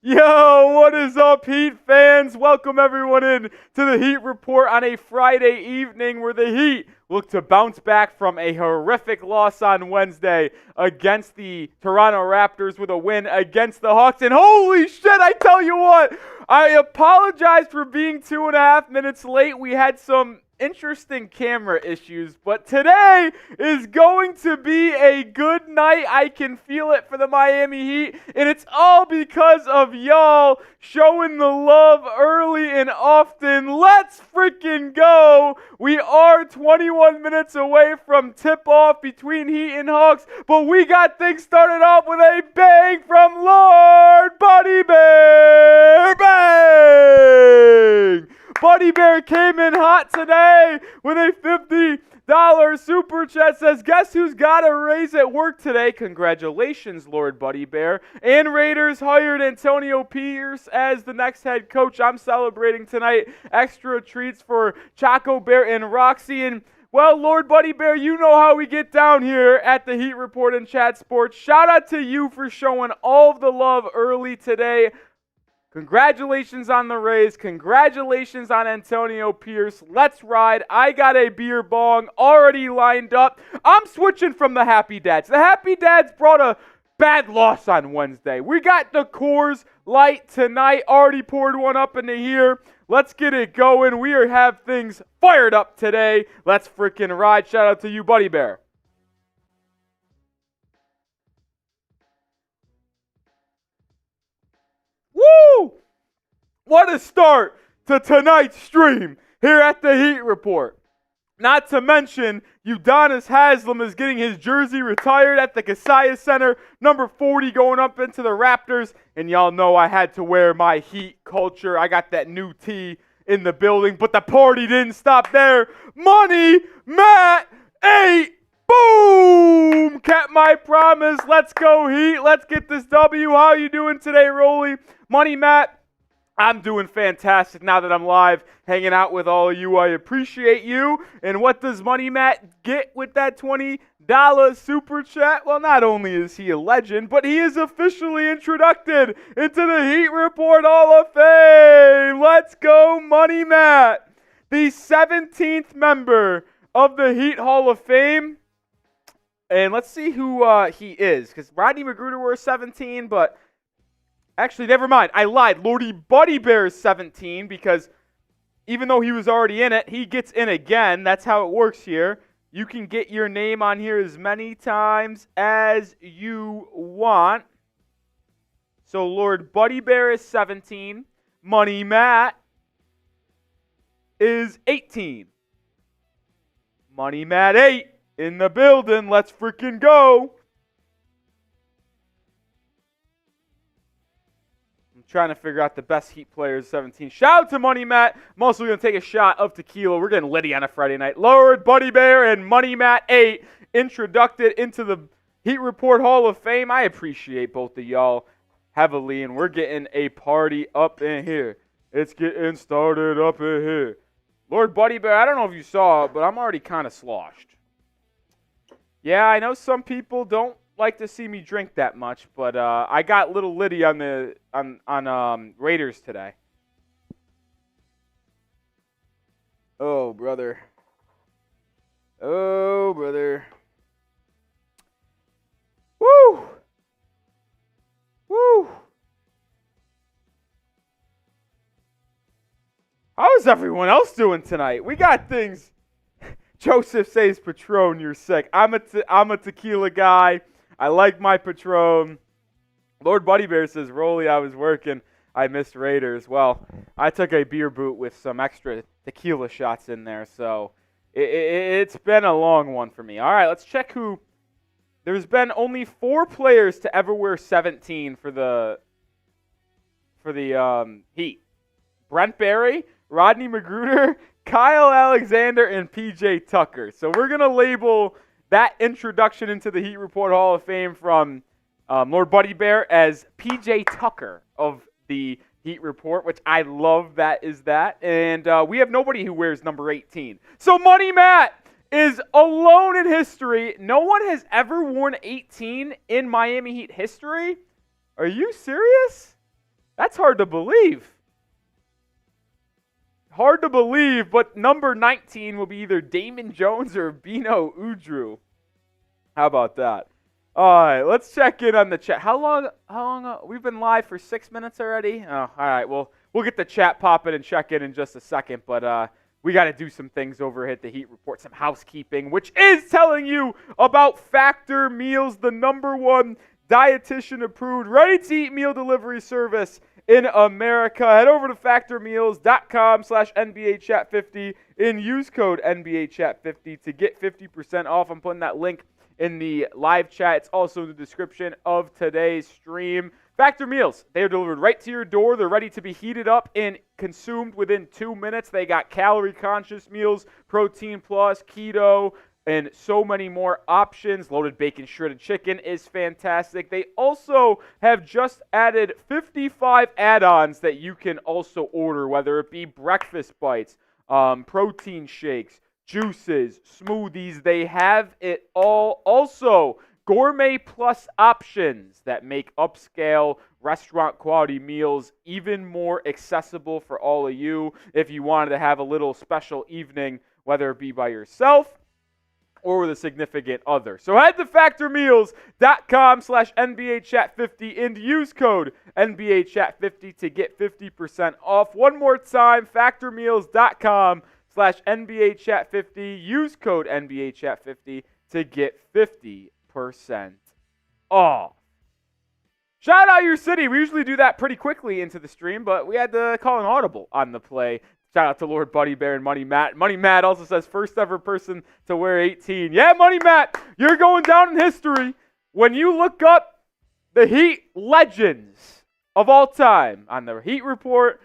Yo, what is up, Heat fans? Welcome everyone in to the Heat Report on a Friday evening where the Heat look to bounce back from a horrific loss on Wednesday against the Toronto Raptors with a win against the Hawks. And holy shit, I tell you what, I apologize for being 2.5 minutes late. We had some interesting camera issues, but today is going to be a good night. I can feel it for the Miami Heat, and it's all because of y'all showing the love early and often. Let's freaking go. We are 21 minutes away from tip-off between Heat and Hawks, but we got things started off with a bang from Lord Buddy Bear. Bang! Buddy Bear came in hot today with a $50 super chat. Says, guess who's got a raise at work today? Congratulations, Lord Buddy Bear. And Raiders hired Antonio Pierce as the next head coach. I'm celebrating tonight. Extra treats for Choco Bear and Roxy. And, well, Lord Buddy Bear, you know how we get down here at the Heat Report and Chat Sports. Shout out to you for showing all of the love early today. Congratulations on the raise. Congratulations on Antonio Pierce. Let's ride. I got a beer bong already lined up. I'm switching from the Happy Dads. The Happy Dads brought a bad loss on Wednesday. We got the Coors Light tonight. Already poured one up into here. Let's get it going. We have things fired up today. Let's freaking ride. Shout out to you, Buddy Bear. Woo! What a start to tonight's stream here at the Heat Report. Not to mention, Udonis Haslem is getting his jersey retired at the Kaseya Center. Number 40 going up into the Raptors. And y'all know I had to wear my Heat culture. I got that new tee in the building. But the party didn't stop there. Money, Matt, 8. Boom! Kept my promise. Let's go, Heat. Let's get this W. How you doing today, Rolly? Money Matt, I'm doing fantastic now that I'm live, hanging out with all of you. I appreciate you. And what does Money Matt get with that $20 super chat? Well, not only is he a legend, but he is officially introduced into the Heat Report Hall of Fame. Let's go, Money Matt. The 17th member of the Heat Hall of Fame. And let's see who he is, because Rodney McGruder were 17, but actually, never mind. I lied. Lordy Buddy Bear is 17 because even though he was already in it, he gets in again. That's how it works here. You can get your name on here as many times as you want. So Lord Buddy Bear is 17. Money Matt is 18. Money Matt 8 in the building. Let's freaking go. Trying to figure out the best Heat players, 17. Shout out to Money Matt. I'm also going to take a shot of tequila. We're getting litty on a Friday night. Lord Buddy Bear and Money Matt 8 introduced into the Heat Report Hall of Fame. I appreciate both of y'all heavily, and we're getting a party up in here. It's getting started up in here. Lord Buddy Bear, I don't know if you saw it, but I'm already kind of sloshed. Yeah, I know some people don't like to see me drink that much, but I got little litty on the Raiders today. Oh brother. Oh brother. Woo! Woo! How is everyone else doing tonight? We got things. Joseph says, Patron, you're sick. I'm a tequila guy. I like my Patron. Lord Buddy Bear says, Rolly, I was working. I missed Raiders. Well, I took a beer boot with some extra tequila shots in there, so it's been a long one for me. All right, let's check who. There's been only 4 players to ever wear 17 for the Heat. Brent Barry, Rodney McGruder, Kyle Alexander, and PJ Tucker. So we're going to label that introduction into the Heat Report Hall of Fame from Lord Buddy Bear as PJ Tucker of the Heat Report, which I love that is that. And we have nobody who wears number 18. So Money Matt is alone in history. No one has ever worn 18 in Miami Heat history. Are you serious? That's hard to believe. Hard to believe, but number 19 will be either Damon Jones or Bino Udrih. How about that? All right, let's check in on the chat. How long? We've been live for 6 minutes already? Oh, all right. Well, we'll get the chat popping and check in just a second, but we got to do some things over at the Heat Report, some housekeeping, which is telling you about Factor Meals, the #1 dietitian-approved, ready-to-eat meal delivery service in America. Head over to factormeals.com/NBAchat50 and use code NBAchat50 to get 50% off. I'm putting that link in the live chat. It's also in the description of today's stream. Factor Meals, they are delivered right to your door. They're ready to be heated up and consumed within 2 minutes. They got calorie-conscious meals, protein plus, keto, and so many more options. Loaded bacon, shredded chicken is fantastic. They also have just added 55 add-ons that you can also order, whether it be breakfast bites, protein shakes, juices, smoothies. They have it all. Also, gourmet plus options that make upscale restaurant quality meals even more accessible for all of you if you wanted to have a little special evening, whether it be by yourself or with a significant other. So head to factormeals.com/NBAchat50 and use code NBAchat50 to get 50% off. One more time, factormeals.com/NBAchat50. Use code NBAchat50 to get 50% off. Shout out your city. We usually do that pretty quickly into the stream, but we had to call an audible on the play. Shout out to Lord Buddy Bear and Money Matt. Money Matt also says first ever person to wear 18. Yeah, Money Matt, you're going down in history. When you look up the Heat legends of all time on the Heat Report,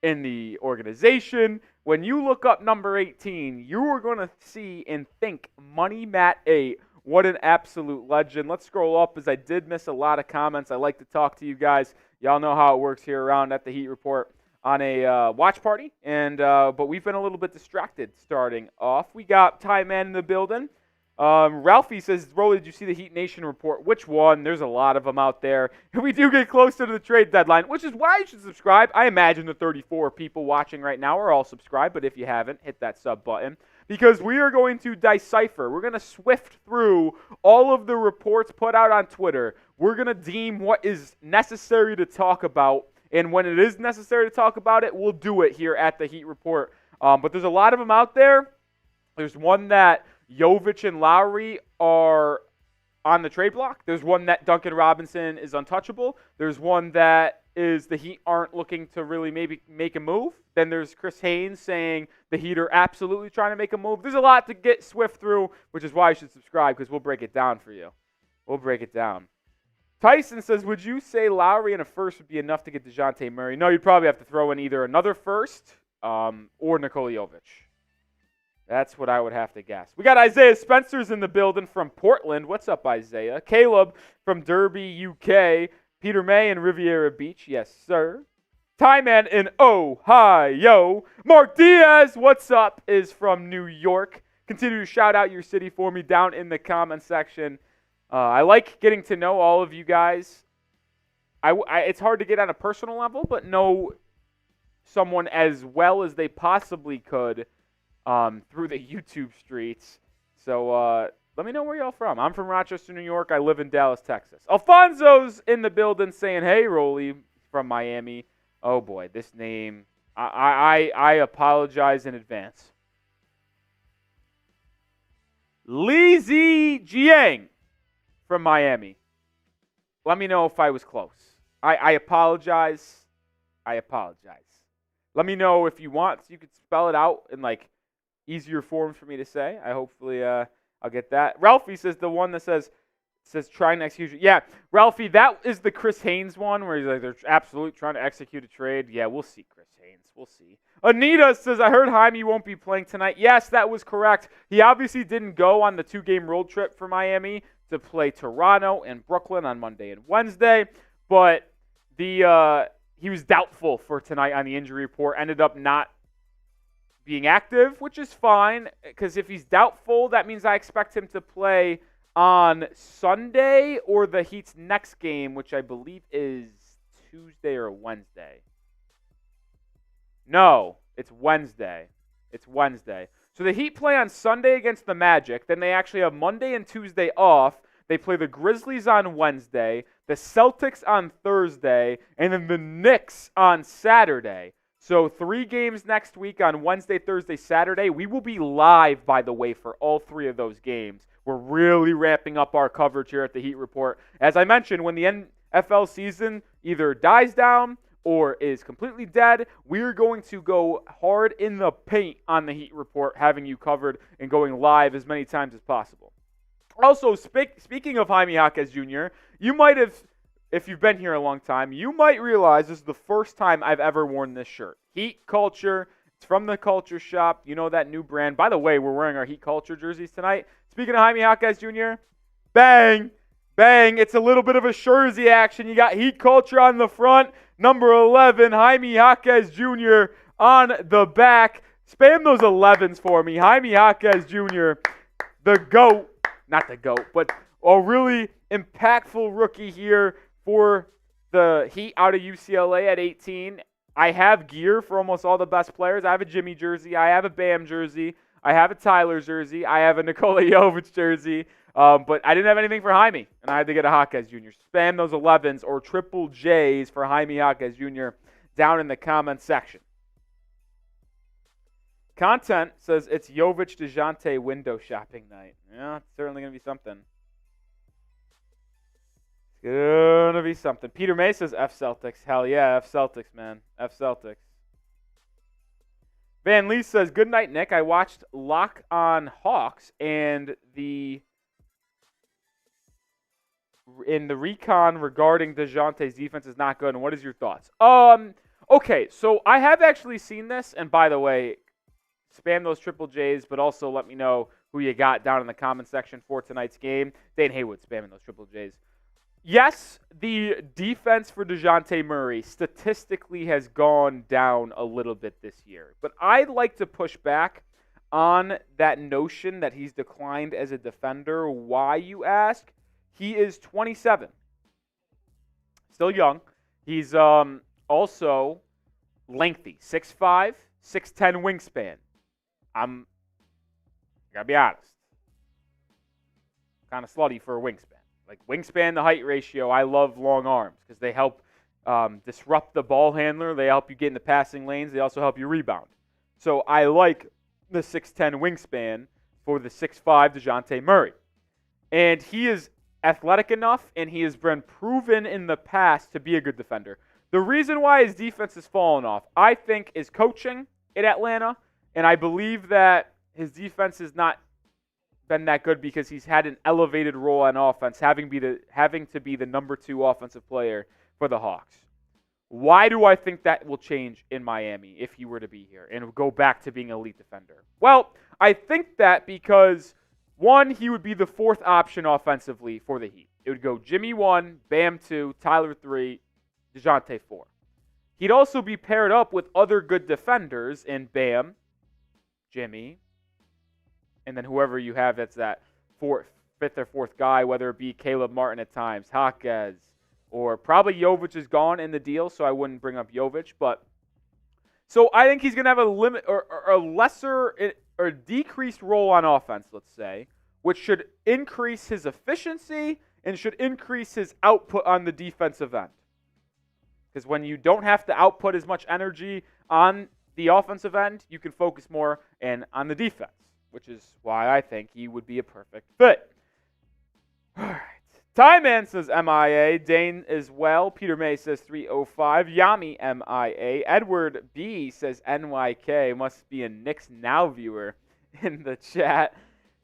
in the organization, when you look up number 18, you are going to see and think Money Matt 8. What an absolute legend. Let's scroll up as I did miss a lot of comments. I like to talk to you guys. Y'all know how it works here around at the Heat Report on a watch party, and but we've been a little bit distracted starting off. We got Ty Man in the building. Ralphie says, Rolly, did you see the Heat Nation report? Which one? There's a lot of them out there. We do get closer to the trade deadline, which is why you should subscribe. I imagine the 34 people watching right now are all subscribed, but if you haven't, hit that sub button, because we are going to decipher. We're going to swift through all of the reports put out on Twitter. We're going to deem what is necessary to talk about, and when it is necessary to talk about it, we'll do it here at the Heat Report. But there's a lot of them out there. There's one that Jovic and Lowry are on the trade block. There's one that Duncan Robinson is untouchable. There's one that is the Heat aren't looking to really maybe make a move. Then there's Chris Haynes saying the Heat are absolutely trying to make a move. There's a lot to get swift through, which is why you should subscribe, because we'll break it down for you. We'll break it down. Tyson says, would you say Lowry and a first would be enough to get Dejounte Murray? No, you'd probably have to throw in either another first or Nikola Jovic. That's what I would have to guess. We got Isaiah Spencer's in the building from Portland. What's up, Isaiah? Caleb from Derby, UK. Peter May in Riviera Beach. Yes, sir. Tyman in Ohio. Mark Diaz, what's up, is from New York. Continue to shout out your city for me down in the comment section. I like getting to know all of you guys. It's hard to get on a personal level, but know someone as well as they possibly could through the YouTube streets. So let me know where y'all from. I'm from Rochester, New York. I live in Dallas, Texas. Alfonso's in the building saying, hey, Rolly, from Miami. Oh, boy, this name. I apologize in advance. Lizzie Jiang from Miami. Let me know if I was close. I apologize. I apologize. Let me know if you want. So you could spell it out in, like, easier forms for me to say. Hopefully I'll get that. Ralphie says the one that says trying to execute. Yeah, Ralphie, that is the Chris Haynes one where he's like, they're absolutely trying to execute a trade. Yeah, we'll see, Chris Haynes. We'll see. Anita says, I heard Jaime won't be playing tonight. Yes, that was correct. He obviously didn't go on the 2-game road trip for Miami to play Toronto and Brooklyn on Monday and Wednesday, but he was doubtful for tonight on the injury report, ended up not being active, which is fine, because if he's doubtful, that means I expect him to play on Sunday or the Heat's next game, which I believe is Tuesday or Wednesday. No, it's Wednesday. It's Wednesday. So the Heat play on Sunday against the Magic. Then they actually have Monday and Tuesday off. They play the Grizzlies on Wednesday, the Celtics on Thursday, and then the Knicks on Saturday. So 3 games next week on Wednesday, Thursday, Saturday. We will be live, by the way, for all 3 of those games. We're really ramping up our coverage here at the Heat Report. As I mentioned, when the NFL season either dies down or is completely dead, we're going to go hard in the paint on the Heat Report, having you covered and going live as many times as possible. Also, speaking of Jaime Jaquez Jr., you might have, if you've been here a long time, you might realize this is the first time I've ever worn this shirt. Heat Culture. It's from the Culture Shop. You know that new brand. By the way, we're wearing our Heat Culture jerseys tonight. Speaking of Jaime Jaquez Jr., bang, bang. It's a little bit of a jersey action. You got Heat Culture on the front. Number 11, Jaime Jaquez Jr. on the back. Spam those 11s for me. Jaime Jaquez Jr., the GOAT. Not the GOAT, but a really impactful rookie here for the Heat out of UCLA at 18. I have gear for almost all the best players. I have a Jimmy jersey. I have a Bam jersey. I have a Tyler jersey. I have a Nikola Jovic jersey. But I didn't have anything for Jaime, and I had to get a Jaquez Jr. Spam those 11s or triple J's for Jaime Jaquez Jr. down in the comments section. Content says it's Jovic Dejounte window shopping night. Yeah, it's certainly going to be something. It's going to be something. Peter May says F Celtics. Hell yeah, F Celtics, man. F Celtics. Van Lee says, good night, Nick. I watched Lock on Hawks and in the recon regarding Dejounte's defense is not good. And what is your thoughts? Okay, so I have actually seen this, and by the way, spam those triple J's, but also let me know who you got down in the comment section for tonight's game. Dane Haywood spamming those triple J's. Yes, the defense for Dejounte Murray statistically has gone down a little bit this year. But I'd like to push back on that notion that he's declined as a defender. Why, you ask? He is 27. Still young. He's also lengthy. 6'5", 6'10" wingspan. I gotta be honest. Kind of slutty for a wingspan. Like wingspan to height ratio, I love long arms because they help disrupt the ball handler. They help you get in the passing lanes. They also help you rebound. So I like the 6'10" wingspan for the 6'5" Dejounte Murray. And he is athletic enough, and he has been proven in the past to be a good defender. The reason why his defense has fallen off, I think, is coaching in Atlanta. And I believe that his defense has not been that good because he's had an elevated role on offense, having to be the number 2 offensive player for the Hawks. Why do I think that will change in Miami if he were to be here and go back to being an elite defender? Well, I think that because, one, he would be the 4th option offensively for the Heat. It would go Jimmy 1, Bam 2, Tyler 3, Dejounte 4. He'd also be paired up with other good defenders in Bam, Jimmy, and then whoever you have that's that 5th or 4th guy, whether it be Caleb Martin at times, Jaquez, or probably Jovic is gone in the deal, so I wouldn't bring up Jovic. But so I think he's going to have a limit or a lesser or decreased role on offense, let's say, which should increase his efficiency and should increase his output on the defensive end. Because when you don't have to output as much energy on the offensive end, you can focus more on the defense, which is why I think he would be a perfect fit. All right. Ty Man says MIA. Dane as well. Peter May says 305. Yami MIA. Edward B says NYK. Must be a Knicks Now viewer in the chat.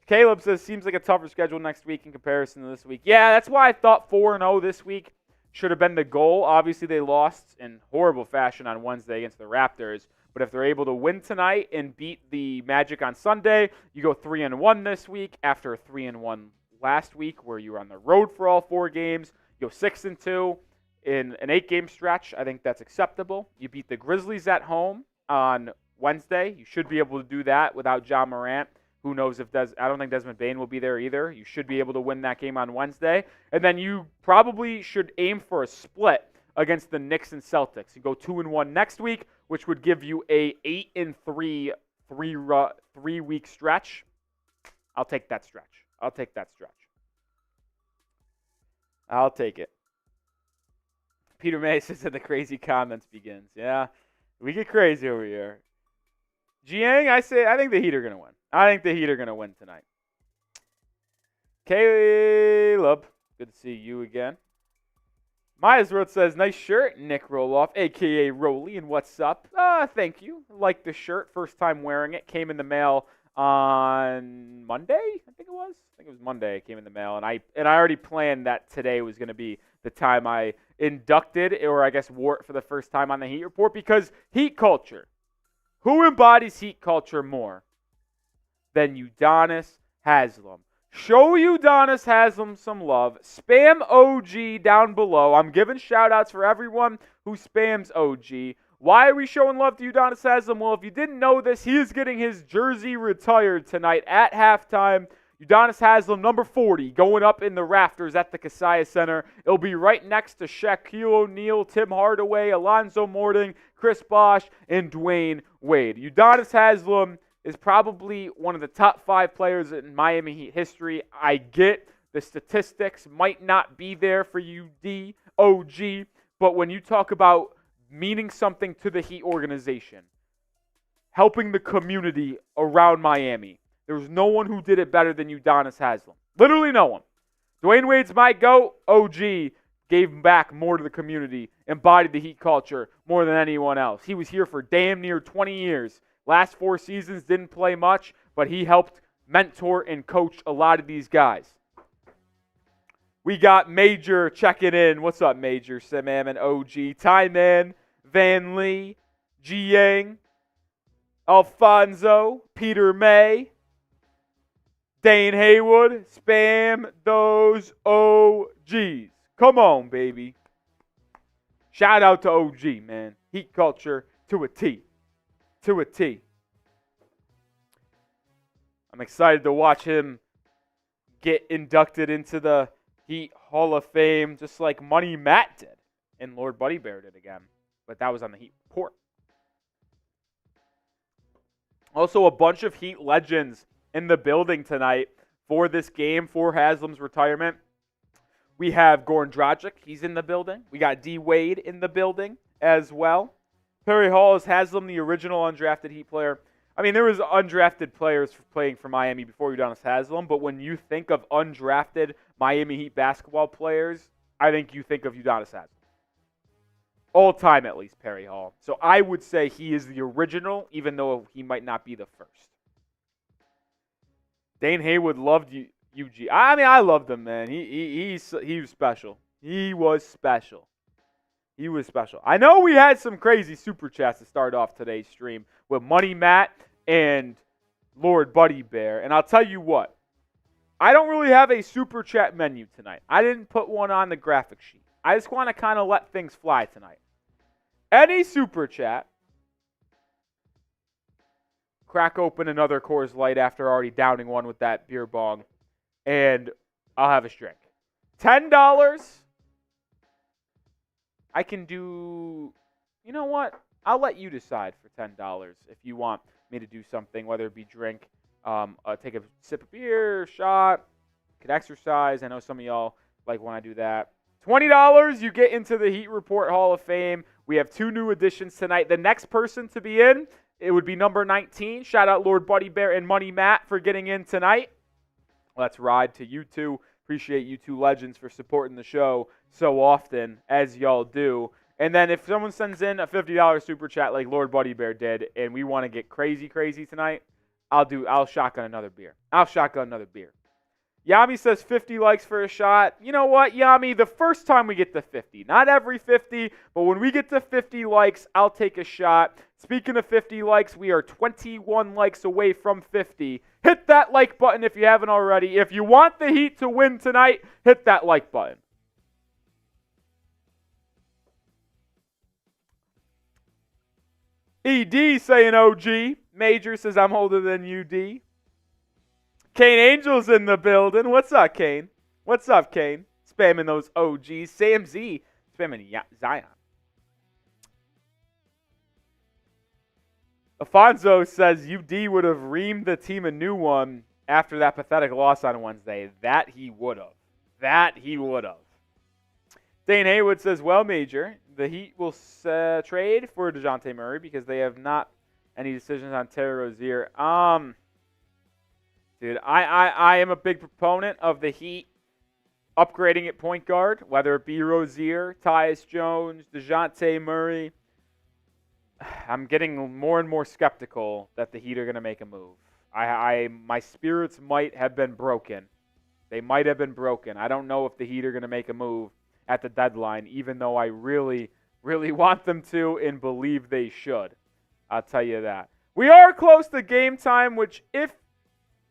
Caleb says seems like a tougher schedule next week in comparison to this week. Yeah, that's why I thought 4-0 this week should have been the goal. Obviously, they lost in horrible fashion on Wednesday against the Raptors. But if they're able to win tonight and beat the Magic on Sunday, you go 3-1 this week after a 3-1 last week where you were on the road for all 4 games. You go 6-2 in an 8-game stretch. I think that's acceptable. You beat the Grizzlies at home on Wednesday. You should be able to do that without Ja Morant. Who knows if I don't think Desmond Bane will be there either. You should be able to win that game on Wednesday. And then you probably should aim for a split against the Knicks and Celtics. You go 2-1 next week, which would give you a 8-3 3-week stretch. I'll take that stretch. I'll take it. Peter May says that the crazy comments begins. Yeah, we get crazy over here. Jiang, I think the Heat are going to win. I think the Heat are going to win tonight. Caleb, good to see you again. Myers says, nice shirt, Nic Rohloff, a.k.a. Rolly, and what's up? Thank you. Like the shirt. First time wearing it. Came in the mail on Monday, I think it was. Monday it came in the mail, and I already planned that today was going to be the time I inducted, or I guess wore it for the first time on the Heat Report, because Heat culture. Who embodies Heat culture more than Udonis Haslem? Show Udonis Haslem some love. Spam OG down below. I'm giving shout-outs for everyone who spams OG. Why are we showing love to Udonis Haslem? Well, if you didn't know this, he is getting his jersey retired tonight at halftime. Udonis Haslem, number 40, going up in the rafters at the Kaseya Center. It'll be right next to Shaquille O'Neal, Tim Hardaway, Alonzo Mourning, Chris Bosh, and Dwayne Wade. Udonis Haslem is probably one of the top 5 players in Miami Heat history. I get the statistics might not be there for OG, but when you talk about meaning something to the Heat organization, helping the community around Miami, there's no one who did it better than Udonis Haslem. Literally no one. Dwayne Wade's my GOAT. OG gave back more to the community, embodied the Heat culture more than anyone else. He was here for damn near 20 years. Last 4 seasons, didn't play much, but he helped mentor and coach a lot of these guys. We got Major checking in. What's up, Major? Samam and OG. Ty Man, Van Lee, Jiang, Alfonso, Peter May, Dane Haywood. Spam those OGs. Come on, baby. Shout out to OG, man. Heat culture to a T. To a T. I'm excited to watch him get inducted into the Heat Hall of Fame just like Money Matt did and Lord Buddy Bear did again. But that was on the Heat Report. Also, a bunch of Heat legends in the building tonight for this game, for Haslem's retirement. We have Goran Dragic. He's in the building. We got D. Wade in the building as well. Perry Hall is Haslem, the original undrafted Heat player. I mean, there was undrafted players playing for Miami before Udonis Haslem, but when you think of undrafted Miami Heat basketball players, I think you think of Udonis Haslem. All time, at least, Perry Hall. So I would say he is the original, even though he might not be the first. Dane Haywood loved UG. I mean, I loved him, man. He was special. He was special. He was special. I know we had some crazy super chats to start off today's stream with Money Matt and Lord Buddy Bear. And I'll tell you what. I don't really have a super chat menu tonight. I didn't put one on the graphic sheet. I just want to kind of let things fly tonight. Any super chat. Crack open another Coors Light after already downing one with that beer bong. And I'll have a drink. $10. I can do, you know what? I'll let you decide for $10 if you want me to do something, whether it be drink, take a sip of beer, shot, could exercise. I know some of y'all like when I do that. $20, you get into the Heat Report Hall of Fame. We have 2 new additions tonight. The next person to be in, it would be number 19. Shout out Lord Buddy Bear and Money Matt for getting in tonight. Let's ride to you two. Appreciate you two legends for supporting the show so often, as y'all do. And then if someone sends in a $50 super chat like Lord Buddy Bear did, and we want to get crazy tonight, I'll shotgun another beer. Yami says 50 likes for a shot. You know what, Yami? The first time we get to 50. Not every 50, but when we get to 50 likes, I'll take a shot. Speaking of 50 likes, we are 21 likes away from 50. Hit that like button if you haven't already. If you want the Heat to win tonight, hit that like button. ED saying OG. Major says I'm older than UD. Kane Angel's in the building. What's up, Kane? Spamming those OGs. Sam Z spamming Zion. Afonso says UD would have reamed the team a new one after that pathetic loss on Wednesday. That he would have. Dane Haywood says, well, Major, the Heat will trade for Dejounte Murray because they have not any decisions on Terry Rozier. Dude, I am a big proponent of the Heat upgrading at point guard, whether it be Rozier, Tyus Jones, Dejounte Murray. I'm getting more and more skeptical that the Heat are going to make a move. My spirits might have been broken. They might have been broken. I don't know if the Heat are going to make a move at the deadline, even though I really, really want them to and believe they should. I'll tell you that. We are close to game time, which if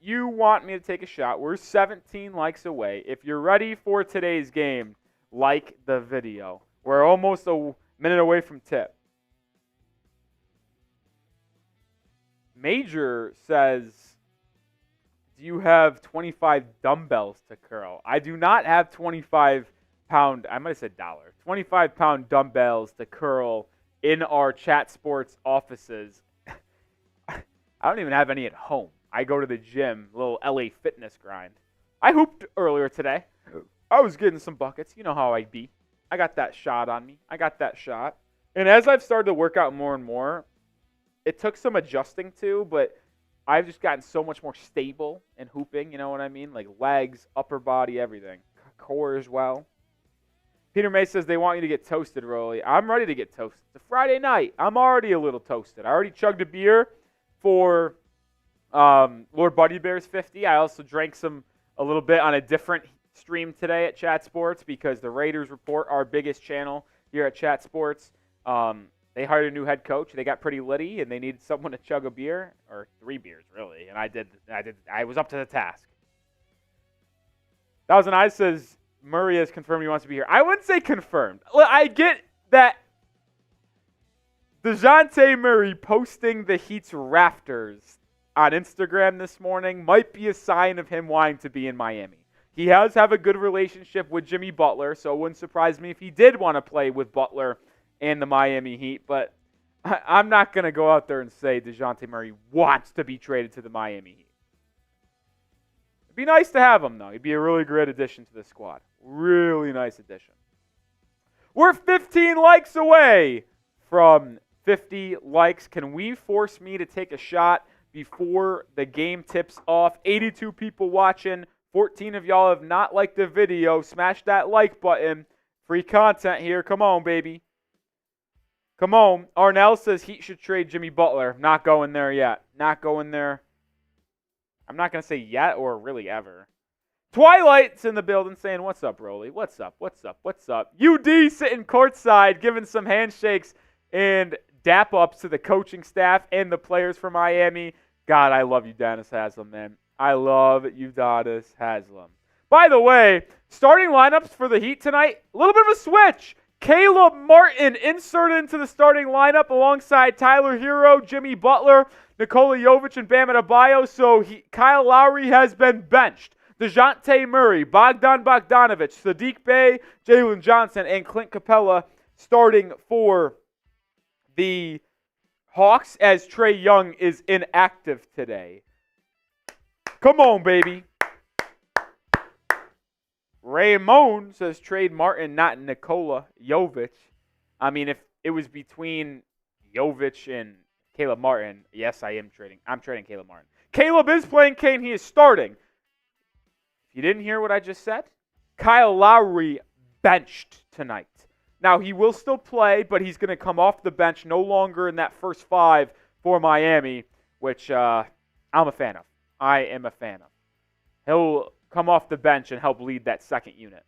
you want me to take a shot, we're 17 likes away. If you're ready for today's game, like the video. We're almost a minute away from tip. Major says, do you have 25 dumbbells to curl? I do not have 25-pound, I might have said dollar, 25-pound dumbbells to curl in our Chat Sports offices. I don't even have any at home. I go to the gym, little LA fitness grind. I hooped earlier today. I was getting some buckets. You know how I be. I got that shot on me. And as I've started to work out more and more, it took some adjusting to, but I've just gotten so much more stable in hooping, you know what I mean? Like legs, upper body, everything. Core as well. Peter May says they want you to get toasted, Rolly. I'm ready to get toasted. It's a Friday night. I'm already a little toasted. I already chugged a beer for Lord Buddy Bear's 50. I also drank a little bit on a different stream today at Chat Sports because the Raiders Report, our biggest channel here at Chat Sports, they hired a new head coach. They got pretty litty, and they needed someone to chug a beer, or 3 beers, really. And I was up to the task. Thousand Eyes says Murray has confirmed he wants to be here. I wouldn't say confirmed. I get that Dejounte Murray posting the Heat's rafters on Instagram this morning might be a sign of him wanting to be in Miami. He does have a good relationship with Jimmy Butler, so it wouldn't surprise me if he did want to play with Butler and the Miami Heat, but I'm not going to go out there and say Dejounte Murray wants to be traded to the Miami Heat. It'd be nice to have him, though. He'd be a really great addition to the squad. Really nice addition. We're 15 likes away from 50 likes. Can we force me to take a shot before the game tips off? 82 people watching. 14 of y'all have not liked the video. Smash that like button. Free content here. Come on, baby. Come on. Arnell says Heat should trade Jimmy Butler. Not going there yet. Not going there. I'm not going to say yet or really ever. Twilight's in the building saying, what's up, Rolly? What's up? What's up? What's up? UD sitting courtside giving some handshakes and dap-ups to the coaching staff and the players for Miami. God, I love Udonis Haslem, man. I love Udonis Haslem. By the way, starting lineups for the Heat tonight, a little bit of a switch. Caleb Martin inserted into the starting lineup alongside Tyler Herro, Jimmy Butler, Nikola Jovic, and Bam Adebayo. So Kyle Lowry has been benched. Dejounte Murray, Bogdan Bogdanovic, Sadiq Bey, Jalen Johnson, and Clint Capella starting for the Hawks as Trae Young is inactive today. Come on, baby. Ramon says trade Martin, not Nikola Jovic. I mean, if it was between Jovic and Caleb Martin, yes, I'm trading Caleb Martin. Caleb is playing Kane. He is starting. If you didn't hear what I just said, Kyle Lowry benched tonight. Now, he will still play, but he's going to come off the bench, no longer in that first 5 for Miami, which I'm a fan of. I am a fan of. He'll come off the bench and help lead that second unit.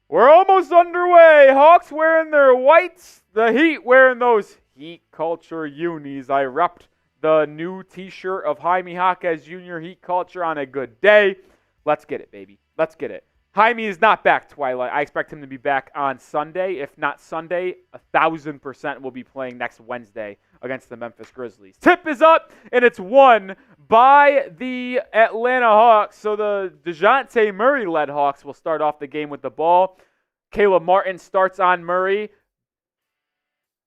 We're almost underway. Hawks wearing their whites. The Heat wearing those Heat Culture unis. I repped the new t-shirt of Jaime Jaquez Jr. Heat Culture on a good day. Let's get it, baby. Let's get it. Jaime is not back, Twilight. I expect him to be back on Sunday. If not Sunday, 1,000% will be playing next Wednesday against the Memphis Grizzlies. Tip is up, and it's won by the Atlanta Hawks. So the Dejounte Murray-led Hawks will start off the game with the ball. Caleb Martin starts on Murray.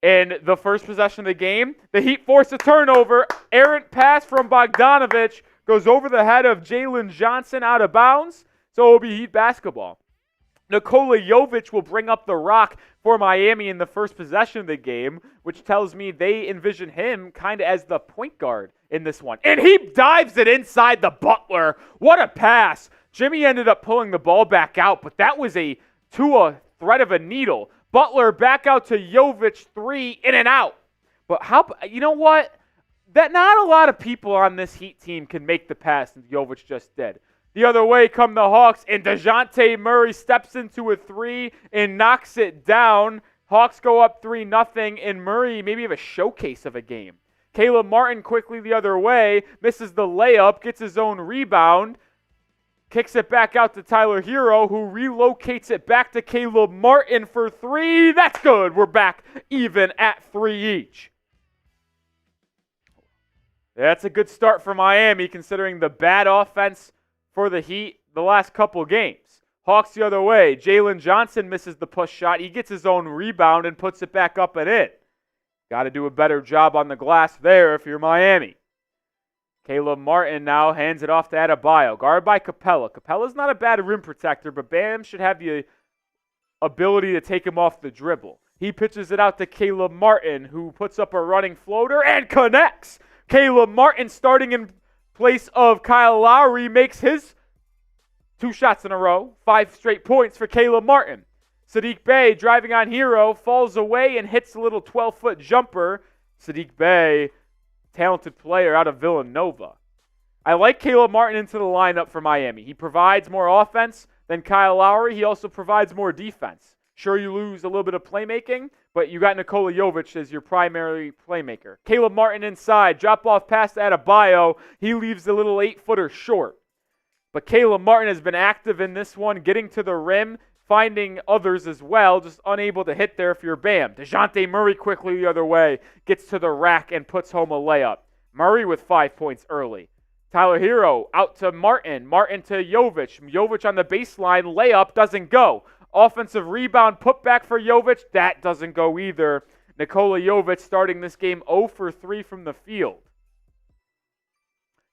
In the first possession of the game, the Heat force a turnover. Errant pass from Bogdanovic goes over the head of Jalen Johnson out of bounds. So it will be Heat basketball. Nikola Jovic will bring up the rock for Miami in the first possession of the game, which tells me they envision him kind of as the point guard in this one. And he dives it inside the Butler. What a pass. Jimmy ended up pulling the ball back out, but that was to a thread of a needle. Butler back out to Jovic, 3, in and out. But you know what? That not a lot of people on this Heat team can make the pass that Jovic just did. The other way come the Hawks, and Dejounte Murray steps into a 3 and knocks it down. Hawks go up 3-0, and Murray maybe have a showcase of a game. Caleb Martin quickly the other way, misses the layup, gets his own rebound, kicks it back out to Tyler Herro, who relocates it back to Caleb Martin for 3. That's good. We're back even at 3 each. That's a good start for Miami, considering the bad offense for the Heat the last couple games. Hawks the other way. Jalen Johnson misses the push shot. He gets his own rebound and puts it back up and in. Got to do a better job on the glass there if you're Miami. Caleb Martin now hands it off to Adebayo. Guarded by Capella. Capella's not a bad rim protector, but Bam should have the ability to take him off the dribble. He pitches it out to Caleb Martin, who puts up a running floater and connects. Caleb Martin, starting in place of Kyle Lowry, makes his 2 shots in a row. 5 straight points for Caleb Martin. Saddiq Bey driving on Herro, falls away and hits a little 12-foot jumper. Saddiq Bey, talented player out of Villanova. I like Caleb Martin into the lineup for Miami. He provides more offense than Kyle Lowry. He also provides more defense. Sure, you lose a little bit of playmaking, but you got Nikola Jovic as your primary playmaker. Caleb Martin inside, drop-off pass to Adebayo. He leaves the little 8-footer short. But Caleb Martin has been active in this one, getting to the rim, finding others as well, just unable to hit there if you're Bam. Dejounte Murray quickly the other way, gets to the rack and puts home a layup. Murray with 5 points early. Tyler Herro out to Martin. Martin to Jovic. Jovic on the baseline. Layup doesn't go. Offensive rebound put back for Jovic. That doesn't go either. Nikola Jovic starting this game 0 for 3 from the field.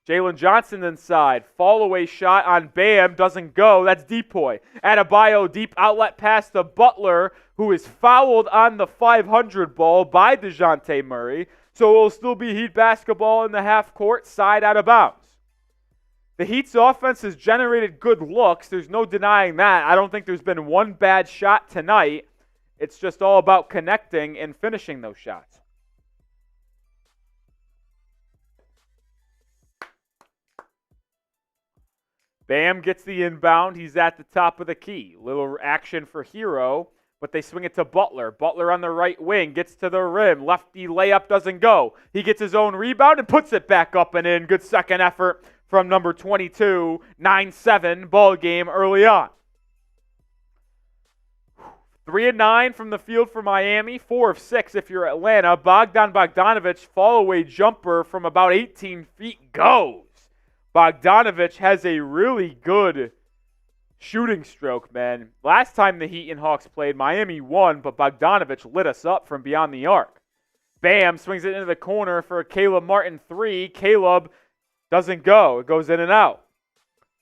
Jalen Johnson inside. Fall away shot on Bam. Doesn't go. That's Depoy. Adebayo deep outlet pass to Butler, who is fouled on the 500 ball by Dejounte Murray. So it will still be Heat basketball in the half court, side out of bounds. The Heat's offense has generated good looks. There's no denying that. I don't think there's been one bad shot tonight. It's just all about connecting and finishing those shots. Bam gets the inbound. He's at the top of the key. Little action for Herro, but they swing it to Butler. Butler on the right wing gets to the rim. Lefty layup doesn't go. He gets his own rebound and puts it back up and in. Good second effort from number 22, 9-7 ball game early on. 3 of 9 from the field for Miami, 4 of 6 if you're Atlanta. Bogdanovic fall-away jumper from about 18 feet goes. Bogdanovic has a really good shooting stroke, man. Last time the Heat and Hawks played, Miami won, but Bogdanovic lit us up from beyond the arc. Bam swings it into the corner for a Caleb Martin 3. Caleb doesn't go. It goes in and out.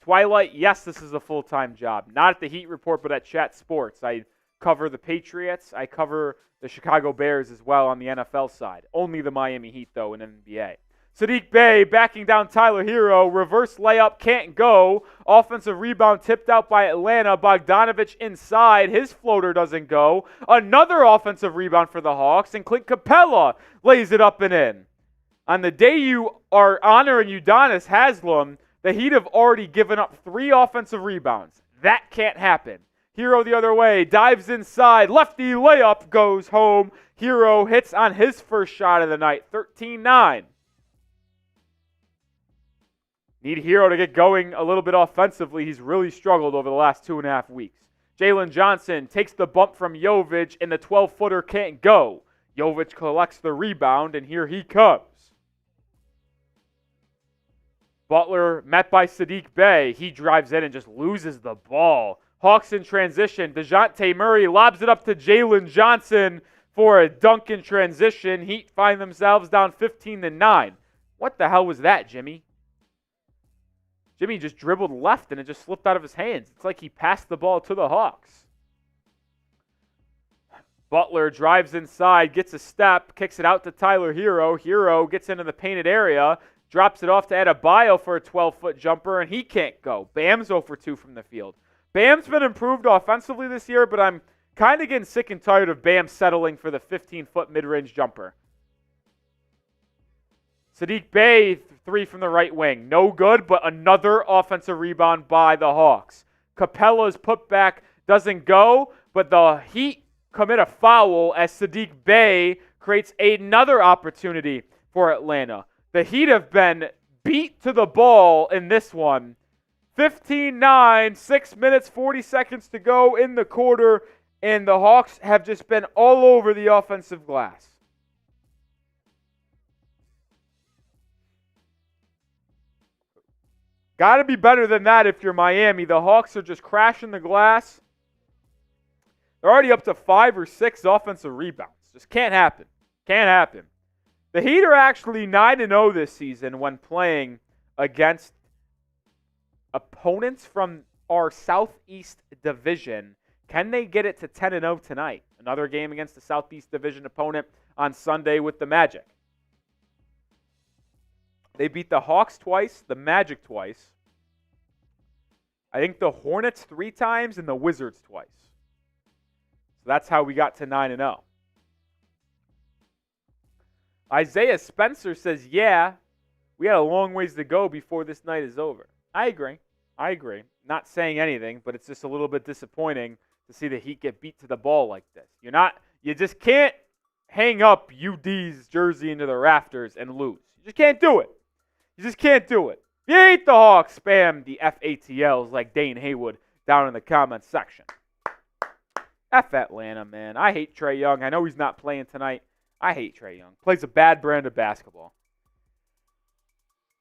Twilight, yes, this is a full-time job. Not at the Heat Report, but at Chat Sports. I cover the Patriots. I cover the Chicago Bears as well on the NFL side. Only the Miami Heat, though, in NBA. Saddiq Bey backing down Tyler Herro. Reverse layup can't go. Offensive rebound tipped out by Atlanta. Bogdanovic inside. His floater doesn't go. Another offensive rebound for the Hawks. And Clint Capella lays it up and in. On the day you are honoring Udonis Haslem, the Heat have already given up 3 offensive rebounds. That can't happen. Herro the other way, dives inside, lefty layup goes home. Herro hits on his first shot of the night, 13-9. Need Herro to get going a little bit offensively. He's really struggled over the last 2.5 weeks. Jalen Johnson takes the bump from Jovic, and the 12-footer can't go. Jovic collects the rebound, and here he comes. Butler met by Saddiq Bey. He drives in and just loses the ball. Hawks in transition. Dejounte Murray lobs it up to Jalen Johnson for a dunk in transition. Heat find themselves down 15-9. What the hell was that, Jimmy? Jimmy just dribbled left and it just slipped out of his hands. It's like he passed the ball to the Hawks. Butler drives inside, gets a step, kicks it out to Tyler Herro. Herro gets into the painted area, drops it off to Adebayo for a 12-foot jumper, and he can't go. Bam's 0 for 2 from the field. Bam's been improved offensively this year, but I'm kind of getting sick and tired of Bam settling for the 15-foot mid-range jumper. Saddiq Bey, 3 from the right wing. No good, but another offensive rebound by the Hawks. Capella's putback doesn't go, but the Heat commit a foul as Saddiq Bey creates another opportunity for Atlanta. The Heat have been beat to the ball in this one. 15-9, 6 minutes, 40 seconds to go in the quarter, and the Hawks have just been all over the offensive glass. Got to be better than that if you're Miami. The Hawks are just crashing the glass. They're already up to 5 or 6 offensive rebounds. Just can't happen. Can't happen. The Heat are actually 9-0 this season when playing against opponents from our Southeast Division. Can they get it to 10-0 tonight? Another game against the Southeast Division opponent on Sunday with the Magic. They beat the Hawks twice, the Magic twice. I think the Hornets 3 times and the Wizards twice. So that's how we got to 9-0. Isaiah Spencer says, yeah, we got a long ways to go before this night is over. I agree. Not saying anything, but it's just a little bit disappointing to see the Heat get beat to the ball like this. You just can't hang up UD's jersey into the rafters and lose. You just can't do it. You just can't do it. If you hate the Hawks, spam the FATLs like Dane Haywood down in the comments section. F Atlanta, man. I hate Trae Young. I know he's not playing tonight. I hate Trae Young. Plays a bad brand of basketball.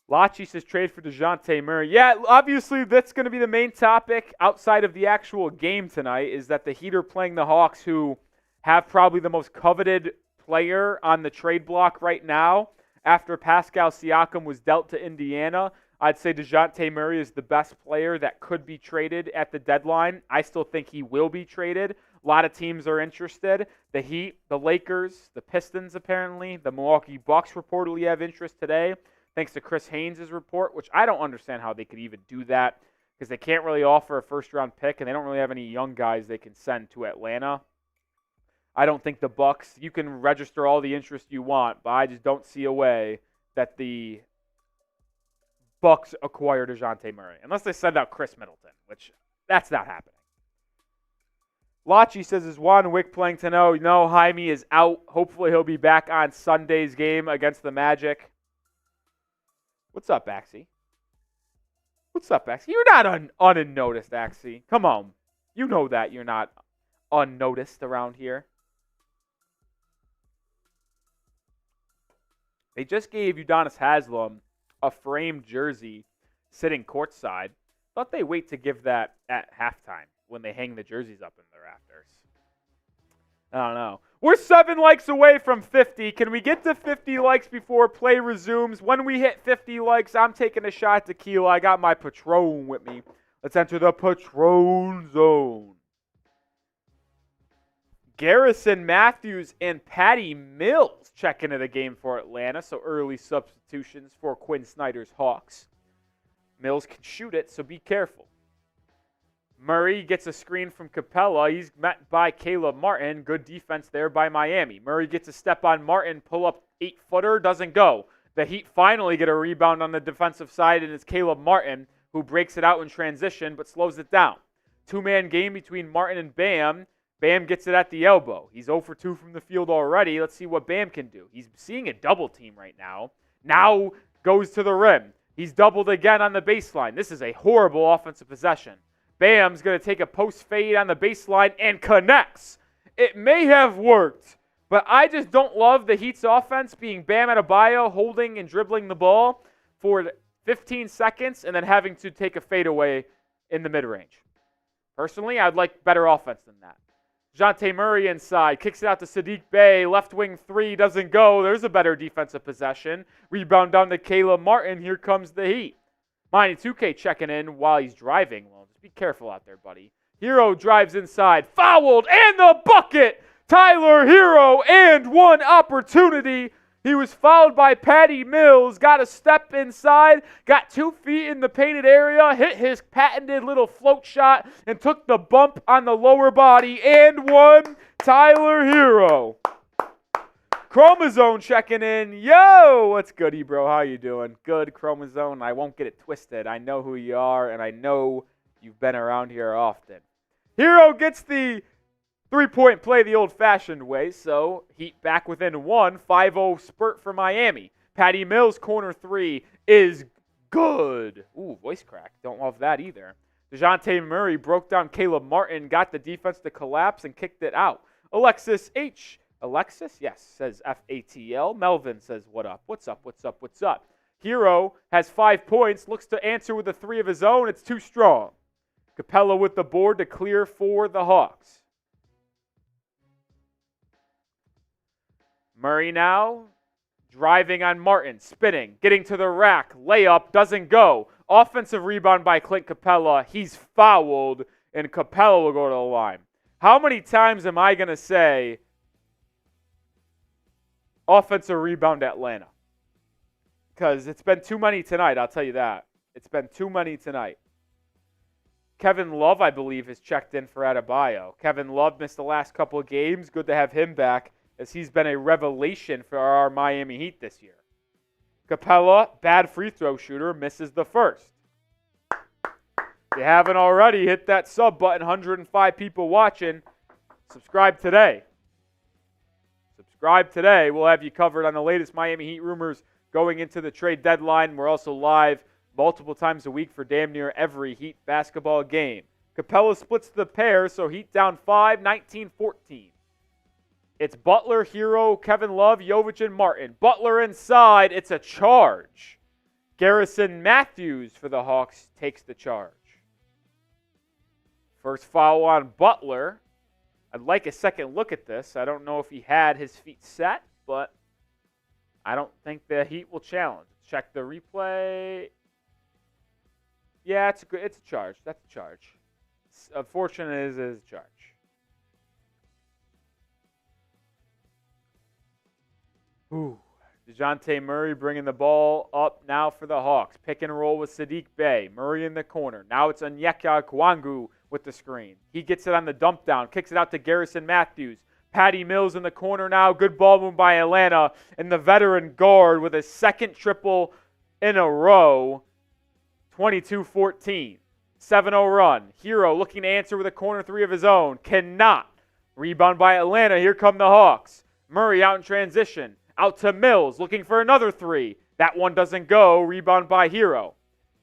Lachi says trade for Dejounte Murray. Yeah, obviously that's going to be the main topic outside of the actual game tonight is that the Heat are playing the Hawks, who have probably the most coveted player on the trade block right now. After Pascal Siakam was dealt to Indiana, I'd say Dejounte Murray is the best player that could be traded at the deadline. I still think he will be traded. A lot of teams are interested. The Heat, the Lakers, the Pistons apparently, the Milwaukee Bucks reportedly have interest today, thanks to Chris Haynes' report, which I don't understand how they could even do that because they can't really offer a first-round pick and they don't really have any young guys they can send to Atlanta. I don't think the Bucks, you can register all the interest you want, but I just don't see a way that the Bucks acquire Dejounte Murray, unless they send out Chris Middleton, which that's not happening. Lachi says, is Juan Wick playing tonight? No, Jaime is out. Hopefully he'll be back on Sunday's game against the Magic. What's up, Axie? What's up, Axie? You're not unnoticed, Axie. Come on. You know that you're not unnoticed around here. They just gave Udonis Haslem a framed jersey sitting courtside. Thought they wait to give that at halftime when they hang the jerseys up in the rafters. I don't know. We're 7 likes away from 50. Can we get to 50 likes before play resumes? When we hit 50 likes, I'm taking a shot of tequila. I got my Patron with me. Let's enter the Patron zone. Garrison Matthews and Patty Mills check into the game for Atlanta, so early substitutions for Quinn Snyder's Hawks. Mills can shoot it, so be careful. Murray gets a screen from Capella. He's met by Caleb Martin. Good defense there by Miami. Murray gets a step on Martin, pull up 8-footer, doesn't go. The Heat finally get a rebound on the defensive side, and it's Caleb Martin who breaks it out in transition but slows it down. 2-man game between Martin and Bam. Bam gets it at the elbow. He's 0 for 2 from the field already. Let's see what Bam can do. He's seeing a double team right now. Now goes to the rim. He's doubled again on the baseline. This is a horrible offensive possession. Bam's going to take a post fade on the baseline and connects. It may have worked, but I just don't love the Heat's offense being Bam Adebayo holding and dribbling the ball for 15 seconds and then having to take a fadeaway in the mid-range. Personally, I'd like better offense than that. Dejounte Murray inside, kicks it out to Saddiq Bey, left wing three, doesn't go. There's a better defensive possession. Rebound down to Caleb Martin. Here comes the Heat. Mighty 2K checking in while he's driving. Well, just be careful out there, buddy. Herro drives inside, fouled, and the bucket! Tyler Herro, and one opportunity. He was fouled by Patty Mills, got a step inside, got 2 feet in the painted area, hit his patented little float shot, and took the bump on the lower body, and one. Tyler Herro. Chromosome checking in. Yo, what's goody, bro? How you doing? Good, Chromosome. I won't get it twisted. I know who you are, and I know you've been around here often. Herro gets the 3-point play the old-fashioned way, so Heat back within one, 5-0 spurt for Miami. Patty Mills' corner three is good. Ooh, voice crack. Don't love that either. Dejounte Murray broke down Caleb Martin, got the defense to collapse, and kicked it out. Alexis, yes, says F-A-T-L. Melvin says, what up? What's up? What's up? What's up? Herro has 5 points, looks to answer with a 3 of his own. It's too strong. Capella with the board to clear for the Hawks. Murray now driving on Martin, spinning, getting to the rack, layup, doesn't go. Offensive rebound by Clint Capella. He's fouled, and Capella will go to the line. How many times am I going to say offensive rebound Atlanta? Because it's been too many tonight, I'll tell you that. It's been too many tonight. Kevin Love, I believe, has checked in for Adebayo. Kevin Love missed the last couple of games. Good to have him back, as he's been a revelation for our Miami Heat this year. Capella, bad free throw shooter, misses the first. If you haven't already, hit that sub button. 105 people watching. Subscribe today. Subscribe today. We'll have you covered on the latest Miami Heat rumors going into the trade deadline. We're also live multiple times a week for damn near every Heat basketball game. Capella splits the pair, so Heat down 5, 19-14. It's Butler, Herro, Kevin Love, Jovic, and Martin. Butler inside. It's a charge. Garrison Matthews for the Hawks takes the charge. First foul on Butler. I'd like a second look at this. I don't know if he had his feet set, but I don't think the Heat will challenge. Check the replay. Yeah, it's a charge. That's a charge. Unfortunately, it is a charge. Ooh. Dejounte Murray bringing the ball up now for the Hawks. Pick and roll with Saddiq Bey. Murray in the corner. Now it's Onyeka Okongwu with the screen. He gets it on the dump down. Kicks it out to Garrison Matthews. Patty Mills in the corner now. Good ball move by Atlanta. And the veteran guard with a second triple in a row. 22-14. 7-0 run. Herro looking to answer with a corner three of his own. Cannot. Rebound by Atlanta. Here come the Hawks. Murray out in transition. Out to Mills, looking for another three. That one doesn't go. Rebound by Herro.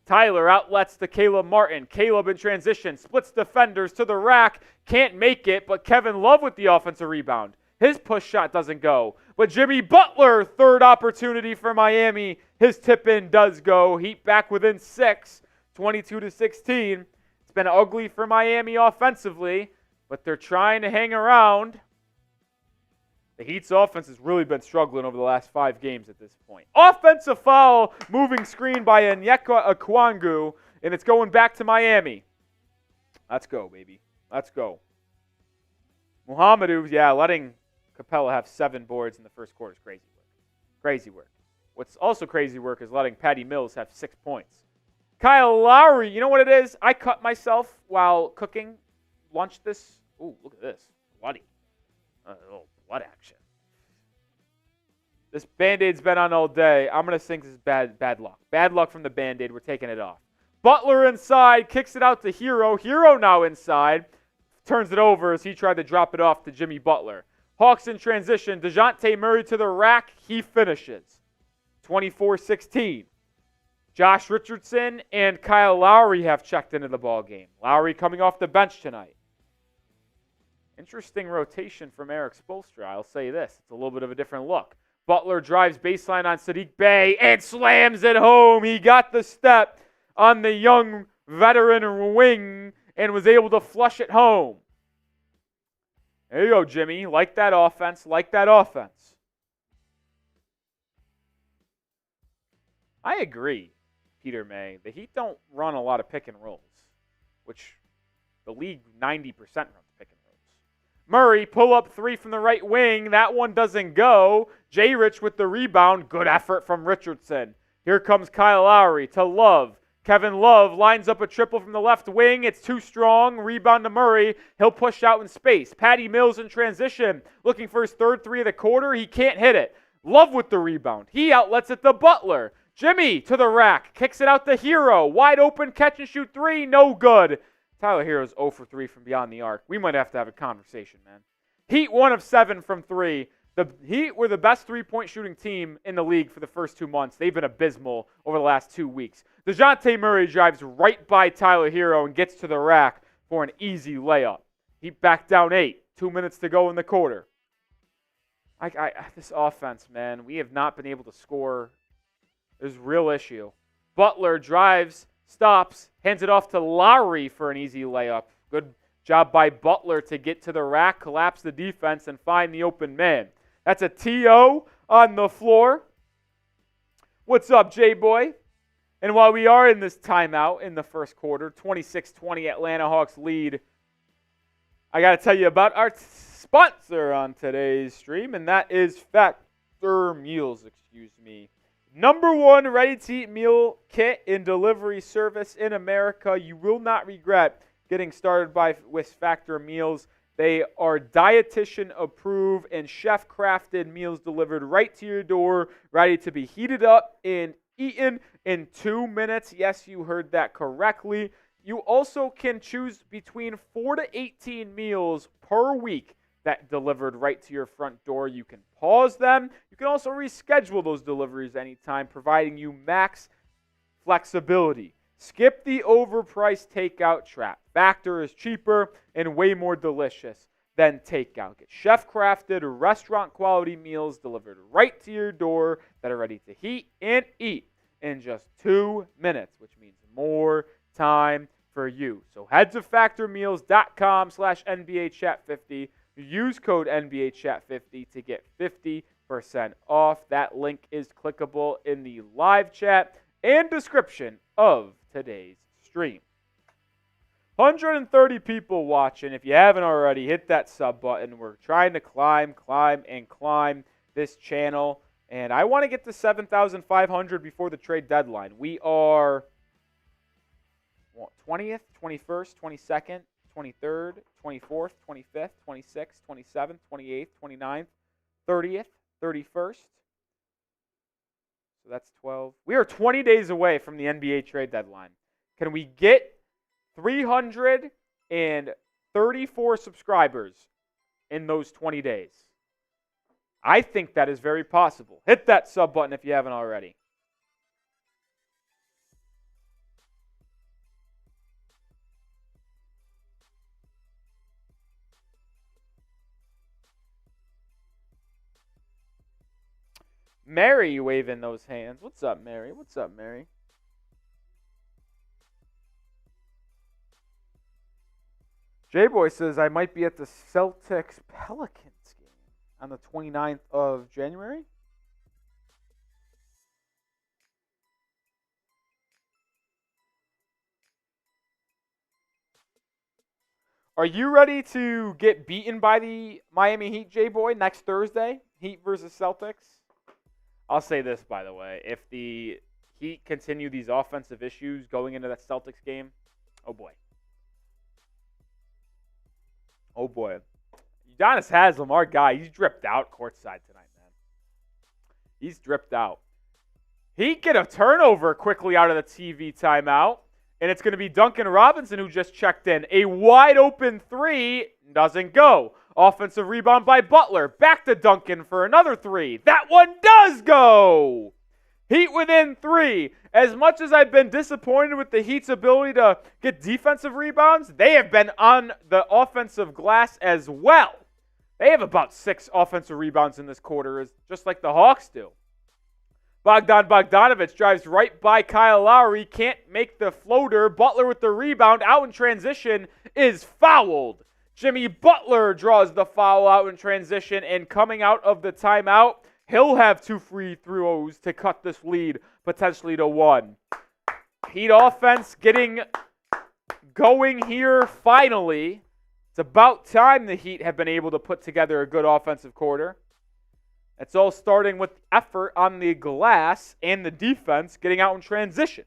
Tyler outlets to Caleb Martin. Caleb in transition. Splits defenders to the rack. Can't make it, but Kevin Love with the offensive rebound. His push shot doesn't go. But Jimmy Butler, third opportunity for Miami. His tip-in does go. Heat back within 6, 22-16. It's been ugly for Miami offensively, but they're trying to hang around. The Heat's offense has really been struggling over the last 5 games at this point. Offensive foul, moving screen by Onyeka Okongwu, and it's going back to Miami. Let's go, baby. Let's go. Muhammadu, letting Capella have 7 boards in the first quarter is crazy work. Crazy work. What's also crazy work is letting Patty Mills have 6 points. Kyle Lowry, you know what it is? I cut myself while cooking lunch this. Ooh, look at this. Bloody. A little blood action. This Band-Aid's been on all day. I'm going to think this is bad luck. Bad luck from the Band-Aid. We're taking it off. Butler inside. Kicks it out to Herro. Herro now inside. Turns it over as he tried to drop it off to Jimmy Butler. Hawks in transition. Dejounte Murray to the rack. He finishes. 24-16. Josh Richardson and Kyle Lowry have checked into the ballgame. Lowry coming off the bench tonight. Interesting rotation from Eric Spoelstra. I'll say this. It's a little bit of a different look. Butler drives baseline on Saddiq Bey and slams it home. He got the step on the young veteran wing, and was able to flush it home. There you go, Jimmy. Like that offense. Like that offense. I agree, Peter May. The Heat don't run a lot of pick and rolls, which the league 90% runs pick and rolls. Murray, pull up three from the right wing. That one doesn't go. J-Rich with the rebound. Good effort from Richardson. Here comes Kyle Lowry to Love. Kevin Love lines up a triple from the left wing. It's too strong. Rebound to Murray. He'll push out in space. Patty Mills in transition. Looking for his third three of the quarter. He can't hit it. Love with the rebound. He outlets it to Butler. Jimmy to the rack. Kicks it out to Herro. Wide open catch and shoot three. No good. Tyler Herro's 0 for 3 from beyond the arc. We might have to have a conversation, man. Heat 1 of 7 from 3. The Heat were the best three-point shooting team in the league for the first 2 months. They've been abysmal over the last 2 weeks. Dejounte Murray drives right by Tyler Herro and gets to the rack for an easy layup. Heat back down 8. 2 minutes to go in the quarter. This offense, man, we have not been able to score. There's a real issue. Butler drives, stops, hands it off to Lowry for an easy layup. Good job by Butler to get to the rack, collapse the defense, and find the open man. That's a TO on the floor. What's up, J-Boy? And while we are in this timeout in the first quarter, 26-20 Atlanta Hawks lead, I got to tell you about our sponsor on today's stream, and that is Factor Meals, Number 1 ready-to-eat meal kit and delivery service in America. You will not regret getting started with Factor Meals. They are dietitian approved and chef crafted meals delivered right to your door, ready to be heated up and eaten in 2 minutes. Yes, you heard that correctly. You also can choose between 4 to 18 meals per week that delivered right to your front door. You can pause them. You can also reschedule those deliveries anytime, providing you max flexibility. Skip the overpriced takeout trap. Factor is cheaper and way more delicious than takeout. Get chef-crafted, restaurant-quality meals delivered right to your door that are ready to heat and eat in just 2 minutes, which means more time for you. So head to factormeals.com/NBAchat50. Use code NBAchat50 to get 50% off. That link is clickable in the live chat and description of today's stream. 130 people watching. If you haven't already, hit that sub button. We're trying to climb this channel. And I want to get to 7,500 before the trade deadline. We are 20th, 21st, 22nd, 23rd, 24th, 25th, 26th, 27th, 28th, 29th, 30th, 31st. So that's 12. We are 20 days away from the NBA trade deadline. Can we get 334 subscribers in those 20 days? I think that is very possible. Hit that sub button if you haven't already. Mary waving those hands. What's up, Mary? What's up, Mary? J-Boy says I might be at the Celtics-Pelicans game on the 29th of January. Are you ready to get beaten by the Miami Heat, J-Boy, next Thursday? Heat versus Celtics? I'll say this, by the way. If the Heat continue these offensive issues going into that Celtics game, oh boy. Oh boy. Udonis Haslem, our guy, he's dripped out courtside tonight, man. He's dripped out. Heat get a turnover quickly out of the TV timeout, and it's going to be Duncan Robinson who just checked in. A wide open three doesn't go. Offensive rebound by Butler. Back to Duncan for another three. That one does go. Heat within 3. As much as I've been disappointed with the Heat's ability to get defensive rebounds, they have been on the offensive glass as well. They have about 6 offensive rebounds in this quarter, just like the Hawks do. Bogdanovich drives right by Kyle Lowry. Can't make the floater. Butler with the rebound. Out in transition is fouled. Jimmy Butler draws the foul out in transition. And coming out of the timeout, he'll have 2 free throws to cut this lead potentially to 1. Heat offense getting going here finally. It's about time the Heat have been able to put together a good offensive quarter. It's all starting with effort on the glass and the defense getting out in transition.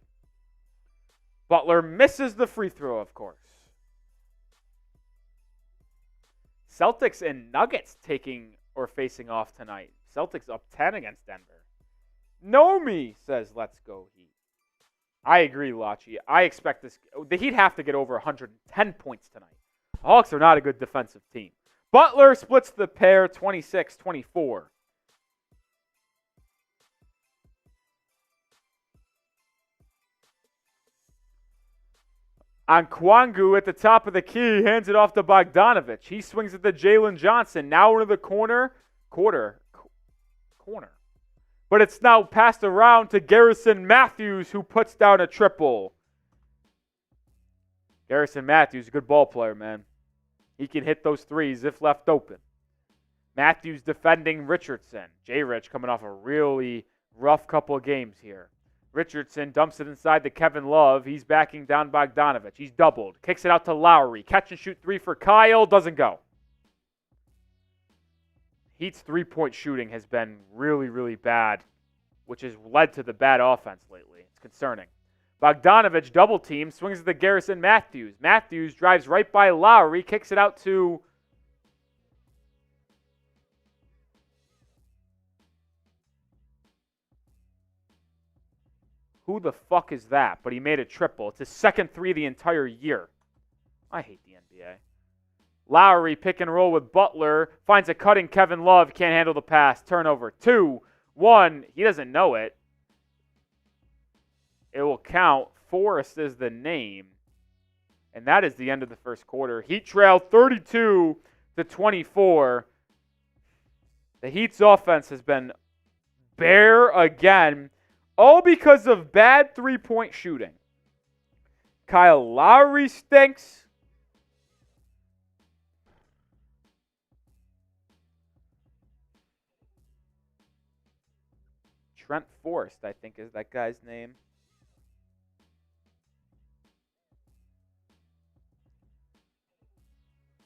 Butler misses the free throw, of course. Celtics and Nuggets facing off tonight. Celtics up 10 against Denver. Nomi says, let's go Heat. I agree, Lachi. I expect the Heat have to get over 110 points tonight. The Hawks are not a good defensive team. Butler splits the pair 26-24. On Kwangu at the top of the key, hands it off to Bogdanovich. He swings it to Jalen Johnson. Now into the corner. But it's now passed around to Garrison Matthews, who puts down a triple. Garrison Matthews, a good ball player, man. He can hit those threes if left open. Matthews defending Richardson. J-Rich coming off a really rough couple of games here. Richardson dumps it inside to Kevin Love. He's backing down Bogdanovich. He's doubled. Kicks it out to Lowry. Catch and shoot 3 for Kyle. Doesn't go. Heat's three-point shooting has been really, really bad, which has led to the bad offense lately. It's concerning. Bogdanovich double team, swings it to Garrison Matthews. Matthews drives right by Lowry, kicks it out to who the fuck is that? But he made a triple. It's his second 3 the entire year. I hate the NBA. Lowry pick and roll with Butler. Finds a cutting Kevin Love. Can't handle the pass. Turnover. 2-1. He doesn't know it. It will count. Forrest is the name. And that is the end of the first quarter. Heat trail 32-24. The Heat's offense has been bare again. All because of bad three-point shooting. Kyle Lowry stinks. Trent Forrest, I think, is that guy's name.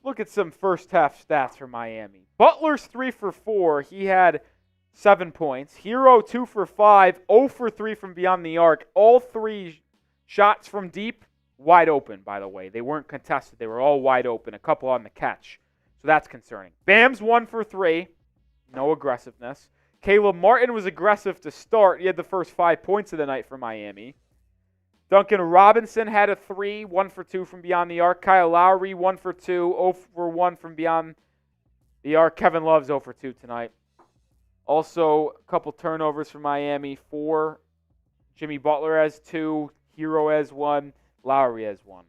Look at some first half stats for Miami. Butler's 3 for 4. He had 7 points. Herro 2 for 5. 0 for 3 from beyond the arc. All 3 shots from deep, wide open, by the way. They weren't contested. They were all wide open. A couple on the catch. So that's concerning. Bam's 1 for 3. No aggressiveness. Caleb Martin was aggressive to start. He had the first 5 points of the night for Miami. Duncan Robinson had a 3, 1 for 2 from beyond the arc. Kyle Lowry, 1 for 2, 0 for 1 from beyond the arc. Kevin Love's 0 for 2 tonight. Also, a couple turnovers for Miami. 4. Jimmy Butler has 2. Herro has 1. Lowry has 1.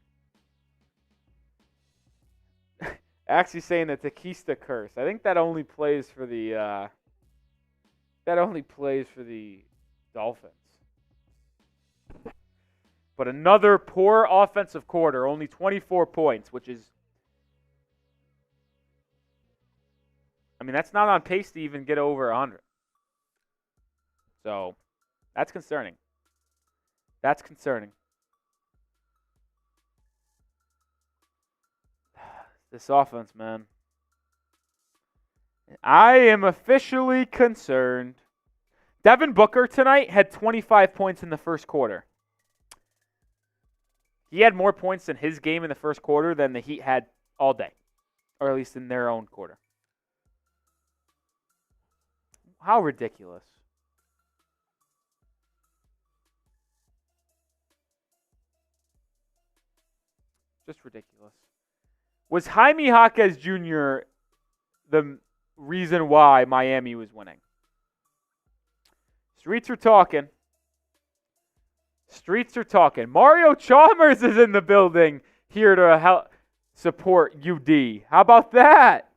Actually saying the Takista curse. I think that only plays for the Dolphins. But another poor offensive quarter, only 24 points, which is, I mean, that's not on pace to even get over 100. So, that's concerning. That's concerning. This offense, man. I am officially concerned. Devin Booker tonight had 25 points in the first quarter. He had more points in his game in the first quarter than the Heat had all day, or at least in their own quarter. How ridiculous. Just ridiculous. Was Jaime Jaquez Jr. the reason why Miami was winning? Streets are talking. Streets are talking. Mario Chalmers is in the building here to help support UD. How about that?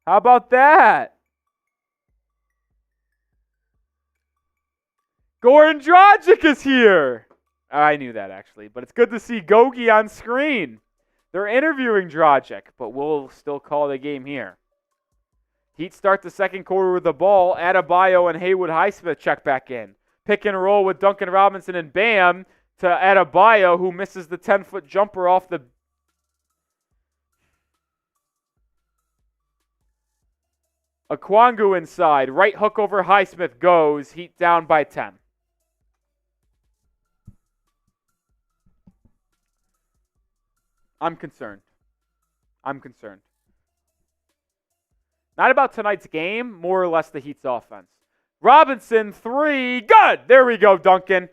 How about that? Goran Dragic is here. I knew that, actually. But it's good to see Gogi on screen. They're interviewing Dragic, but we'll still call the game here. Heat start the second quarter with the ball. Adebayo and Haywood Highsmith check back in. Pick and roll with Duncan Robinson and Bam to Adebayo, who misses the 10-foot jumper off the... Okongwu inside. Right hook over Highsmith goes. Heat down by 10. I'm concerned. Not about tonight's game, more or less the Heat's offense. Robinson, 3. Good! There we go, Duncan.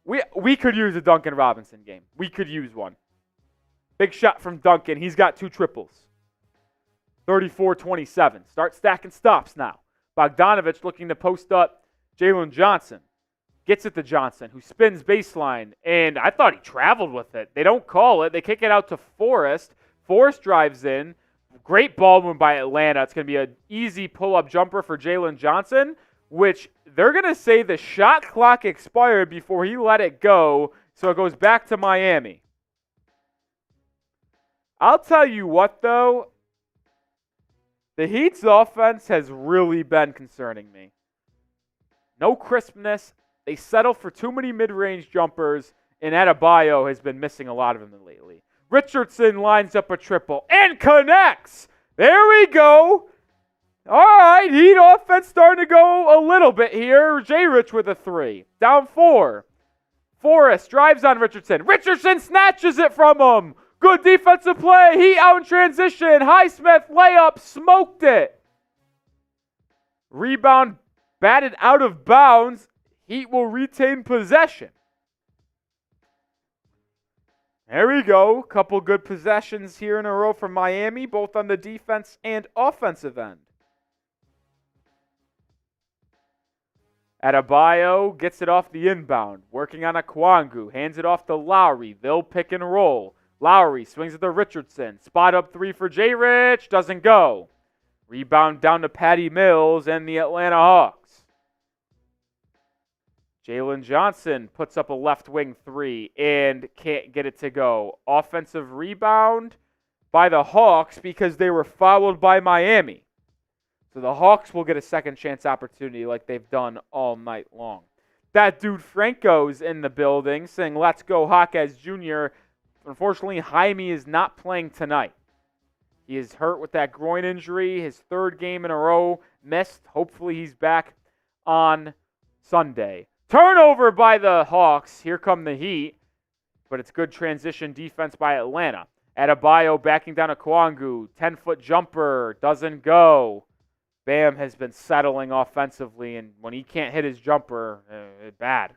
We could use a Duncan Robinson game. We could use one. Big shot from Duncan. He's got 2 triples. 34-27. Start stacking stops now. Bogdanovic looking to post up Jalen Johnson. Gets it to Johnson, who spins baseline. And I thought he traveled with it. They don't call it. They kick it out to Forrest. Forrest drives in. Great ball movement by Atlanta. It's going to be an easy pull-up jumper for Jalen Johnson, which they're going to say the shot clock expired before he let it go, so it goes back to Miami. I'll tell you what, though. The Heat's offense has really been concerning me. No crispness. They settle for too many mid-range jumpers, and Adebayo has been missing a lot of them lately. Richardson lines up a triple and connects. There we go. All right, Heat offense starting to go a little bit here. J-Rich with a 3. Down 4. Forrest drives on Richardson. Richardson snatches it from him. Good defensive play. Heat out in transition. Highsmith layup, smoked it. Rebound batted out of bounds. Heat will retain possession. There we go. Couple good possessions here in a row from Miami, both on the defense and offensive end. Adebayo gets it off the inbound, working on Okongwu, hands it off to Lowry. They'll pick and roll. Lowry swings it to Richardson. Spot up 3 for J-Rich, doesn't go. Rebound down to Patty Mills and the Atlanta Hawks. Jalen Johnson puts up a left wing 3 and can't get it to go. Offensive rebound by the Hawks because they were fouled by Miami. So the Hawks will get a second chance opportunity like they've done all night long. That dude Franco's in the building saying, "Let's go Jaquez Jr." Unfortunately, Jaime is not playing tonight. He is hurt with that groin injury. His 3rd game in a row missed. Hopefully he's back on Sunday. Turnover by the Hawks. Here come the Heat. But it's good transition defense by Atlanta. Adebayo backing down Okongwu. 10-foot jumper. Doesn't go. Bam has been settling offensively, and when he can't hit his jumper, bad.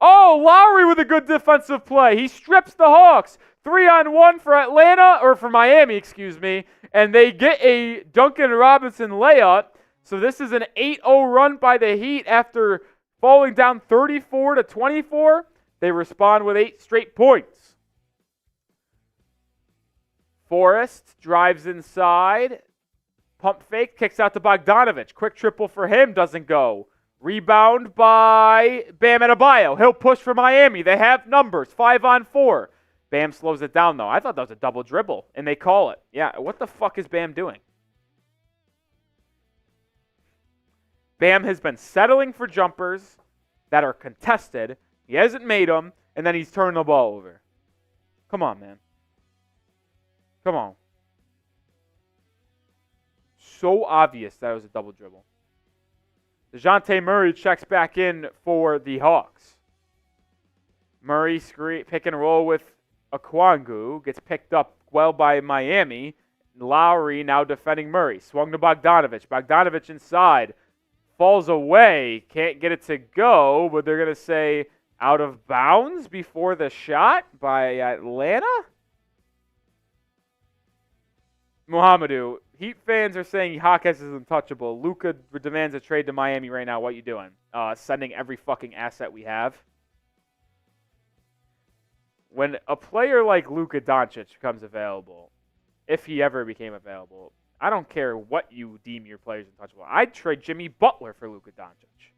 Oh, Lowry with a good defensive play. He strips the Hawks. 3-on-1 for Atlanta, or for Miami, excuse me. And they get a Duncan Robinson layup. So this is an 8-0 run by the Heat after falling down 34-24. They respond with 8 straight points. Forrest drives inside. Pump fake, kicks out to Bogdanovic. Quick triple for him, doesn't go. Rebound by Bam Adebayo. He'll push for Miami. They have numbers, 5-on-4. Bam slows it down, though. I thought that was a double dribble, and they call it. Yeah, what the fuck is Bam doing? Bam has been settling for jumpers that are contested. He hasn't made them, and then he's turning the ball over. Come on, man. Come on. So obvious that it was a double dribble. Dejounte Murray checks back in for the Hawks. Murray pick and roll with Okongwu. Gets picked up well by Miami. Lowry now defending Murray. Swung to Bogdanovic. Bogdanovic inside. Falls away. Can't get it to go, but they're going to say out of bounds before the shot by Atlanta? Muhammadu, Heat fans are saying Jaquez is untouchable. Luka demands a trade to Miami right now. What you doing? Sending every fucking asset we have? When a player like Luka Doncic becomes available, if he ever became available, I don't care what you deem your players untouchable. I'd trade Jimmy Butler for Luka Doncic.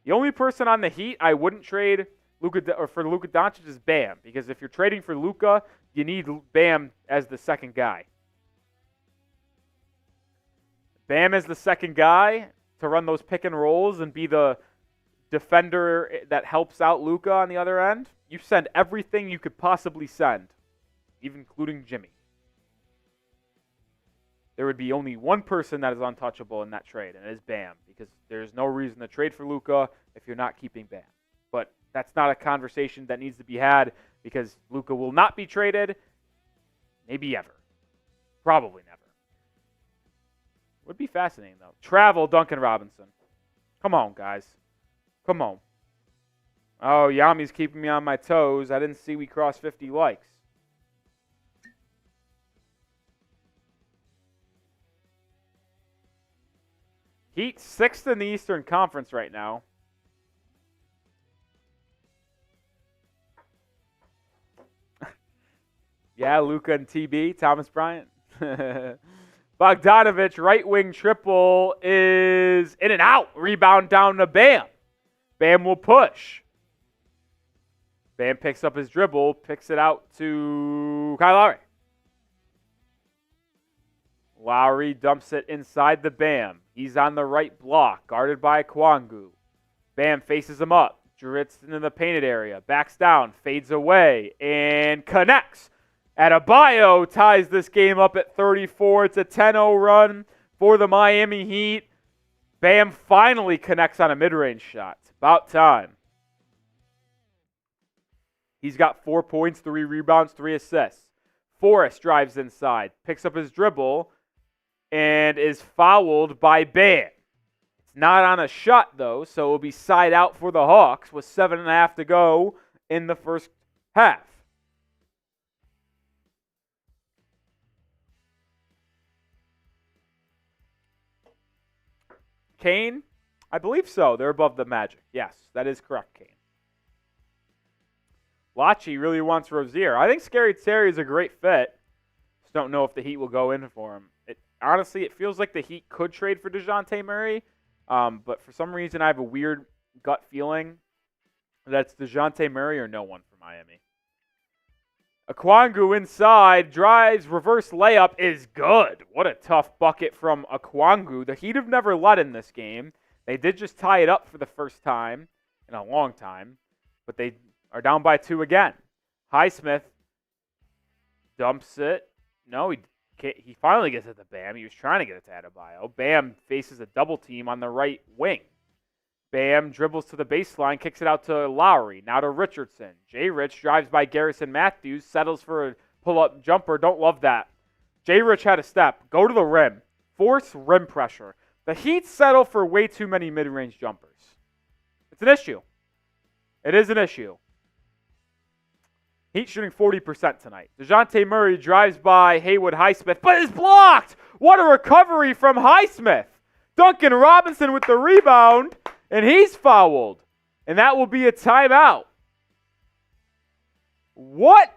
The only person on the Heat I wouldn't trade for Luka Doncic is Bam, because if you're trading for Luka, you need Bam as the second guy. Bam as the second guy to run those pick and rolls and be the defender that helps out Luka on the other end. You send everything you could possibly send, even including Jimmy. There would be only one person that is untouchable in that trade, and it is Bam, because there's no reason to trade for Luka if you're not keeping Bam. But that's not a conversation that needs to be had, because Luka will not be traded, maybe ever. Probably never. Would be fascinating, though. Travel Duncan Robinson. Come on, guys. Come on. Oh, Yami's keeping me on my toes. I didn't see we crossed 50 likes. Heat 6th in the Eastern Conference right now. Yeah, Luka and TB, Thomas Bryant. Bogdanovich, right wing triple is in and out. Rebound down to Bam. Bam will push. Bam picks up his dribble, picks it out to Kyle Lowry. Lowry dumps it inside the Bam. He's on the right block, guarded by Kwangu. Bam faces him up, drifts into the painted area, backs down, fades away, and connects. Adebayo ties this game up at 34. It's a 10-0 run for the Miami Heat. Bam finally connects on a mid-range shot. It's about time. He's got 4 points, 3 rebounds, 3 assists. Forrest drives inside, picks up his dribble, and is fouled by Bam. It's not on a shot, though, so it will be side out for the Hawks with 7.5 to go in the first half. Kane? I believe so. They're above the Magic. Yes, that is correct, Kane. Lachi really wants Rozier. I think Scary Terry is a great fit. Just don't know if the Heat will go in for him. Honestly, it feels like the Heat could trade for Dejounte Murray, but for some reason I have a weird gut feeling that it's Dejounte Murray or no one for Miami. Okongwu inside, drives, reverse layup is good. What a tough bucket from Okongwu. The Heat have never led in this game. They did just tie it up for the first time in a long time, but they are down by 2 again. Highsmith dumps it. No, he finally gets it to Bam. He was trying to get it to Adebayo. Bam faces a double team on the right wing. Bam dribbles to the baseline, kicks it out to Lowry. Now to Richardson. J. Rich drives by Garrison Matthews, settles for a pull-up jumper. Don't love that. J. Rich had a step. Go to the rim. Force rim pressure. The Heat settle for way too many mid-range jumpers. It's an issue. It is an issue. Heat shooting 40% tonight. Dejounte Murray drives by Haywood Highsmith, but is blocked. What a recovery from Highsmith. Duncan Robinson with the rebound, and he's fouled. And that will be a timeout. What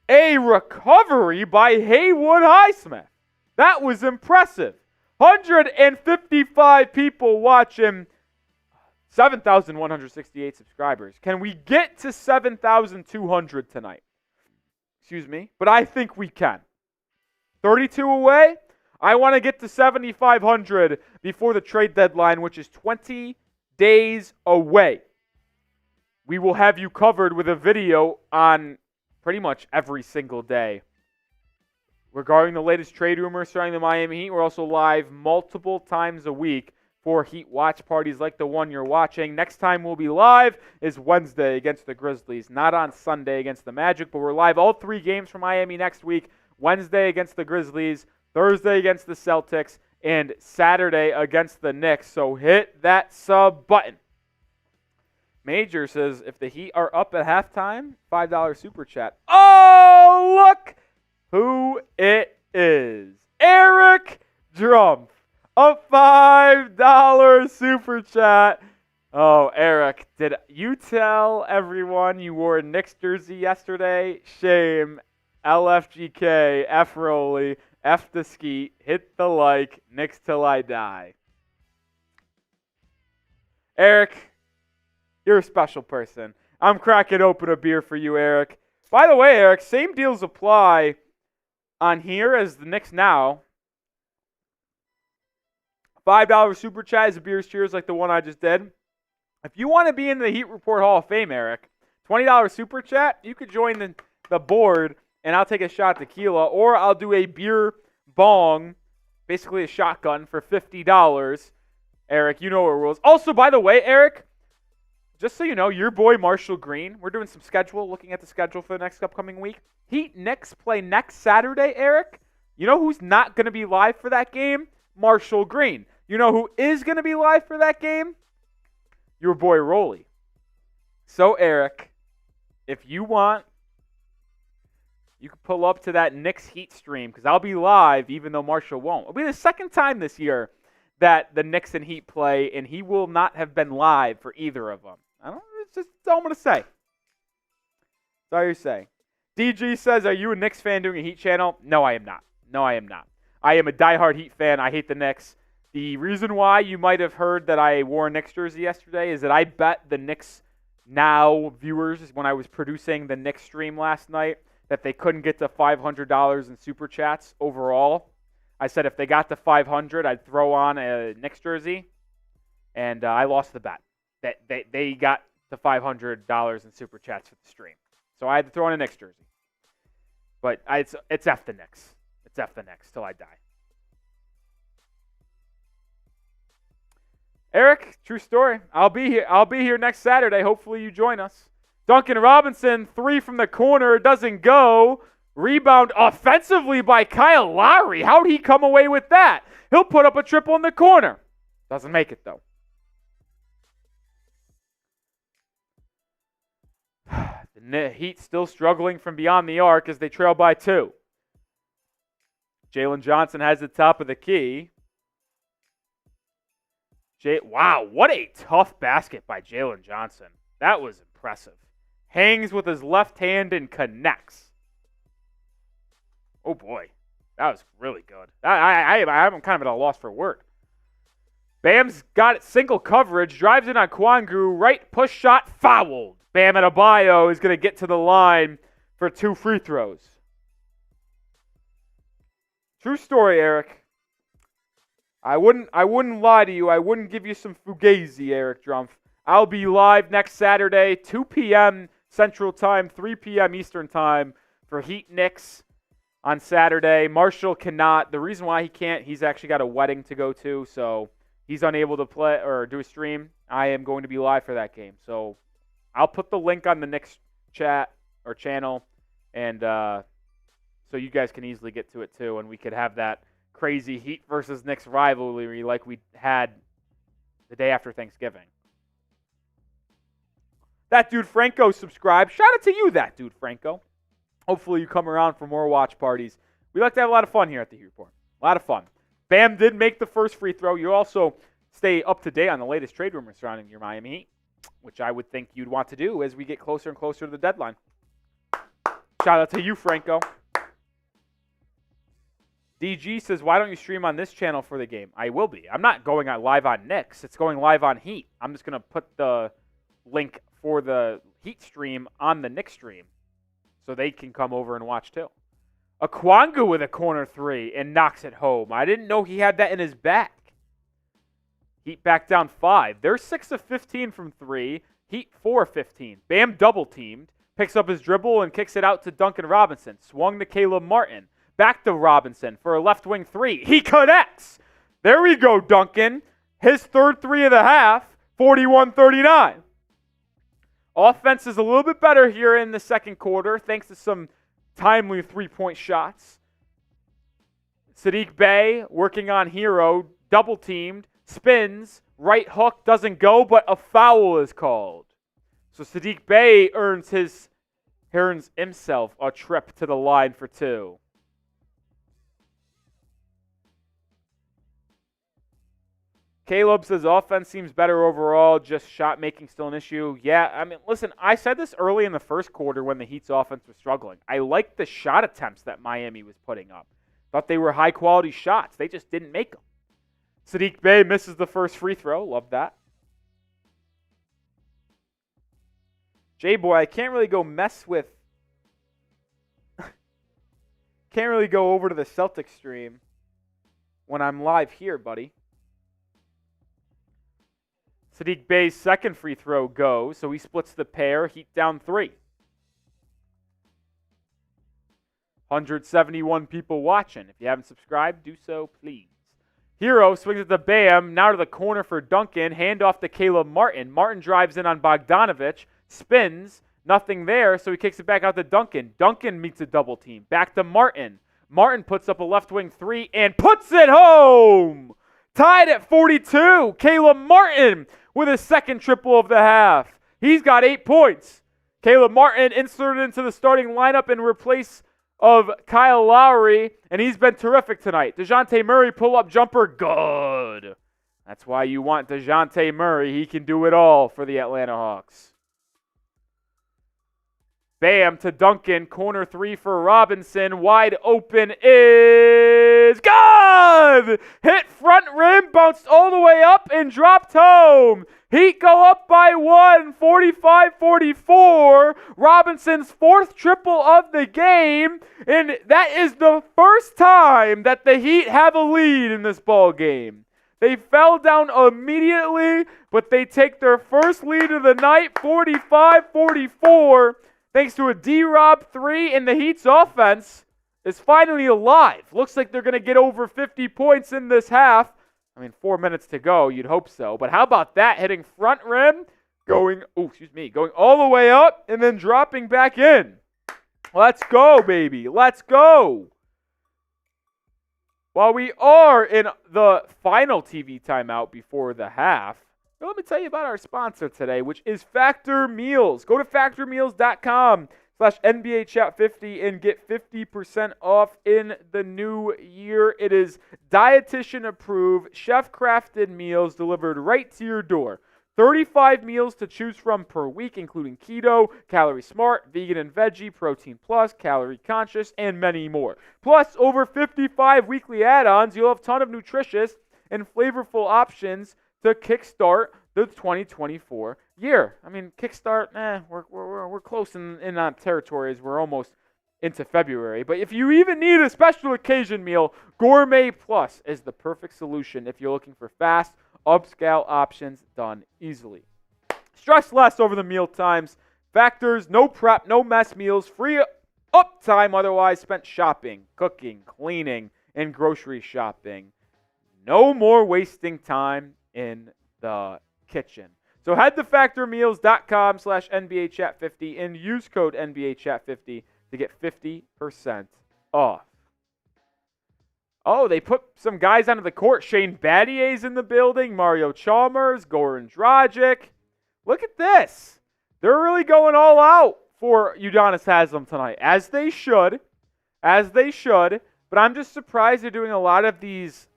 a recovery by Haywood Highsmith. That was impressive. 155 people watching. 7,168 subscribers. Can we get to 7,200 tonight? Excuse me. But I think we can. 32 away. I want to get to 7,500 before the trade deadline, which is 20 days away. We will have you covered with a video on pretty much every single day. Regarding the latest trade rumors surrounding the Miami Heat, we're also live multiple times a week for Heat watch parties like the one you're watching. Next time we'll be live is Wednesday against the Grizzlies, not on Sunday against the Magic, but we're live all 3 games for Miami next week. Wednesday against the Grizzlies, Thursday against the Celtics, and Saturday against the Knicks. So hit that sub button. Major says, if the Heat are up at halftime, $5 super chat. Oh, look who it is. Eric Drumpf. A $5 super chat. Oh, Eric, did you tell everyone you wore a Knicks jersey yesterday? Shame. LFGK, F Rolly, F the Skeet, hit the like, Knicks till I die. Eric, You're a special person. I'm cracking open a beer for you, Eric. By the way, Eric, same deals apply on here as the Knicks now. $5 super chat is a beer's cheers like the one I just did. If you want to be in the Heat Report Hall of Fame, Eric, $20 super chat, you could join the board, and I'll take a shot tequila, or I'll do a beer bong, basically a shotgun, for $50. Eric, you know what rules. Also, by the way, Eric, just so you know, your boy Marshall Green, we're doing some looking at the schedule for the next upcoming week. Heat Knicks play next Saturday, Eric. You know who's not going to be live for that game? Marshall Green. You know who is going to be live for that game? Your boy Rolly. So, Eric, if you want, you can pull up to that Knicks Heat stream because I'll be live even though Marshall won't. It'll be the second time this year that the Knicks and Heat play, and he will not have been live for either of them. It's just all I'm going to say. That's all you're saying. DG says, are you a Knicks fan doing a Heat channel? No, I am not. I am a diehard Heat fan. I hate the Knicks. The reason why you might have heard that I wore a Knicks jersey yesterday is that I bet the Knicks Now viewers, when I was producing the Knicks stream last night, that they couldn't get to $500 in super chats overall. I said if they got to 500, I'd throw on a Knicks jersey, and I lost the bet. They got to $500 in super chats for the stream, so I had to throw on a Knicks jersey. But it's F the Knicks. It's F the Knicks till I die. Eric, true story. I'll be here next Saturday. Hopefully you join us. Duncan Robinson, 3 from the corner, doesn't go. Rebound offensively by Kyle Lowry. How'd he come away with that? He'll put up a triple in the corner. Doesn't make it, though. The Heat still struggling from beyond the arc as they trail by 2. Jalen Johnson has the top of the key. Wow, what a tough basket by Jalen Johnson. That was impressive. Hangs with his left hand and connects. Oh, boy. That was really good. I'm kind of at a loss for word. Bam's got it, single coverage, drives in on Kwangu, right push shot, fouled. Bam Adebayo is going to get to the line for 2 free throws. True story, Eric. I wouldn't lie to you. I wouldn't give you some fugazi, Eric Drumpf. I'll be live next Saturday, 2 p.m. Central Time, 3 p.m. Eastern Time for Heat Knicks on Saturday. Marshall cannot. The reason why he can't, he's actually got a wedding to go to, so he's unable to play or do a stream. I am going to be live for that game. So I'll put the link on the Knicks chat or channel, and so you guys can easily get to it too, and we could have that crazy Heat versus Knicks rivalry like we had the day after Thanksgiving. That dude Franco subscribed. Shout out to you, that dude Franco. Hopefully you come around for more watch parties. We like to have a lot of fun here at the Heat Report. A lot of fun. Bam did make the first free throw. You also stay up to date on the latest trade rumors surrounding your Miami Heat, which I would think you'd want to do as we get closer and closer to the deadline. Shout out to you, Franco. DG says, why don't you stream on this channel for the game? I will be. I'm not going live on Knicks. It's going live on Heat. I'm just going to put the link for the Heat stream on the Knicks stream so they can come over and watch too. Okwangu with a corner 3 and knocks it home. I didn't know he had that in his back. Heat back down 5. They're 6 of 15 from 3. Heat 4 of 15. Bam double-teamed. Picks up his dribble and kicks it out to Duncan Robinson. Swung to Caleb Martin. Back to Robinson for a left wing 3. He connects. There we go, Duncan. His third 3 of the half, 41-39. Offense is a little bit better here in the second quarter thanks to some timely 3-point shots. Saddiq Bey working on Herro, double-teamed, spins, right hook, doesn't go, but a foul is called. So Saddiq Bey earns himself a trip to the line for 2. Caleb says offense seems better overall, just shot making still an issue. Yeah, I mean, listen, I said this early in the first quarter when the Heat's offense was struggling. I liked the shot attempts that Miami was putting up. Thought they were high-quality shots. They just didn't make them. Saddiq Bey misses the first free throw. Love that. J-Boy, I can't really go mess with... can't really go over to the Celtics stream when I'm live here, buddy. Saddiq Bey's second free throw goes, so he splits the pair. Heat down 3. 171 people watching. If you haven't subscribed, do so, please. Herro swings at the Bam, now to the corner for Duncan. Handoff to Caleb Martin. Martin drives in on Bogdanovic, spins, nothing there, so he kicks it back out to Duncan. Duncan meets a double team. Back to Martin. Martin puts up a left wing 3 and puts it home! Tied at 42. Caleb Martin with his second triple of the half. He's got 8 points. Caleb Martin inserted into the starting lineup in replace of Kyle Lowry, and he's been terrific tonight. Dejounte Murray pull-up jumper, good. That's why you want Dejounte Murray. He can do it all for the Atlanta Hawks. Bam to Duncan, corner 3 for Robinson. Wide open is good! Hit front rim, bounced all the way up and dropped home. Heat go up by 1, 45-44. Robinson's 4th triple of the game, and that is the first time that the Heat have a lead in this ball game. They fell down immediately, but they take their first lead of the night, 45-44. Thanks to a D-Rob 3, and the Heat's offense is finally alive. Looks like they're going to get over 50 points in this half. 4 minutes to go, you'd hope so. But how about that, hitting front rim, going all the way up, and then dropping back in. Let's go, baby. Let's go. While we are in the final TV timeout before the half, let me tell you about our sponsor today, which is Factor Meals. Go to factormeals.com/NBAChat50 and get 50% off in the new year. It is dietitian approved, chef crafted meals delivered right to your door. 35 meals to choose from per week, including keto, calorie smart, vegan and veggie, protein plus, calorie conscious, and many more. Plus, over 55 weekly add-ons. You'll have a ton of nutritious and flavorful options to kickstart the 2024 year. Kickstart, we're close in on territories. We're almost into February. But if you even need a special occasion meal, Gourmet Plus is the perfect solution if you're looking for fast, upscale options done easily. Stress less over the meal times. Factors, no prep, no mess meals, free up time otherwise spent shopping, cooking, cleaning, and grocery shopping. No more wasting time in the kitchen. So head to factormeals.com/NBAChat50 and use code NBAChat50 to get 50% off. Oh, they put some guys onto the court. Shane Battier's in the building. Mario Chalmers, Goran Dragic. Look at this. They're really going all out for Udonis Haslem tonight, as they should. But I'm just surprised they're doing a lot of these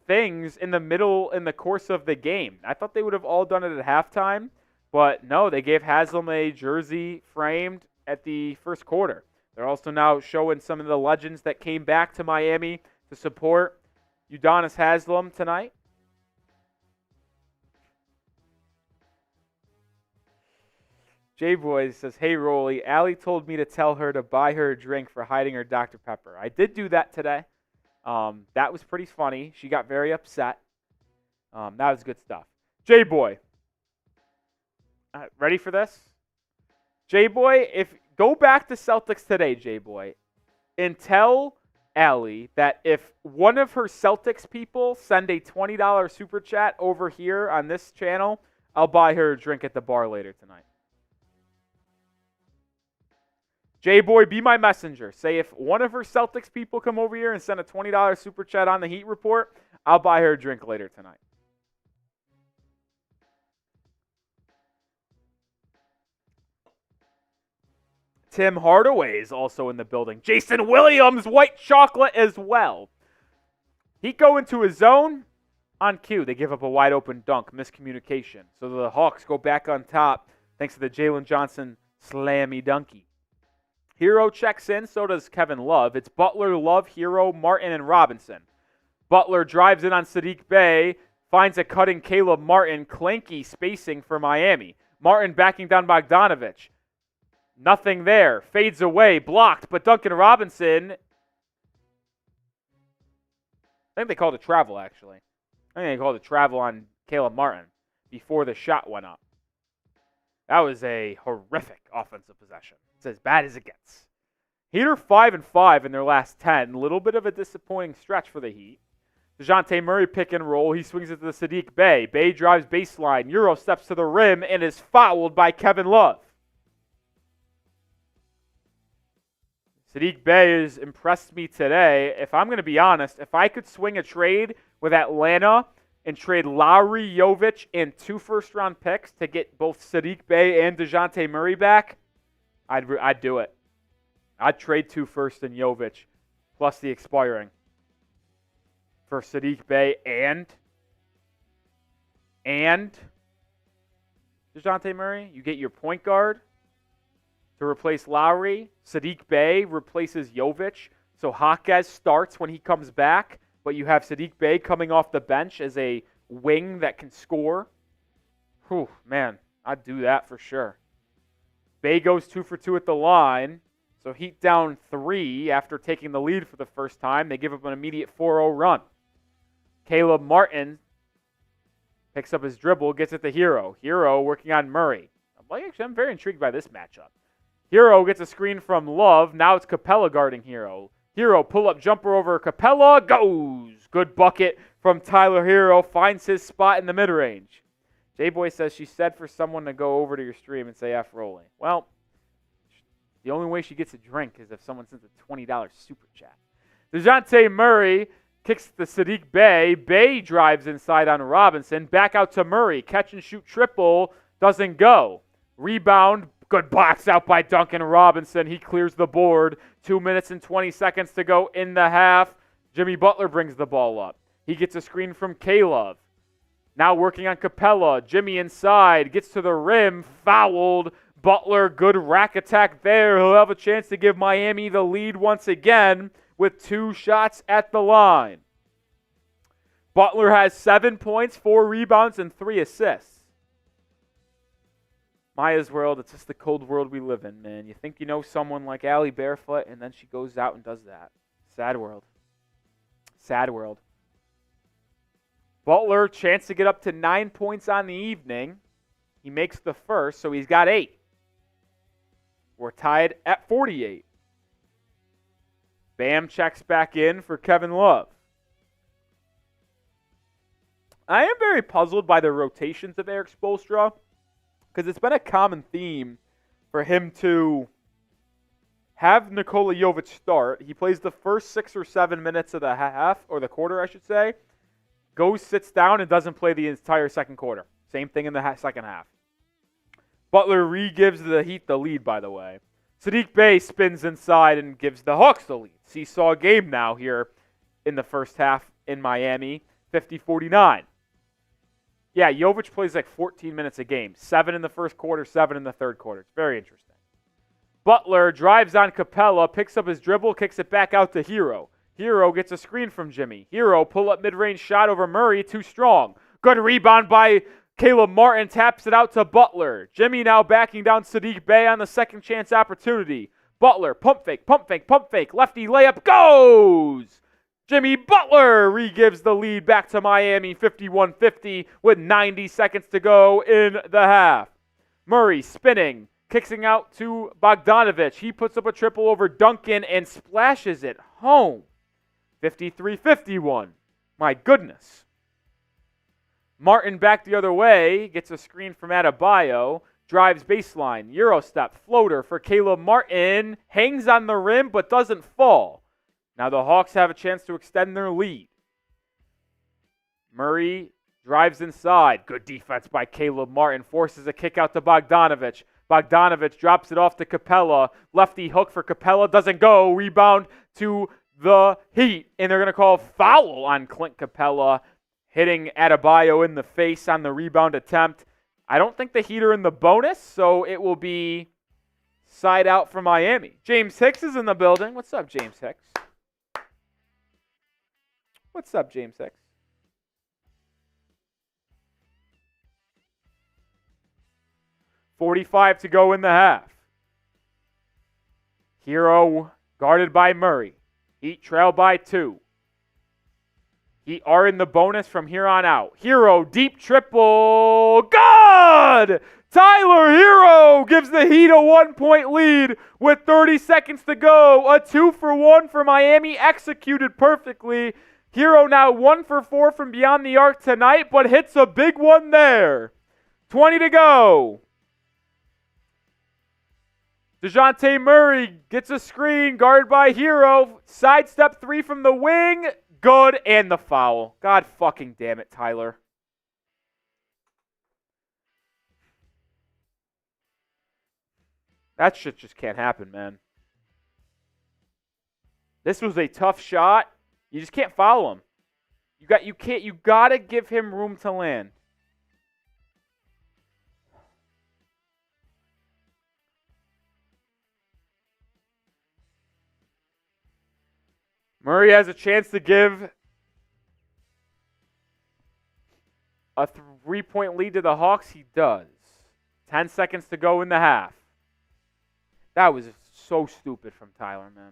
things in the course of the game. I thought they would have all done it at halftime, but no, they gave Haslem a jersey framed at the first quarter. They're also now showing some of the legends that came back to Miami to support Udonis Haslem tonight. J-Boy says, "Hey, Rolly, Allie told me to tell her to buy her a drink for hiding her Dr. Pepper." I did do that today. That was pretty funny. She got very upset. That was good stuff. J-Boy. Ready for this? J-Boy, go back to Celtics today, J-Boy, and tell Allie that if one of her Celtics people send a $20 super chat over here on this channel, I'll buy her a drink at the bar later tonight. J-Boy, be my messenger. Say if one of her Celtics people come over here and send a $20 super chat on the Heat Report, I'll buy her a drink later tonight. Tim Hardaway is also in the building. Jason Williams, white chocolate as well. Heat go into his zone. On cue, they give up a wide open dunk, miscommunication. So the Hawks go back on top thanks to the Jalen Johnson slammy dunky. Herro checks in, so does Kevin Love. It's Butler, Love, Herro, Martin, and Robinson. Butler drives in on Saddiq Bey, finds a cutting Caleb Martin, clanky spacing for Miami. Martin backing down Bogdanovic. Nothing there. Fades away. Blocked. But Duncan Robinson, I think they called it travel, actually. I think they called it travel on Caleb Martin before the shot went up. That was a horrific offensive possession. It's as bad as it gets. Heat are 5-5 in their last 10. A little bit of a disappointing stretch for the Heat. Dejounte Murray pick and roll. He swings it to the Saddiq Bey. Bey drives baseline. Euro steps to the rim and is fouled by Kevin Love. Saddiq Bey has impressed me today. If I'm going to be honest, if I could swing a trade with Atlanta and trade Lowry, Jovic, and 2 first-round picks to get both Saddiq Bey and Dejounte Murray back, I'd do it. I'd trade 2 first and Jovic plus the expiring for Saddiq Bey and Dejounte Murray. You get your point guard to replace Lowry. Saddiq Bey replaces Jovic. So Jaquez starts when he comes back, but you have Saddiq Bey coming off the bench as a wing that can score. Whew, man, I'd do that for sure. Bey goes 2 for 2 at the line. So Heat down 3 after taking the lead for the first time. They give up an immediate 4-0 run. Caleb Martin picks up his dribble, gets it to Herro. Herro working on Murray. I'm very intrigued by this matchup. Herro gets a screen from Love. Now it's Capella guarding Herro. Herro pull-up jumper over Capella. Goes! Good bucket from Tyler Herro. Finds his spot in the mid-range. J-Boy says she said for someone to go over to your stream and say F Rolling. Well, the only way she gets a drink is if someone sends a $20 super chat. Dejounte Murray kicks the Saddiq Bey. Bey drives inside on Robinson. Back out to Murray. Catch and shoot triple. Doesn't go. Rebound. Good box out by Duncan Robinson. He clears the board. 2 minutes and 20 seconds to go in the half. Jimmy Butler brings the ball up. He gets a screen from Caleb. Now working on Capella. Jimmy inside. Gets to the rim. Fouled. Butler, good rack attack there. He'll have a chance to give Miami the lead once again with 2 shots at the line. Butler has 7 points, 4 rebounds, and 3 assists. Maya's world, it's just the cold world we live in, man. You think you know someone like Allie Barefoot, and then she goes out and does that. Sad world. Sad world. Butler, chance to get up to 9 points on the evening. He makes the first, so he's got 8. We're tied at 48. Bam checks back in for Kevin Love. I am very puzzled by the rotations of Eric Spoelstra because it's been a common theme for him to have Nikola Jovic start. He plays the first 6 or 7 minutes of the half, or the quarter, I should say. Goes, sits down, and doesn't play the entire second quarter. Same thing in the second half. Butler re-gives the Heat the lead, by the way. Saddiq Bey spins inside and gives the Hawks the lead. Seesaw game now here in the first half in Miami, 50-49. Yeah, Jovic plays like 14 minutes a game. 7 in the first quarter, 7 in the third quarter. It's very interesting. Butler drives on Capella, picks up his dribble, kicks it back out to Herro. Herro gets a screen from Jimmy. Herro pull-up mid-range shot over Murray, too strong. Good rebound by Caleb Martin, taps it out to Butler. Jimmy now backing down Saddiq Bey on the second chance opportunity. Butler, pump fake, pump fake, pump fake. Lefty layup goes! Jimmy Butler re-gives the lead back to Miami, 51-50 with 90 seconds to go in the half. Murray spinning, kicking out to Bogdanovic. He puts up a triple over Duncan and splashes it home. 53-51. My goodness. Martin back the other way, gets a screen from Adebayo, drives baseline, Eurostep, floater for Caleb Martin, hangs on the rim but doesn't fall. Now the Hawks have a chance to extend their lead. Murray drives inside, good defense by Caleb Martin, forces a kick out to Bogdanovic. Bogdanovic drops it off to Capella, lefty hook for Capella, doesn't go, rebound to the Heat, and they're going to call a foul on Clint Capella, hitting Adebayo in the face on the rebound attempt. I don't think the Heat are in the bonus, so it will be side out for Miami. James Hicks is in the building. What's up, James Hicks? What's up, James Hicks? .45 to go in the half. Herro guarded by Murray. Heat trail by 2. Heat are in the bonus from here on out. Herro, deep triple. Good! Tyler Herro gives the Heat a 1-point lead with 30 seconds to go. A 2-for-1 for Miami, executed perfectly. Herro now 1-for-4 from beyond the arc tonight, but hits a big one there. 20 to go. Dejounte Murray gets a screen, guarded by Herro. Sidestep 3 from the wing. Good, and the foul. God fucking damn it, Tyler. That shit just can't happen, man. This was a tough shot. You just can't follow him. You gotta give him room to land. Murray has a chance to give a 3-point lead to the Hawks. He does. 10 seconds to go in the half. That was so stupid from Tyler, man.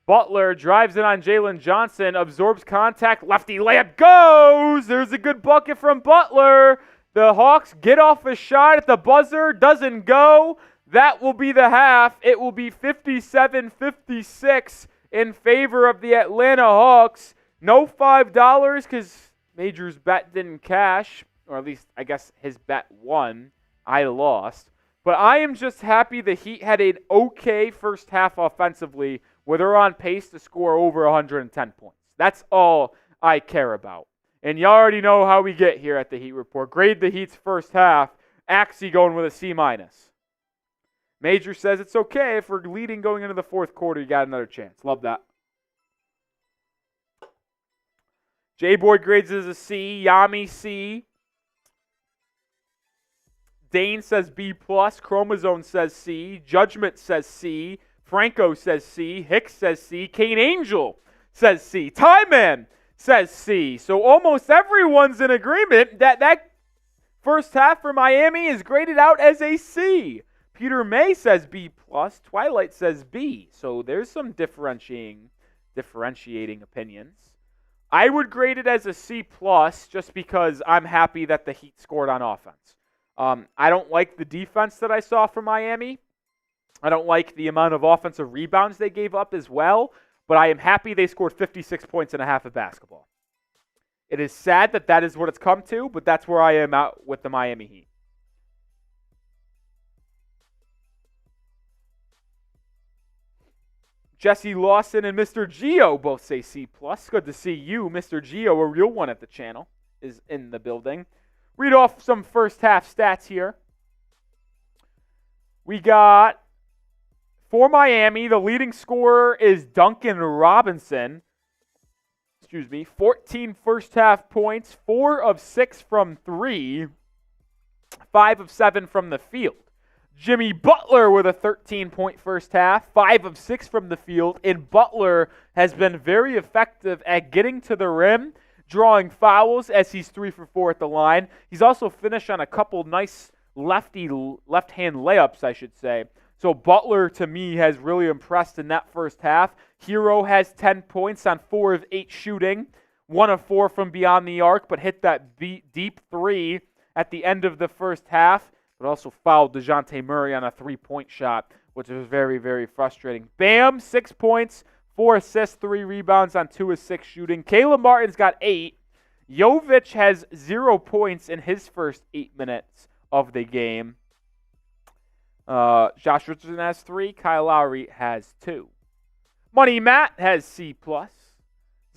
Butler drives it on Jalen Johnson, absorbs contact, lefty layup goes. There's a good bucket from Butler. The Hawks get off a shot at the buzzer, doesn't go. That will be the half. It will be 57-56 in favor of the Atlanta Hawks. No $5 because Major's bet didn't cash, or at least I guess his bet won. I lost. But I am just happy the Heat had an okay first half offensively where they're on pace to score over 110 points. That's all I care about. And you already know how we get here at the Heat Report. Grade the Heat's first half. Axie going with a C-. Major says it's okay if we're leading going into the fourth quarter. You got another chance. Love that. J-Boy grades as a C. Yami C. Dane says B+. Chromosome says C. Judgment says C. Franco says C. Hicks says C. Kane Angel says C. Tyman says C. So almost everyone's in agreement that first half for Miami is graded out as a C. Peter May says B+. Twilight says B. So there's some differentiating opinions. I would grade it as a C+ just because I'm happy that the Heat scored on offense. I don't like the defense that I saw from Miami. I don't like the amount of offensive rebounds they gave up as well, but I am happy they scored 56 points in a half of basketball. It is sad that that is what it's come to, but that's where I am out with the Miami Heat. Jesse Lawson and Mr. Geo both say C+. Good to see you, Mr. Geo, a real one at the channel, is in the building. Read off some first half stats here. We got, for Miami, the leading scorer is Duncan Robinson. 14 first half points, 4 of 6 from 3, 5 of 7 from the field. Jimmy Butler with a 13-point first half, 5 of 6 from the field, and Butler has been very effective at getting to the rim, drawing fouls as he's 3 for 4 at the line. He's also finished on a couple nice left-hand layups, I should say. So Butler, to me, has really impressed in that first half. Herro has 10 points on 4 of 8 shooting, 1 of 4 from beyond the arc, but hit that deep 3 at the end of the first half, but also fouled Dejounte Murray on a 3-point shot, which was very, very frustrating. Bam, 6 points, 4 assists, 3 rebounds on 2 of 6 shooting. Caleb Martin's got 8. Jovic has 0 points in his first 8 minutes of the game. Josh Richardson has 3. Kyle Lowry has 2. Money Matt has C+.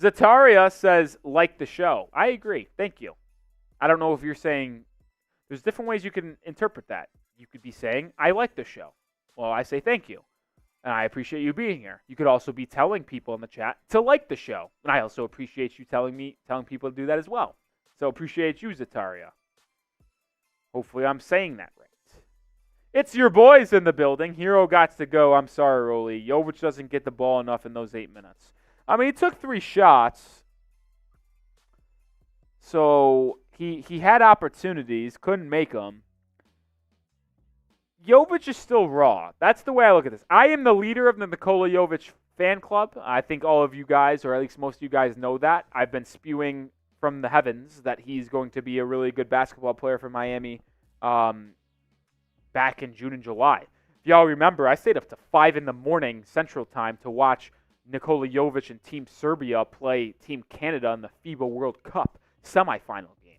Zataria says, like the show. I agree. Thank you. I don't know if you're saying, there's different ways you can interpret that. You could be saying, I like the show. Well, I say thank you. And I appreciate you being here. You could also be telling people in the chat to like the show. And I also appreciate you telling people to do that as well. So appreciate you, Zataria. Hopefully I'm saying that right. It's your boys in the building. Herro got to go. I'm sorry, Rolly. Jovic doesn't get the ball enough in those 8 minutes. I mean, he took 3 shots. So he had opportunities, couldn't make them. Jovic is still raw. That's the way I look at this. I am the leader of the Nikola Jovic fan club. I think all of you guys, or at least most of you guys, know that. I've been spewing from the heavens that he's going to be a really good basketball player for Miami back in June and July. If y'all remember, I stayed up to 5 in the morning Central Time to watch Nikola Jovic and Team Serbia play Team Canada in the FIBA World Cup semifinal game.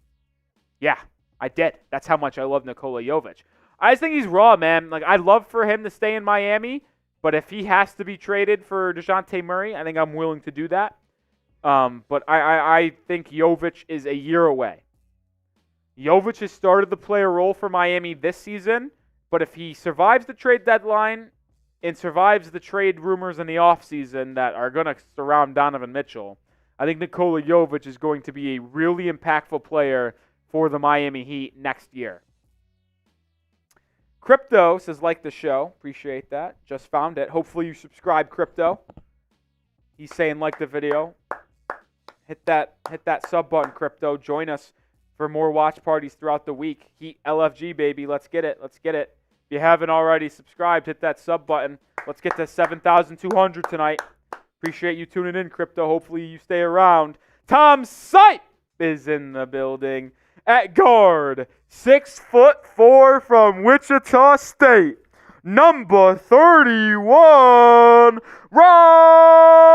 Yeah, I did. That's how much I love Nikola Jovic. I just think he's raw, man. Like, I'd love for him to stay in Miami, but if he has to be traded for Dejounte Murray, I think I'm willing to do that. But I think Jovic is a year away. Jovic has started to play a role for Miami this season, but if he survives the trade deadline and survives the trade rumors in the offseason that are going to surround Donovan Mitchell, I think Nikola Jovic is going to be a really impactful player for the Miami Heat next year. Crypto says, like the show. Appreciate that. Just found it. Hopefully you subscribe, Crypto. He's saying like the video. Hit that sub button, Crypto. Join us for more watch parties throughout the week. Heat LFG, baby. Let's get it. Let's get it. If you haven't already subscribed, hit that sub button. Let's get to 7,200 tonight. Appreciate you tuning in, Crypto. Hopefully you stay around. Tom Sipe is in the building. At guard, 6'4" from Wichita State, number 31, Ron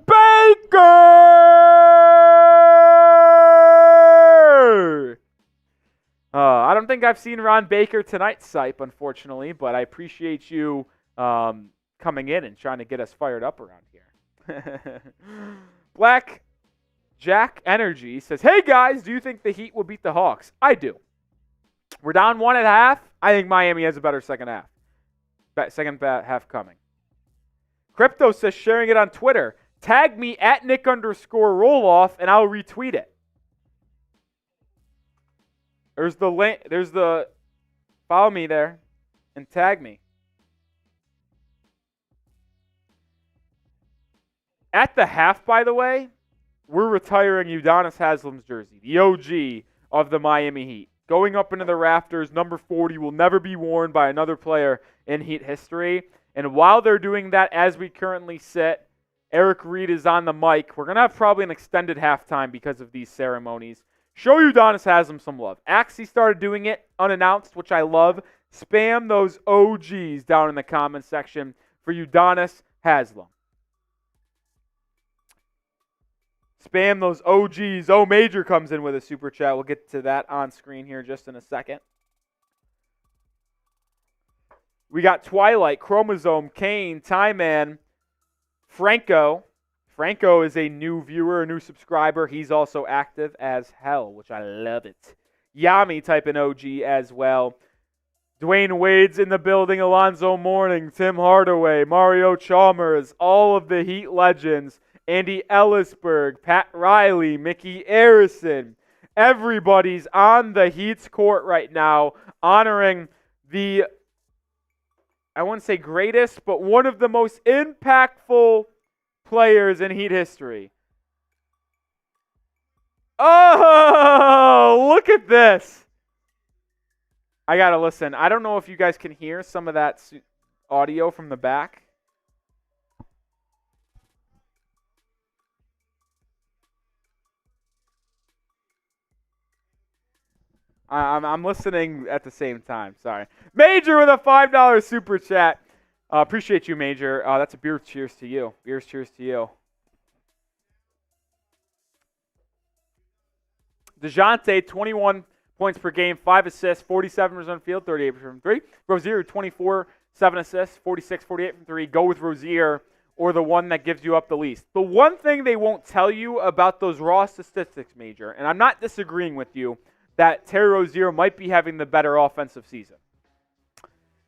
Baker. I don't think I've seen Ron Baker tonight, Sipe, unfortunately, but I appreciate you coming in and trying to get us fired up around here. Black Jack Energy says, hey guys, do you think the Heat will beat the Hawks? I do. We're down 1.5. I think Miami has a better second half. Second half coming. Crypto says, sharing it on Twitter. Tag me at Nic_Rohloff and I'll retweet it. There's the link. There's the follow me there and tag me. At the half, by the way, we're retiring Udonis Haslem's jersey, the OG of the Miami Heat. Going up into the rafters, number 40 will never be worn by another player in Heat history. And while they're doing that, as we currently sit, Eric Reed is on the mic. We're going to have probably an extended halftime because of these ceremonies. Show Udonis Haslem some love. Axie started doing it unannounced, which I love. Spam those OGs down in the comments section for Udonis Haslem. Spam those OGs. O Major comes in with a super chat. We'll get to that on screen here just in a second. We got Twilight, Chromosome, Kane, Tyman, Franco. Franco is a new viewer, a new subscriber. He's also active as hell, which I love it. Yami type in OG as well. Dwayne Wade's in the building. Alonzo Mourning, Tim Hardaway, Mario Chalmers, all of the Heat legends. Andy Ellisberg, Pat Riley, Mickey Arison. Everybody's on the Heat's court right now, honoring the, I wouldn't say greatest, but one of the most impactful players in Heat history. Oh, look at this. I got to listen. I don't know if you guys can hear some of that audio from the back. I'm listening at the same time. Sorry. Major with a $5 super chat. Appreciate you, Major. That's a beer cheers to you. Beers cheers to you. Dejounte, 21 points per game, 5 assists, 47% from field, 38% from 3. Rozier, 24, 7 assists, 46, 48 from 3. Go with Rozier or the one that gives you up the least. The one thing they won't tell you about those raw statistics, Major, and I'm not disagreeing with you, that Terry Rozier might be having the better offensive season,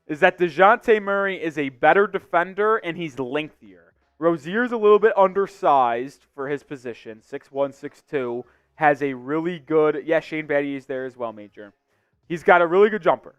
is that Dejounte Murray is a better defender and he's lengthier. Rozier's a little bit undersized for his position, 6'1", 6'2", has a really good, Shane Battier is there as well, Major. He's got a really good jumper.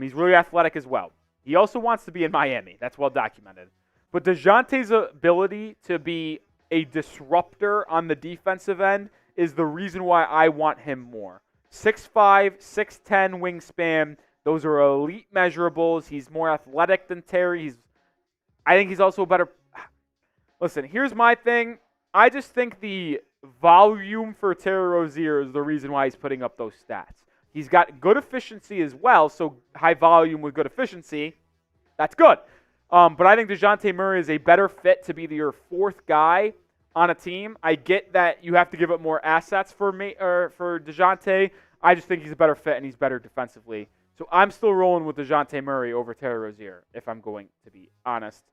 He's really athletic as well. He also wants to be in Miami. That's well documented. But Dejounte's ability to be a disruptor on the defensive end is the reason why I want him more. 6'5", 6'10" wingspan. Those are elite measurables. He's more athletic than Terry. I think he's also better. Listen, here's my thing. I just think the volume for Terry Rozier is the reason why he's putting up those stats. He's got good efficiency as well, so high volume with good efficiency, that's good. But I think Dejounte Murray is a better fit to be your fourth guy on a team. I get that you have to give up more assets for Dejounte. I just think he's a better fit and he's better defensively. So I'm still rolling with Dejounte Murray over Terry Rozier, if I'm going to be honest.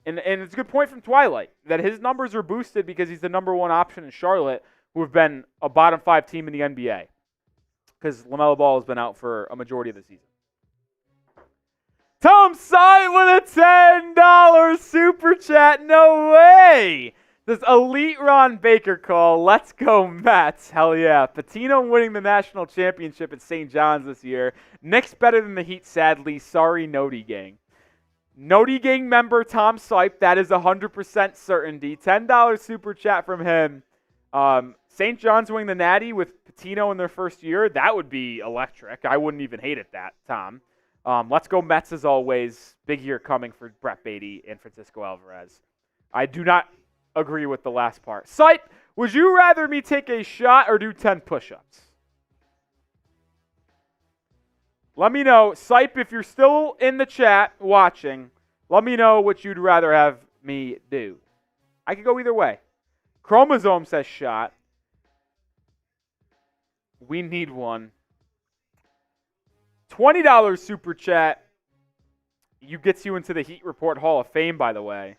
And it's a good point from Twilight that his numbers are boosted because he's the number one option in Charlotte, who have been a bottom 5 team in the NBA. Because LaMelo Ball has been out for a majority of the season. Tom Sight with a $10 super chat. No way. This elite Ron Baker call. Let's go Mets. Hell yeah. Patino winning the national championship at St. John's this year. Knicks better than the Heat, sadly. Sorry, Noti Gang. Noti Gang member Tom Sipe. That is 100% certainty. $10 super chat from him. St. John's winning the Natty with Patino in their first year. That would be electric. I wouldn't even hate it, that, Tom. Let's go Mets as always. Big year coming for Brett Beatty and Francisco Alvarez. I do not agree with the last part. Sipe, would you rather me take a shot or do 10 push-ups? Let me know. Sipe, if you're still in the chat watching, let me know what you'd rather have me do. I could go either way. Chromosome says shot. We need one. $20 super chat. Gets you into the Heat Report Hall of Fame, by the way.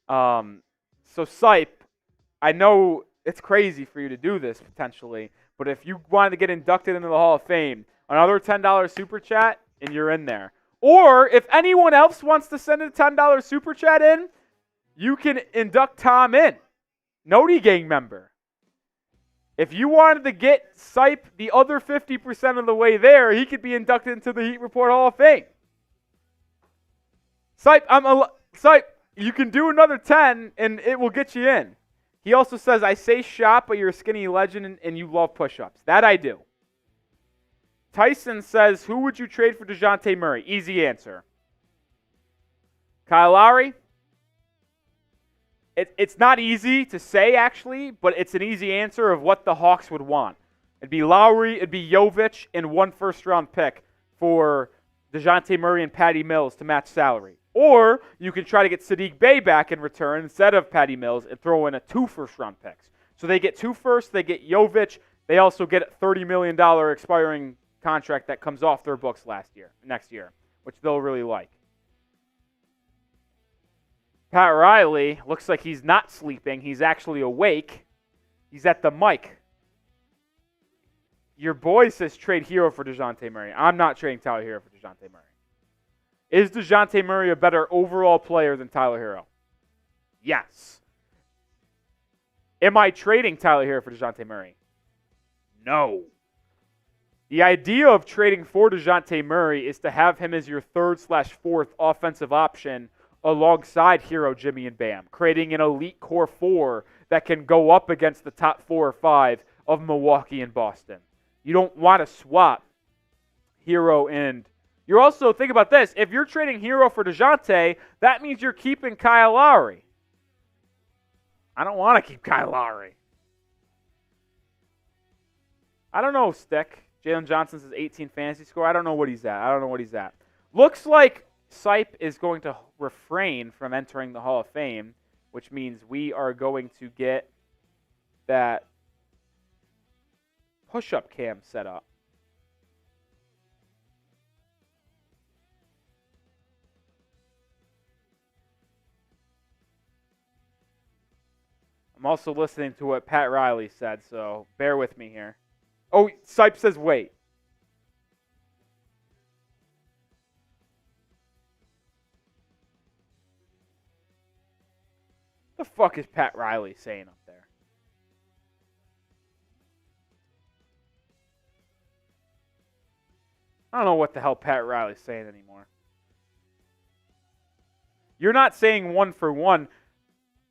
So, Sipe, I know it's crazy for you to do this, potentially, but if you wanted to get inducted into the Hall of Fame, another $10 super chat, and you're in there. Or, if anyone else wants to send a $10 super chat in, you can induct Tom in. Noti Gang member. If you wanted to get Sipe the other 50% of the way there, he could be inducted into the Heat Report Hall of Fame. Sipe, you can do another 10, and it will get you in. He also says, I say shot, but you're a skinny legend, and you love push-ups. That I do. Tyson says, who would you trade for Dejounte Murray? Easy answer. Kyle Lowry. It's not easy to say, actually, but it's an easy answer of what the Hawks would want. It'd be Lowry, it'd be Jovic, and 1 first-round pick for Dejounte Murray and Patty Mills to match salary. Or you can try to get Sadiq Bey back in return instead of Patty Mills and throw in 2 first-round picks. So they get 2 firsts, they get Jovic, they also get a $30 million expiring contract that comes off their books next year, which they'll really like. Pat Riley looks like he's not sleeping. He's actually awake. He's at the mic. Your boy says trade Herro for Dejounte Murray. I'm not trading Tyler Herro for Dejounte Murray. Is Dejounte Murray a better overall player than Tyler Herro? Yes. Am I trading Tyler Herro for Dejounte Murray? No. The idea of trading for Dejounte Murray is to have him as your 3rd/4th offensive option alongside Herro, Jimmy, and Bam, creating an elite core 4 that can go up against the top 4 or 5 of Milwaukee and Boston. You don't want to swap Herro and... You're also, think about this, if you're trading Herro for Dejounte, that means you're keeping Kyle Lowry. I don't want to keep Kyle Lowry. I don't know, Stick. Jalen Johnson says 18 fantasy score. I don't know what he's at. Looks like Sipe is going to refrain from entering the Hall of Fame, which means we are going to get that push-up cam set up. I'm also listening to what Pat Riley said, so bear with me here. Oh, Sipe says wait. What the fuck is Pat Riley saying up there? I don't know what the hell Pat Riley's saying anymore. You're not saying 1-for-1.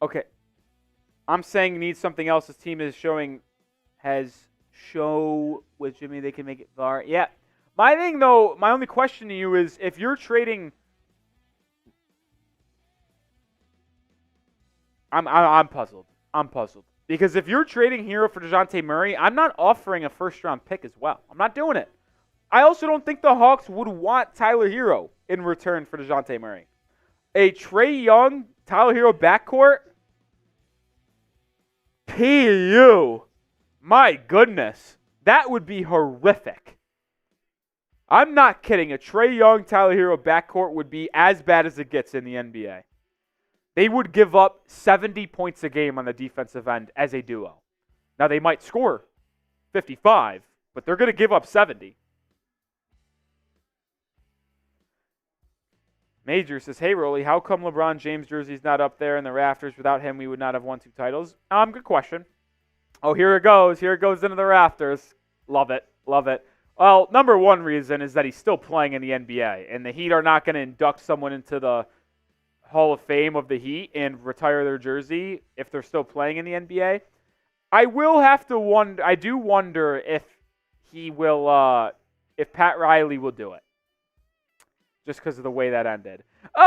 Okay. I'm saying he needs something else his team has show with Jimmy they can make it VAR. Yeah. My thing, though, my only question to you is if you're trading... I'm puzzled. I'm puzzled. Because if you're trading Herro for Dejounte Murray, I'm not offering a first-round pick as well. I'm not doing it. I also don't think the Hawks would want Tyler Herro in return for Dejounte Murray. A Trae Young, Tyler Herro backcourt? PU. My goodness. That would be horrific. I'm not kidding. A Trae Young, Tyler Herro backcourt would be as bad as it gets in the NBA. They would give up 70 points a game on the defensive end as a duo. Now, they might score 55, but they're going to give up 70. Major says, hey, Rolly, how come LeBron James' jersey's not up there in the rafters? Without him, we would not have won 2 titles. Good question. Oh, here it goes. Here it goes into the rafters. Love it. Love it. Well, number one reason is that he's still playing in the NBA, and the Heat are not going to induct someone into the Hall of Fame of the Heat and retire their jersey if they're still playing in the NBA. I will have to wonder. I do wonder if he will, if Pat Riley will do it, just because of the way that ended. Oh,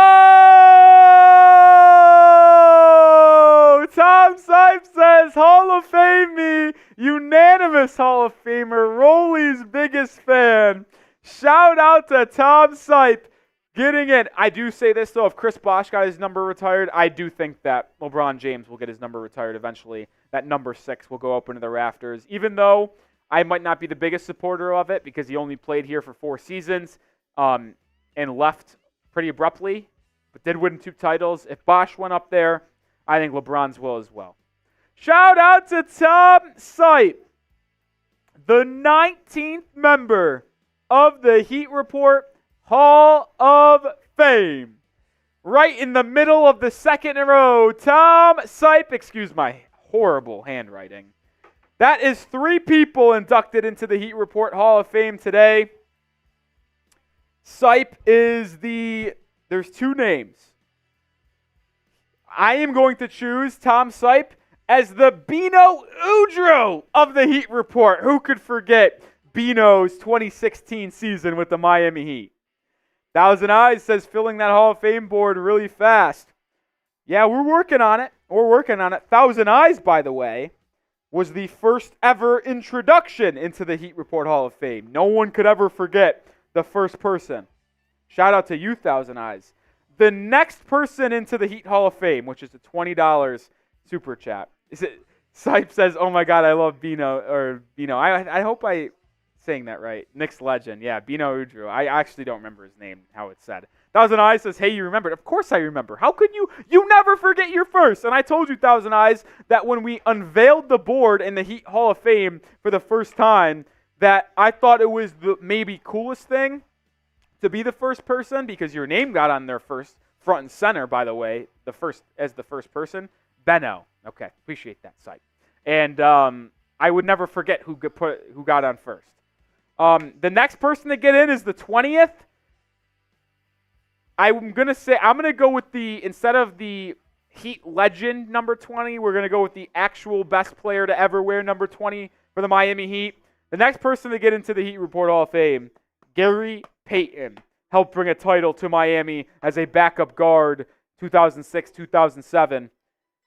Tom Sipe says Hall of Fame me, unanimous Hall of Famer, Rolly's biggest fan. Shout out to Tom Sipe. Getting it. I do say this, though. If Chris Bosh got his number retired, I do think that LeBron James will get his number retired eventually. That number 6 will go up into the rafters. Even though I might not be the biggest supporter of it because he only played here for 4 seasons and left pretty abruptly, but did win 2 titles. If Bosh went up there, I think LeBron's will as well. Shout out to Tom Sipe, the 19th member of the Heat Report Hall of Fame. Right in the middle of the second row, Tom Sipe. Excuse my horrible handwriting. That is 3 people inducted into the Heat Report Hall of Fame today. Sipe is there's 2 names. I am going to choose Tom Sipe as the Bino Udrih of the Heat Report. Who could forget Bino's 2016 season with the Miami Heat? Thousand Eyes says filling that Hall of Fame board really fast. Yeah, we're working on it. We're working on it. Thousand Eyes, by the way, was the first ever introduction into the Heat Report Hall of Fame. No one could ever forget the first person. Shout out to you, Thousand Eyes. The next person into the Heat Hall of Fame, which is a $20 super chat. Sipe says, oh my God, I love Bino. I hope I saying that right. Nick's legend. Yeah, Bino Udrih. I actually don't remember his name, how it's said. Thousand Eyes says, hey, you remembered. Of course I remember. How could you? You never forget your first. And I told you, Thousand Eyes, that when we unveiled the board in the Heat Hall of Fame for the first time, that I thought it was the maybe coolest thing to be the first person because your name got on there first, front and center, by the way, the first person. Benno. Okay, appreciate that, Sipe. And I would never forget who got on first. The next person to get in is the 20th. I'm going to go with instead of the Heat legend number 20, we're going to go with the actual best player to ever wear number 20 for the Miami Heat. The next person to get into the Heat Report Hall of Fame, Gary Payton, helped bring a title to Miami as a backup guard 2006-2007.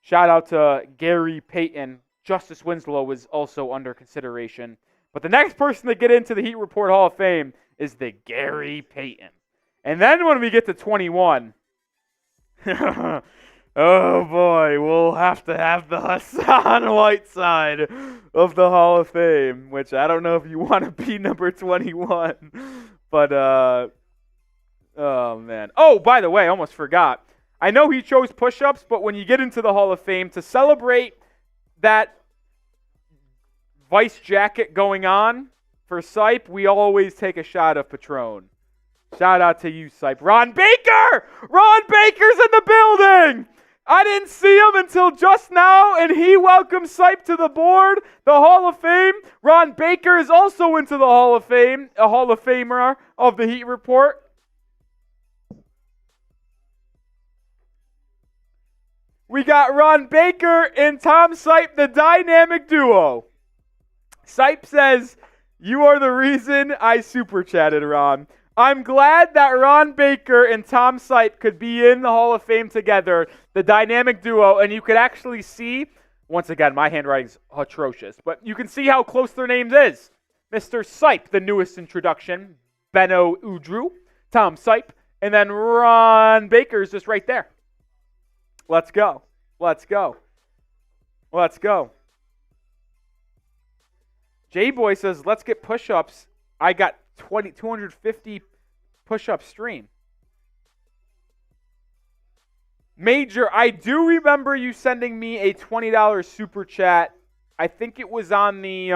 Shout out to Gary Payton. Justice Winslow was also under consideration. But the next person to get into the Heat Report Hall of Fame is the Gary Payton. And then when we get to 21, oh boy, we'll have to have the Hassan Whiteside of the Hall of Fame, which I don't know if you want to be number 21. But, oh man. Oh, by the way, I almost forgot. I know he chose push-ups, but when you get into the Hall of Fame, to celebrate that Vice jacket going on for Sipe, we always take a shot of Patron. Shout out to you, Sipe. Ron Baker! Ron Baker's in the building! I didn't see him until just now, and he welcomes Sipe to the board, the Hall of Fame. Ron Baker is also into the Hall of Fame, a Hall of Famer of the Heat Report. We got Ron Baker and Tom Sipe, the dynamic duo. Sipe says, you are the reason I super chatted, Ron. I'm glad that Ron Baker and Tom Sipe could be in the Hall of Fame together, the dynamic duo, and you could actually see, once again, my handwriting's atrocious, but you can see how close their names is. Mr. Sipe, the newest introduction, Benno Udru, Tom Sipe, and then Ron Baker's just right there. Let's go. Let's go. Let's go. J-Boy says, let's get push-ups. I got 250 push-up stream. Major, I do remember you sending me a $20 super chat. I think it was on the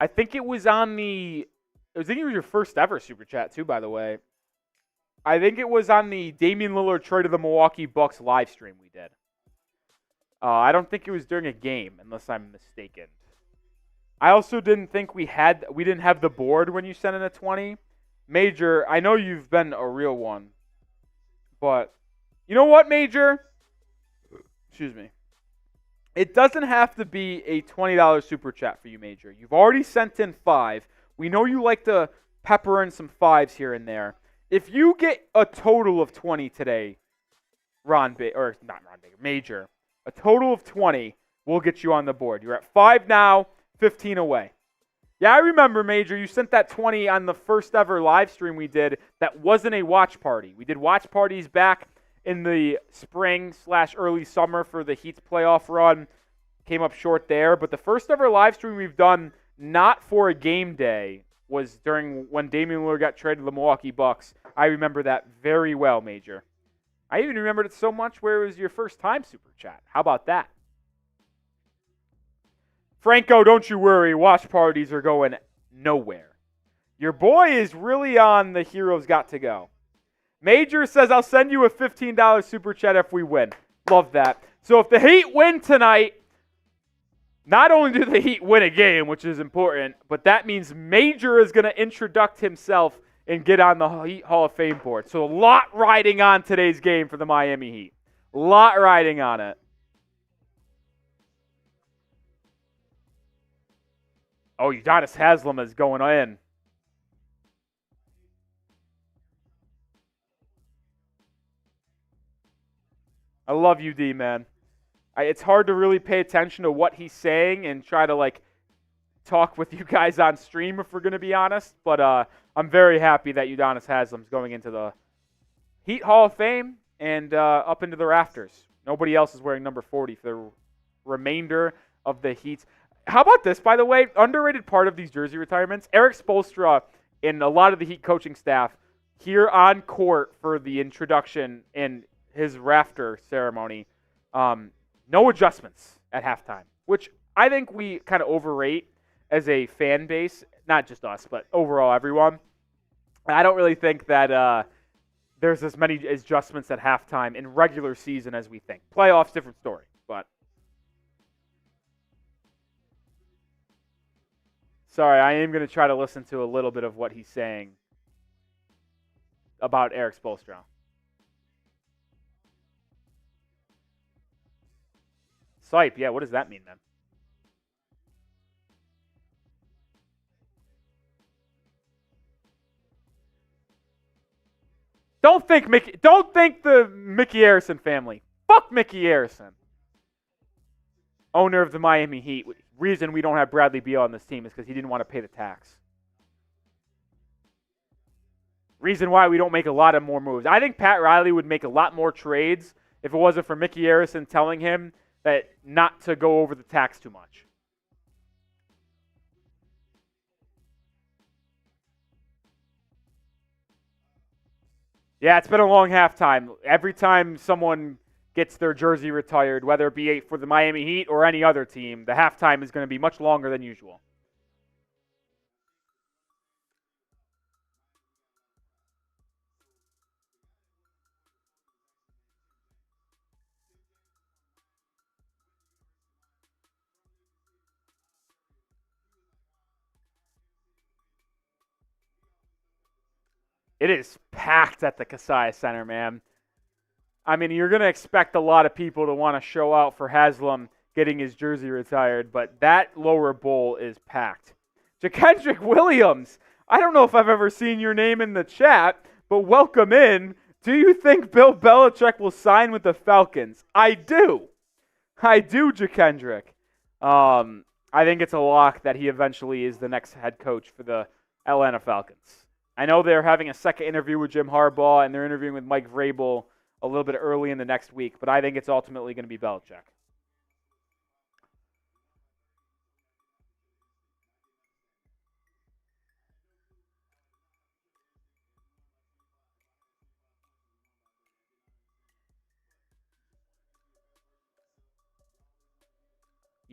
I think it was your first ever super chat too, by the way. I think it was on the Damian Lillard trade of the Milwaukee Bucks live stream we did. I don't think it was during a game, unless I'm mistaken. I also didn't think we didn't have the board when you sent in a 20. Major, I know you've been a real one. But, you know what, Major? Excuse me. It doesn't have to be a $20 super chat for you, Major. You've already sent in 5. We know you like to pepper in some 5s here and there. If you get a total of 20 today, Major, a total of 20 will get you on the board. You're at 5 now, 15 away. Yeah, I remember, Major, you sent that 20 on the first ever live stream we did that wasn't a watch party. We did watch parties back in the spring/early summer for the Heat's playoff run. Came up short there. But the first ever live stream we've done not for a game day was during when Damian Lillard got traded to the Milwaukee Bucks. I remember that very well, Major. I even remembered it so much where it was your first time super chat. How about that? Franco, don't you worry. Watch parties are going nowhere. Your boy is really on the Heroes Got to Go. Major says, I'll send you a $15 super chat if we win. Love that. So if the Heat win tonight, not only do the Heat win a game, which is important, but that means Major is going to introduce himself and get on the Heat Hall of Fame board. So a lot riding on today's game for the Miami Heat. A lot riding on it. Oh, Udonis Haslem is going in. I love UD, man. It's hard to really pay attention to what he's saying and try to, talk with you guys on stream, if we're going to be honest. But I'm very happy that Udonis Haslem's going into the Heat Hall of Fame and up into the rafters. Nobody else is wearing number 40 for the remainder of the Heat. How about this, by the way? Underrated part of these jersey retirements. Erik Spoelstra and a lot of the Heat coaching staff here on court for the introduction and his rafter ceremony. No adjustments at halftime, which I think we kind of overrate as a fan base. Not just us, but overall everyone. I don't really think that there's as many adjustments at halftime in regular season as we think. Playoffs, different story, but... Sorry, I am going to try to listen to a little bit of what he's saying about Erik Spoelstra. Sipe, yeah, what does that mean then? Don't think the Mickey Arison family. Fuck Mickey Arison. Owner of the Miami Heat. Reason we don't have Bradley Beal on this team is because he didn't want to pay the tax. Reason why we don't make a lot of more moves. I think Pat Riley would make a lot more trades if it wasn't for Mickey Arison telling him that not to go over the tax too much. Yeah, it's been a long halftime. Every time someone gets their jersey retired, whether it be for the Miami Heat or any other team, the halftime is going to be much longer than usual. It is packed at the Kaseya Center, man. I mean, you're going to expect a lot of people to want to show out for Haslem getting his jersey retired, but that lower bowl is packed. Jackendrick Williams, I don't know if I've ever seen your name in the chat, but welcome in. Do you think Bill Belichick will sign with the Falcons? I do, Jackendrick. I think it's a lock that he eventually is the next head coach for the Atlanta Falcons. I know they're having a second interview with Jim Harbaugh, and they're interviewing with Mike Vrabel a little bit early in the next week, but I think it's ultimately going to be Belichick.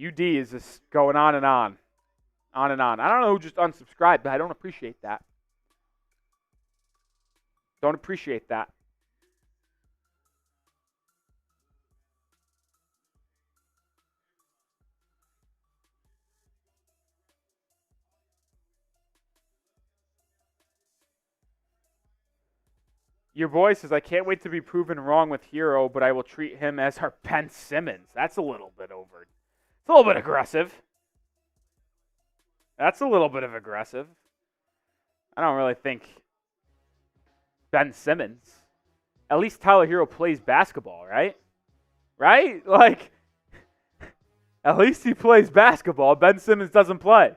UD is just going on and on. On and on. I don't know who just unsubscribed, but I don't appreciate that. Don't appreciate that. Your boy says, I can't wait to be proven wrong with Herro, but I will treat him as our Ben Simmons. That's a little bit over. It's a little bit aggressive. That's a little bit of aggressive. I don't really think Ben Simmons. At least Tyler Herro plays basketball, right? Right? Like, at least he plays basketball. Ben Simmons doesn't play.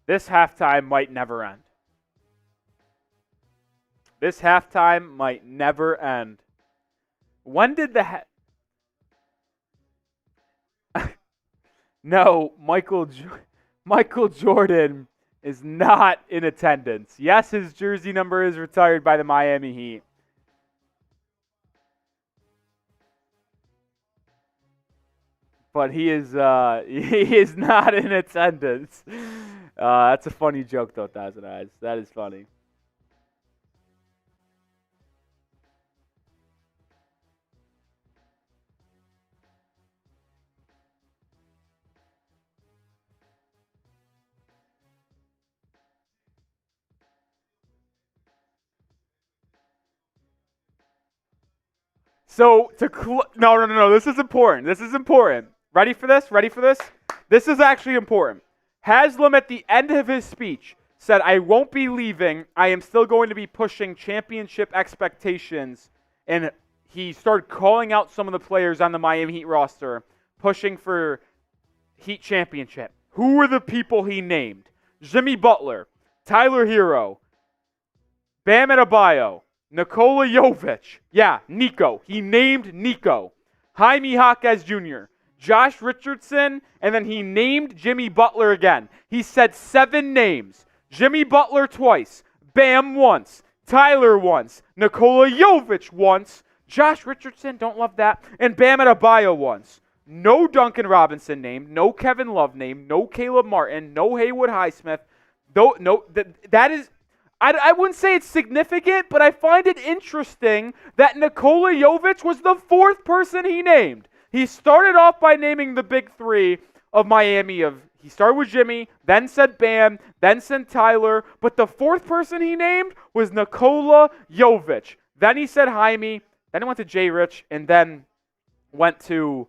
This halftime might never end. This halftime might never end. When did the No, Michael Jordan is not in attendance. Yes, his jersey number is retired by the Miami Heat. But he is not in attendance. That's a funny joke, though, Thousand Eyes. That is funny. So no. This is important. Ready for this? This is actually important. Haslem, at the end of his speech, said, I won't be leaving. I am still going to be pushing championship expectations. And he started calling out some of the players on the Miami Heat roster, pushing for Heat championship. Who were the people he named? Jimmy Butler, Tyler Herro, Bam Adebayo, Nikola Jovic. Yeah, Nico. He named Nico. Jaime Jaquez Jr., Josh Richardson, and then he named Jimmy Butler again. He said 7 names. Jimmy Butler twice, Bam once, Tyler once, Nikola Jovic once, Josh Richardson, don't love that, and Bam Adebayo once. No Duncan Robinson named, no Kevin Love named, no Caleb Martin, no Haywood Highsmith. That is, I wouldn't say it's significant, but I find it interesting that Nikola Jovic was the 4th person he named. He started off by naming the big 3 of Miami. He started with Jimmy, then said Bam, then said Tyler, but the 4th person he named was Nikola Jovic. Then he said Jaime, then he went to J. Rich, and then went to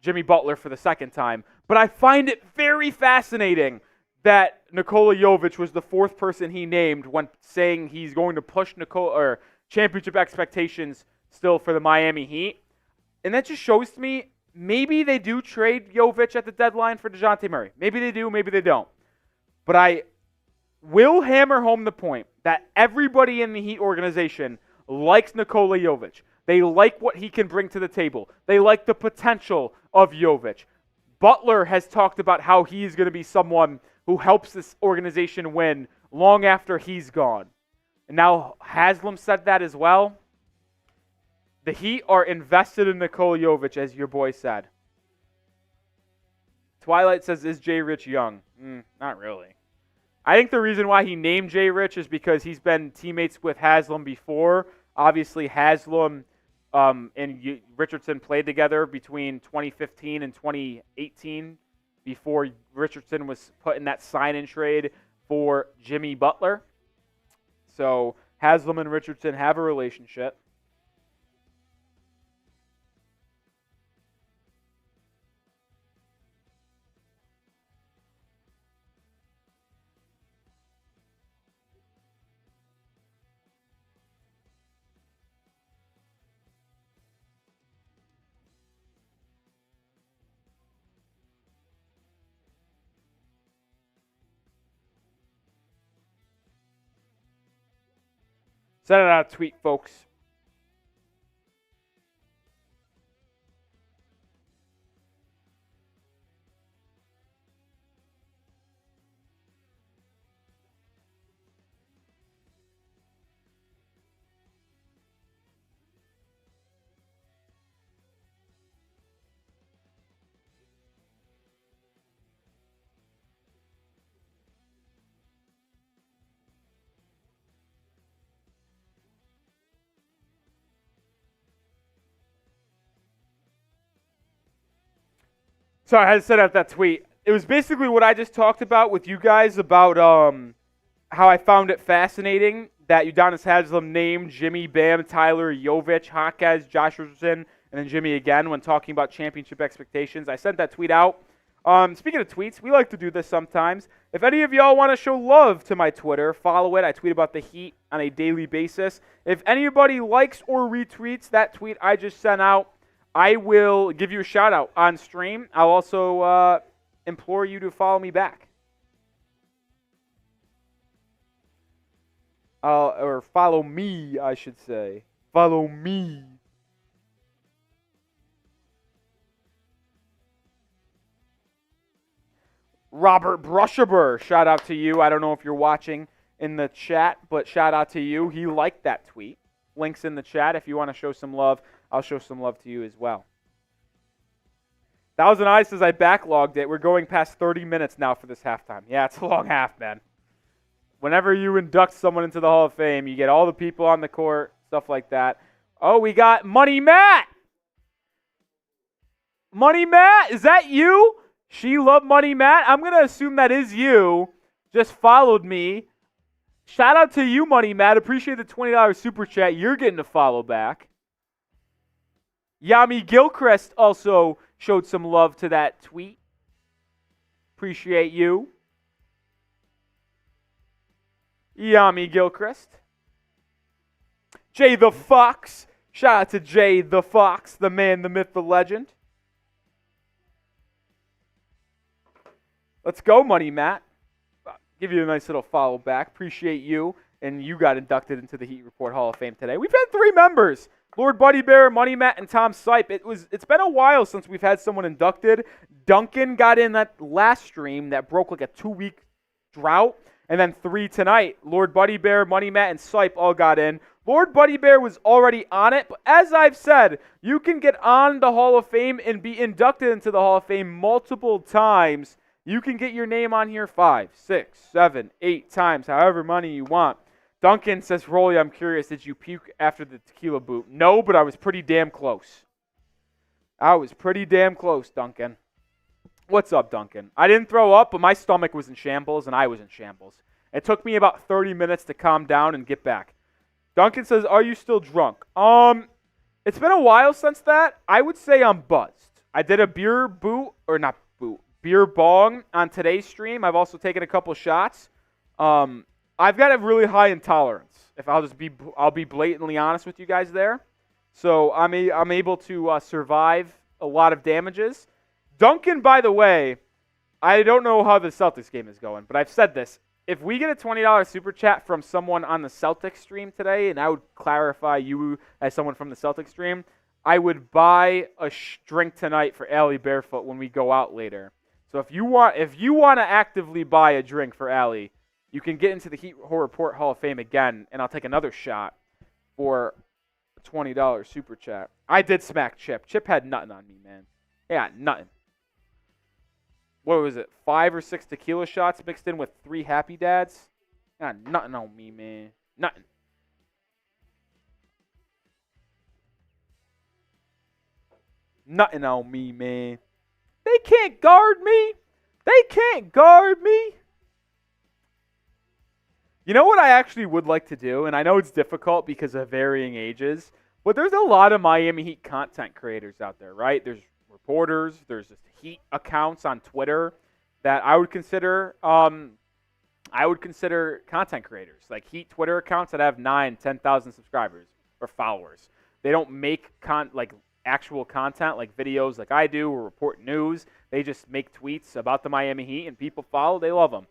Jimmy Butler for the 2nd time. But I find it very fascinating that Nikola Jovic was the 4th person he named when saying he's going to push championship expectations still for the Miami Heat. And that just shows to me maybe they do trade Jovic at the deadline for Dejounte Murray. Maybe they do, maybe they don't. But I will hammer home the point that everybody in the Heat organization likes Nikola Jovic. They like what he can bring to the table. They like the potential of Jovic. Butler has talked about how he's going to be someone who helps this organization win long after he's gone. And now Haslem said that as well. The Heat are invested in Nikola Jovic, as your boy said. Twilight says, is Jay Rich young? Not really. I think the reason why he named Jay Rich is because he's been teammates with Haslem before. Obviously, Haslem Richardson played together between 2015 and 2018 before Richardson was put in that sign-in trade for Jimmy Butler. So Haslem and Richardson have a relationship. Send it out a tweet, folks. Sorry, I had to send out that tweet. It was basically what I just talked about with you guys about how I found it fascinating that Udonis Haslem named Jimmy, Bam, Tyler, Jovic, Jaquez, Josh Richardson, and then Jimmy again when talking about championship expectations. I sent that tweet out. Speaking of tweets, we like to do this sometimes. If any of y'all want to show love to my Twitter, follow it. I tweet about the Heat on a daily basis. If anybody likes or retweets that tweet I just sent out, I will give you a shout out on stream. I'll also implore you to follow me back. Or follow me, I should say. Follow me. Robert Brushaber, shout out to you. I don't know if you're watching in the chat, but shout out to you. He liked that tweet. Links in the chat if you want to show some love. I'll show some love to you as well. Thousand Eyes says I backlogged it. We're going past 30 minutes now for this halftime. Yeah, it's a long half, man. Whenever you induct someone into the Hall of Fame, you get all the people on the court, stuff like that. Oh, we got Money Matt. Money Matt, is that you? She loved Money Matt. I'm going to assume that is you. Just followed me. Shout out to you, Money Matt. Appreciate the $20 super chat. You're getting a follow back. Yami Gilchrist also showed some love to that tweet. Appreciate you. Yami Gilchrist. Jay the Fox. Shout out to Jay the Fox, the man, the myth, the legend. Let's go, Money Matt. Give you a nice little follow back. Appreciate you. And you got inducted into the Heat Report Hall of Fame today. We've had 3 members. Lord Buddy Bear, Money Matt, and Tom Sipe. It's been a while since we've had someone inducted. Duncan got in that last stream that broke like a 2-week drought. And then 3 tonight. Lord Buddy Bear, Money Matt, and Sipe all got in. Lord Buddy Bear was already on it. But as I've said, you can get on the Hall of Fame and be inducted into the Hall of Fame multiple times. You can get your name on here 5, 6, 7, 8 times, however many you want. Duncan says, Rolly, I'm curious, did you puke after the tequila boot? No, but I was pretty damn close. I was pretty damn close, Duncan. What's up, Duncan? I didn't throw up, but my stomach was in shambles, and I was in shambles. It took me about 30 minutes to calm down and get back. Duncan says, are you still drunk? It's been a while since that. I would say I'm buzzed. I did a beer bong on today's stream. I've also taken a couple shots. I've got a really high intolerance. I'll be blatantly honest with you guys there. So I'm able to survive a lot of damages. Duncan, by the way, I don't know how the Celtics game is going, but I've said this. If we get a $20 super chat from someone on the Celtics stream today, and I would clarify you as someone from the Celtics stream, I would buy a drink tonight for Allie Barefoot when we go out later. So if you want to actively buy a drink for Allie, you can get into the Heat Report Hall of Fame again, and I'll take another shot for a $20 super chat. I did smack Chip. Chip had nothing on me, man. Yeah, nothing. What was it? 5 or 6 tequila shots mixed in with 3 Happy Dads? Got nothing on me, man. Nothing. Nothing on me, man. They can't guard me. They can't guard me. You know what I actually would like to do, and I know it's difficult because of varying ages, but there's a lot of Miami Heat content creators out there, right? There's reporters, there's just Heat accounts on Twitter that I would consider content creators, like Heat Twitter accounts that have 10,000 subscribers or followers. They don't make actual content like videos like I do or report news. They just make tweets about the Miami Heat and people follow. They love them.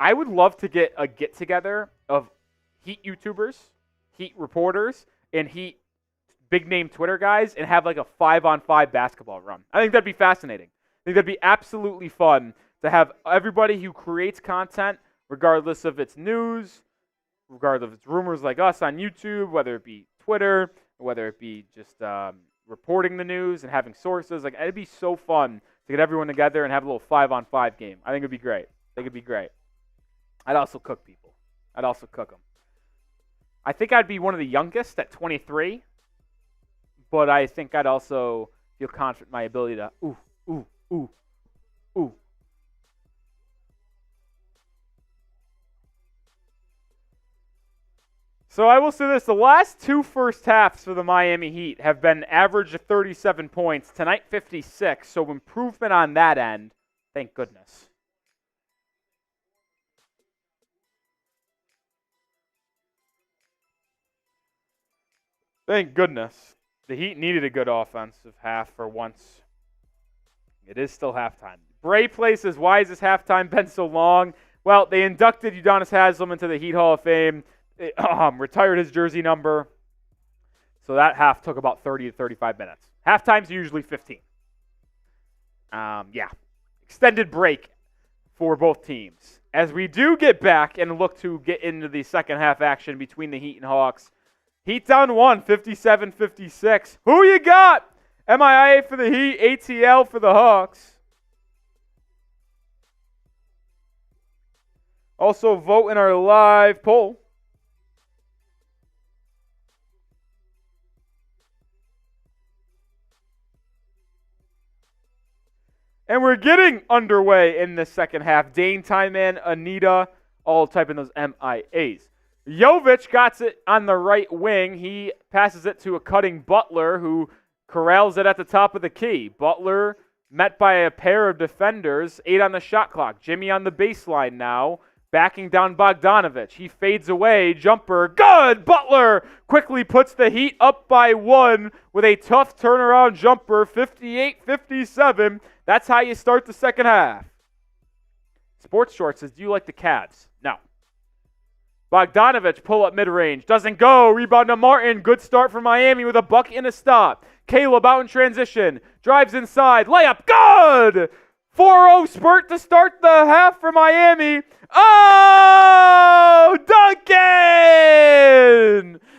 I would love to get a get-together of Heat YouTubers, Heat reporters, and Heat big-name Twitter guys and have like a 5-on-5 basketball run. I think that'd be fascinating. I think that'd be absolutely fun to have everybody who creates content, regardless of its news, regardless of its rumors like us on YouTube, whether it be Twitter, whether it be just reporting the news and having sources. Like, it'd be so fun to get everyone together and have a little 5-on-5 game. I think it'd be great. I'd also cook people. I'd also cook them. I think I'd be one of the youngest at 23, but I think I'd also feel confident in my ability to ooh. So I will say this, the last two first halves for the Miami Heat have been average of 37 points, tonight 56, so improvement on that end, thank goodness. Thank goodness. The Heat needed a good offensive half for once. It is still halftime. Bray Place says, why has this halftime been so long? Well, they inducted Udonis Haslem into the Heat Hall of Fame. Retired his jersey number. So that half took about 30 to 35 minutes. Halftime's usually 15. Extended break for both teams. As we do get back and look to get into the second half action between the Heat and Hawks. Heat down 1, 57-56. Who you got? MIA for the Heat, ATL for the Hawks. Also vote in our live poll. And we're getting underway in the second half. Dane, Tyman, Anita, all typing those MIAs. Jovic got it on the right wing. He passes it to a cutting Butler, who corrals it at the top of the key. Butler met by a pair of defenders, 8 on the shot clock. Jimmy on the baseline now, backing down Bogdanovic. He fades away, jumper, good! Butler quickly puts the Heat up by 1 with a tough turnaround jumper, 58-57. That's how you start the second half. Sports Short says, do you like the Cavs? No. Bogdanovic, pull up mid-range. Doesn't go. Rebound to Martin. Good start for Miami with a bucket and a stop. Caleb out in transition. Drives inside. Layup. Good! 4-0 spurt to start the half for Miami. Oh! Duncan!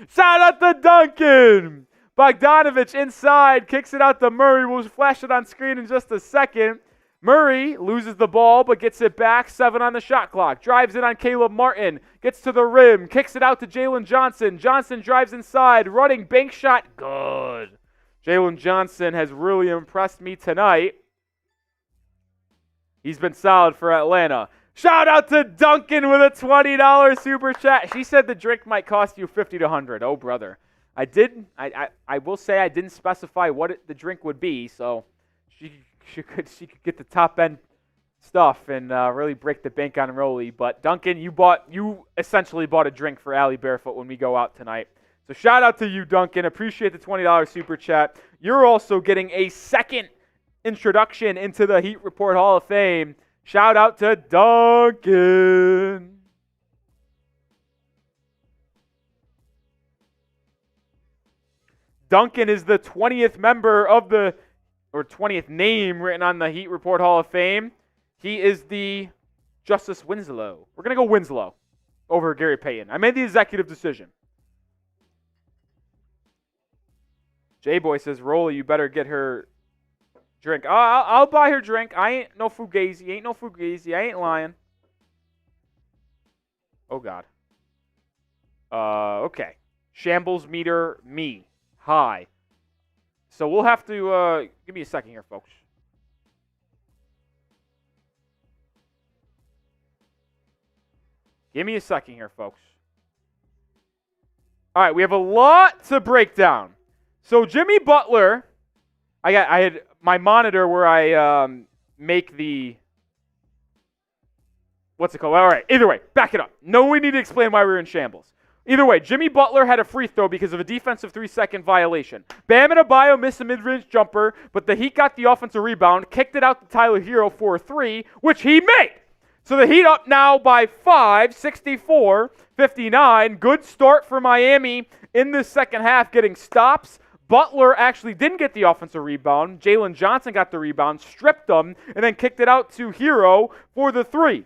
Shout out to Duncan! Bogdanovic inside. Kicks it out to Murray. We'll flash it on screen in just a second. Murray loses the ball but gets it back. 7 on the shot clock. Drives in on Caleb Martin. Gets to the rim. Kicks it out to Jalen Johnson. Johnson drives inside. Running bank shot. Good. Jalen Johnson has really impressed me tonight. He's been solid for Atlanta. Shout out to Duncan with a $20 super chat. She said the drink might cost you $50 to $100. Oh, brother. I will say I didn't specify what the drink would be, so she could get the top end stuff and really break the bank on Rolly. But Duncan, you essentially bought a drink for Allie Barefoot when we go out tonight. So shout out to you, Duncan. Appreciate the $20 super chat. You're also getting a second introduction into the Heat Report Hall of Fame. Shout out to Duncan. Duncan is the 20th member of the 20th name written on the Heat Report Hall of Fame. He is the Justice Winslow. We're going to go Winslow over Gary Payton. I made the executive decision. J-Boy says, Rolly, you better get her drink. I'll buy her drink. I ain't no fugazi. I ain't lying. Oh, God. Okay. Shambles meter, me. Hi. So we'll have to give me a second here, folks. Give me a second here, folks. All right, we have a lot to break down. So Jimmy Butler, I had my monitor where I make the, what's it called? All right, either way, back it up. No, we need to explain why we were in shambles. Either way, Jimmy Butler had a free throw because of a defensive 3-second violation. Bam Adebayo missed a mid-range jumper, but the Heat got the offensive rebound, kicked it out to Tyler Herro for a 3, which he made. So the Heat up now by 5, 64-59. Good start for Miami in the second half, getting stops. Butler actually didn't get the offensive rebound. Jalen Johnson got the rebound, stripped them, and then kicked it out to Herro for the 3.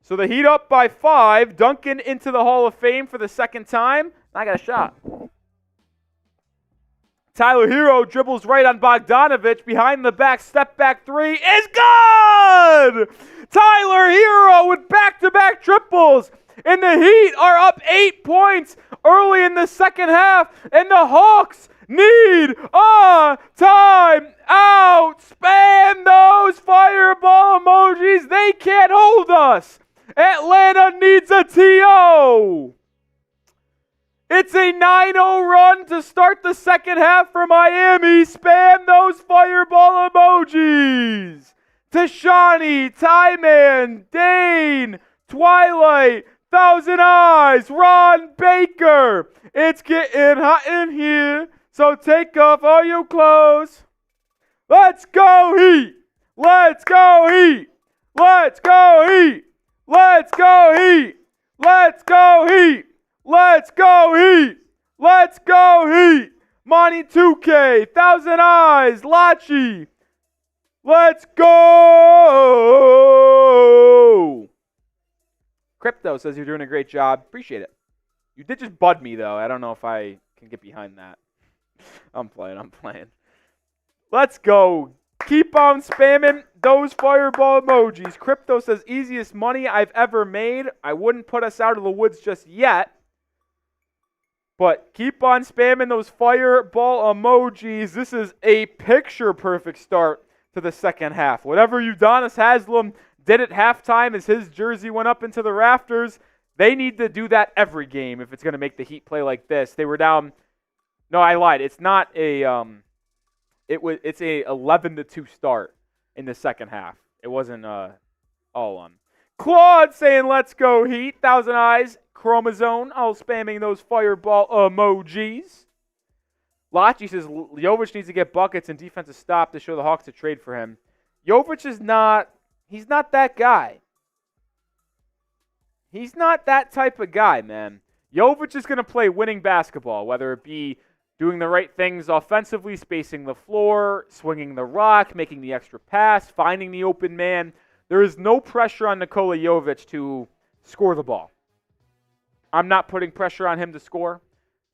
So the Heat up by 5. Duncan into the Hall of Fame for the second time. I got a shot. Tyler Herro dribbles right on Bogdanovic. Behind the back, step back 3 is good! Tyler Herro with back-to-back triples. And the Heat are up 8 points early in the second half. And the Hawks need a timeout. Spam those fireball emojis. They can't hold us. Atlanta needs a TO. It's a 9-0 run to start the second half for Miami. Spam those fireball emojis. Tashani, Tyman, Dane, Twilight, Thousand Eyes, Ron Baker. It's getting hot in here, so take off all your clothes. Let's go Heat. Let's go Heat. Let's go Heat. Let's go Heat. Let's go Heat. Let's go Heat! Let's go Heat! Monty 2K, Thousand Eyes, Lachi. Let's go! Crypto says you're doing a great job. Appreciate it. You did just bud me, though. I don't know if I can get behind that. I'm playing. Let's go. Keep on spamming those fireball emojis. Crypto says easiest money I've ever made. I wouldn't put us out of the woods just yet. But keep on spamming those fireball emojis. This is a picture-perfect start to the second half. Whatever Udonis Haslem did at halftime as his jersey went up into the rafters, they need to do that every game if it's going to make the Heat play like this. They were down. No, I lied. It's not a. It's a 11-2 start in the second half. It wasn't all on. Claude saying, "Let's go Heat." Thousand Eyes. Chromosome, all spamming those fireball emojis. Lachi says Jovic needs to get buckets and defensive stop to show the Hawks to trade for him. Jovic is not, he's not that guy. He's not that type of guy, man. Jovic is going to play winning basketball, whether it be doing the right things offensively, spacing the floor, swinging the rock, making the extra pass, finding the open man. There is no pressure on Nikola Jovic to score the ball. I'm not putting pressure on him to score.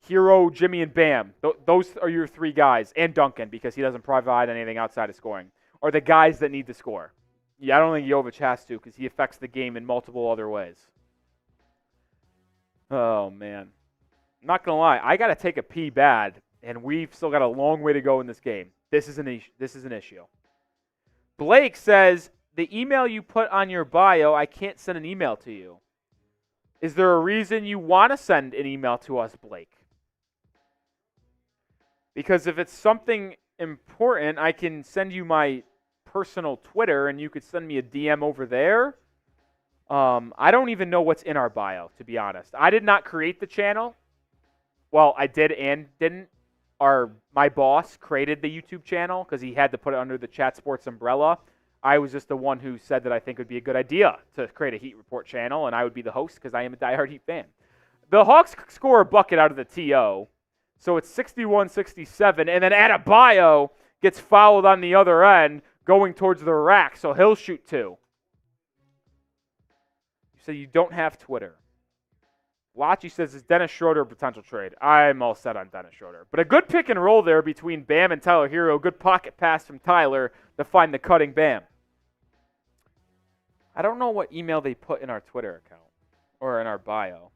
Herro, Jimmy, and Bam. Those are your 3 guys. And Duncan, because he doesn't provide anything outside of scoring. Are the guys that need to score. Yeah, I don't think Jovic has to because he affects the game in multiple other ways. Oh, man. I'm not going to lie. I got to take a pee bad, and we've still got a long way to go in this game. This is an issue. Blake says, the email you put on your bio, I can't send an email to you. Is there a reason you want to send an email to us, Blake? Because if it's something important, I can send you my personal Twitter, and you could send me a DM over there. I don't even know what's in our bio, to be honest. I did not create the channel. Well, I did and didn't. My boss created the YouTube channel because he had to put it under the Chat Sports umbrella. I was just the one who said that I think it would be a good idea to create a Heat Report channel, and I would be the host because I am a diehard Heat fan. The Hawks score a bucket out of the TO, so it's 61-67, and then Adebayo gets fouled on the other end going towards the rack, so he'll shoot 2. You say you don't have Twitter. Lachi says, is Dennis Schroeder a potential trade? I'm all set on Dennis Schroeder. But a good pick and roll there between Bam and Tyler Herro. Good pocket pass from Tyler to find the cutting Bam. I don't know what email they put in our Twitter account or in our bio.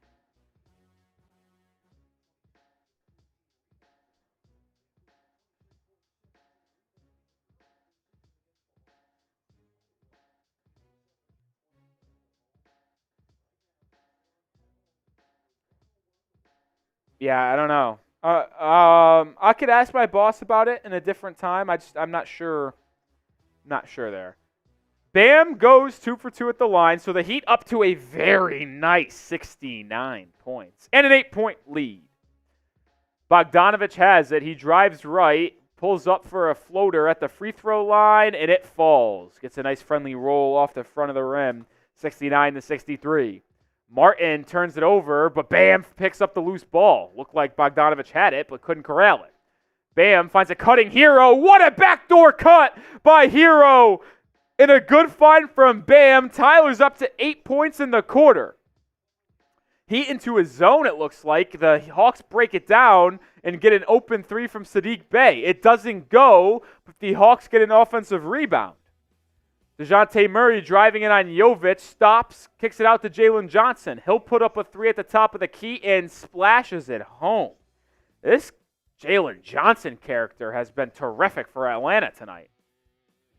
Yeah, I don't know. I could ask my boss about it in a different time. I'm not sure. Not sure there. Bam goes 2 for 2 at the line, so the Heat up to a very nice 69 points and an 8-point lead. Bogdanovic has it. He drives right, pulls up for a floater at the free throw line, and it falls. Gets a nice friendly roll off the front of the rim, 69-63. Martin turns it over, but Bam picks up the loose ball. Looked like Bogdanovic had it, but couldn't corral it. Bam finds a cutting Herro. What a backdoor cut by Herro. And a good find from Bam. Tyler's up to 8 points in the quarter. Heat into his zone, it looks like. The Hawks break it down and get an open three from Saddiq Bey. It doesn't go, but the Hawks get an offensive rebound. Dejounte Murray driving it on Jovic, stops, kicks it out to Jalen Johnson. He'll put up a three at the top of the key and splashes it home. This Jalen Johnson character has been terrific for Atlanta tonight.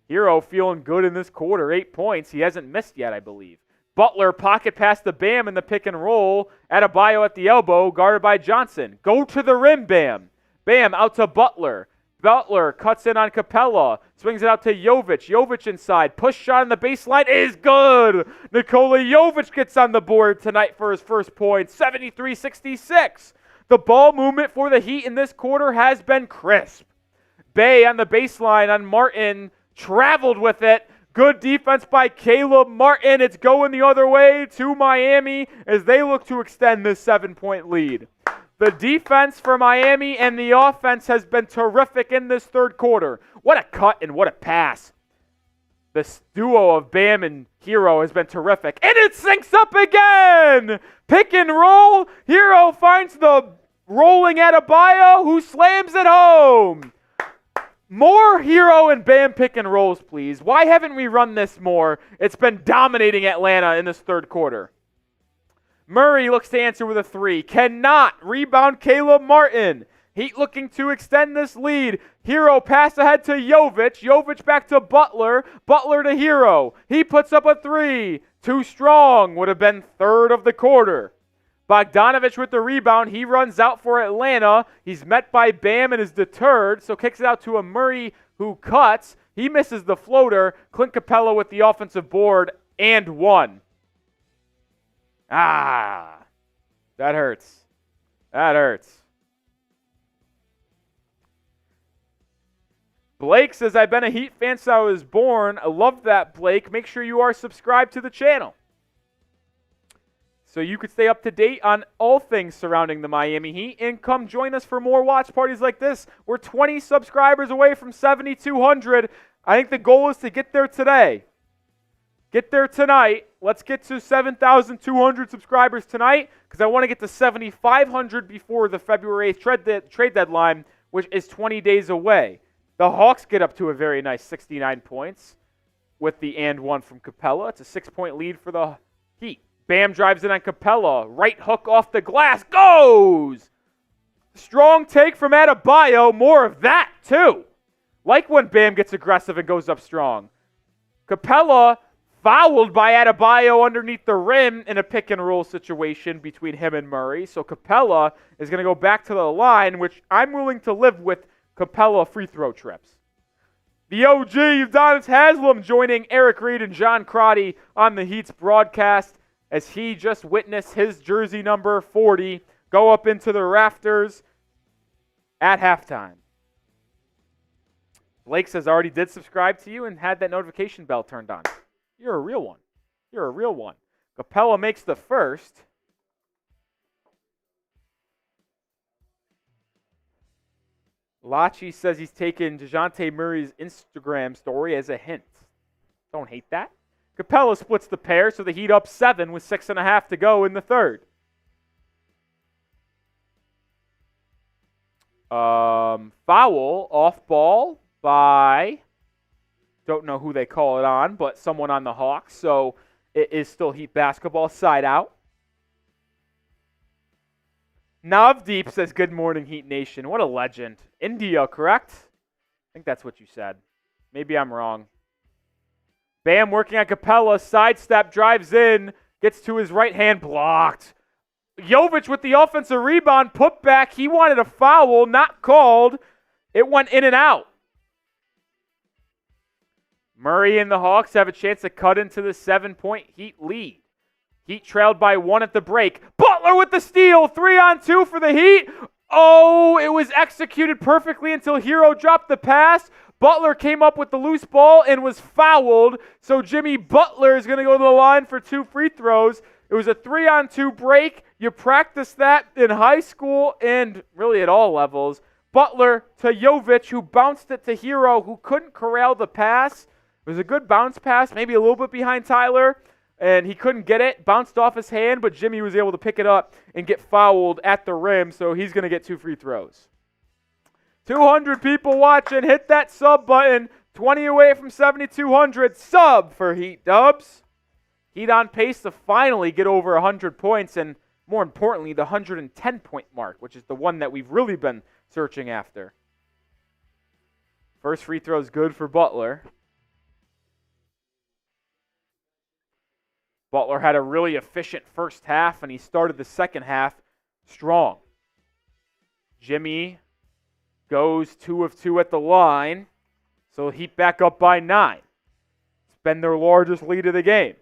Herro feeling good in this quarter, 8 points. He hasn't missed yet, I believe. Butler pocket pass to Bam in the pick and roll. Adebayo at the elbow, guarded by Johnson. Go to the rim, Bam. Bam out to Butler. Butler cuts in on Capella. Swings it out to Jovic. Jovic inside. Push shot on the baseline is good. Nikola Jovic gets on the board tonight for his first point. 73-66. The ball movement for the Heat in this quarter has been crisp. Bey on the baseline on Martin. Traveled with it. Good defense by Caleb Martin. It's going the other way to Miami as they look to extend this 7-point lead. The defense for Miami and the offense has been terrific in this third quarter. What a cut and what a pass. This duo of Bam and Herro has been terrific. And it syncs up again. Pick and roll. Herro finds the rolling Adebayo, who slams it home. More Herro and Bam pick and rolls, please. Why haven't we run this more? It's been dominating Atlanta in this third quarter. Murray looks to answer with a three. Cannot. Rebound Caleb Martin. Heat looking to extend this lead. Herro pass ahead to Jovic. Jovic back to Butler. Butler to Herro. He puts up a three. Too strong. Would have been third of the quarter. Bogdanovic with the rebound. He runs out for Atlanta. He's met by Bam and is deterred, so kicks it out to a Murray who cuts. He misses the floater. Clint Capella with the offensive board and one. That hurts. That hurts. Blake says, I've been a Heat fan since I was born. I love that, Blake. Make sure you are subscribed to the channel so you could stay up to date on all things surrounding the Miami Heat, and come join us for more watch parties like this. We're 20 subscribers away from 7,200. I think the goal is to get there today. Get there tonight. Let's get to 7,200 subscribers tonight, because I want to get to 7,500 before the February 8th trade deadline, which is 20 days away. The Hawks get up to a very nice 69 points with the and one from Capella. It's a 6-point lead for the Heat. Bam drives it on Capella. Right hook off the glass. Goes! Strong take from Adebayo. More of that, too. Like when Bam gets aggressive and goes up strong. Capella fouled by Adebayo underneath the rim in a pick-and-roll situation between him and Murray. So Capella is going to go back to the line, which I'm willing to live with Capella free throw trips. The OG, Udonis Haslem, joining Eric Reed and John Crotty on the Heat's broadcast as he just witnessed his jersey number 40 go up into the rafters at halftime. Blake says, I already did subscribe to you and had that notification bell turned on. You're a real one. You're a real one. Capella makes the first. Lachi says he's taken Dejounte Murray's Instagram story as a hint. Don't hate that. Capella splits the pair, so the Heat up 7 with 6.5 to go in the third. Foul off ball by, don't know who they call it on, but someone on the Hawks. So it is still Heat basketball, side out. Navdeep says, good morning, Heat Nation. What a legend. India, correct? I think that's what you said. Maybe I'm wrong. Bam working on Capella. Sidestep, drives in. Gets to his right hand, blocked. Jovic with the offensive rebound, put back. He wanted a foul, not called. It went in and out. Murray and the Hawks have a chance to cut into the 7-point Heat lead. Heat trailed by 1 at the break. Butler with the steal. 3-on-2 for the Heat. Oh, it was executed perfectly until Herro dropped the pass. Butler came up with the loose ball and was fouled. So Jimmy Butler is going to go to the line for 2 free throws. It was a 3-on-2 break. You practice that in high school and really at all levels. Butler to Jovic, who bounced it to Herro, who couldn't corral the pass. It was a good bounce pass, maybe a little bit behind Tyler, and he couldn't get it. Bounced off his hand, but Jimmy was able to pick it up and get fouled at the rim, so he's going to get 2 free throws. 200 people watching. Hit that sub button. 20 away from 7,200. Sub for Heat Dubs. Heat on pace to finally get over 100 points, and more importantly, the 110-point mark, which is the one that we've really been searching after. First free throw is good for Butler. Butler had a really efficient first half, and he started the second half strong. Jimmy goes 2 of 2 at the line, so Heat back up by 9. It's been their largest lead of the game.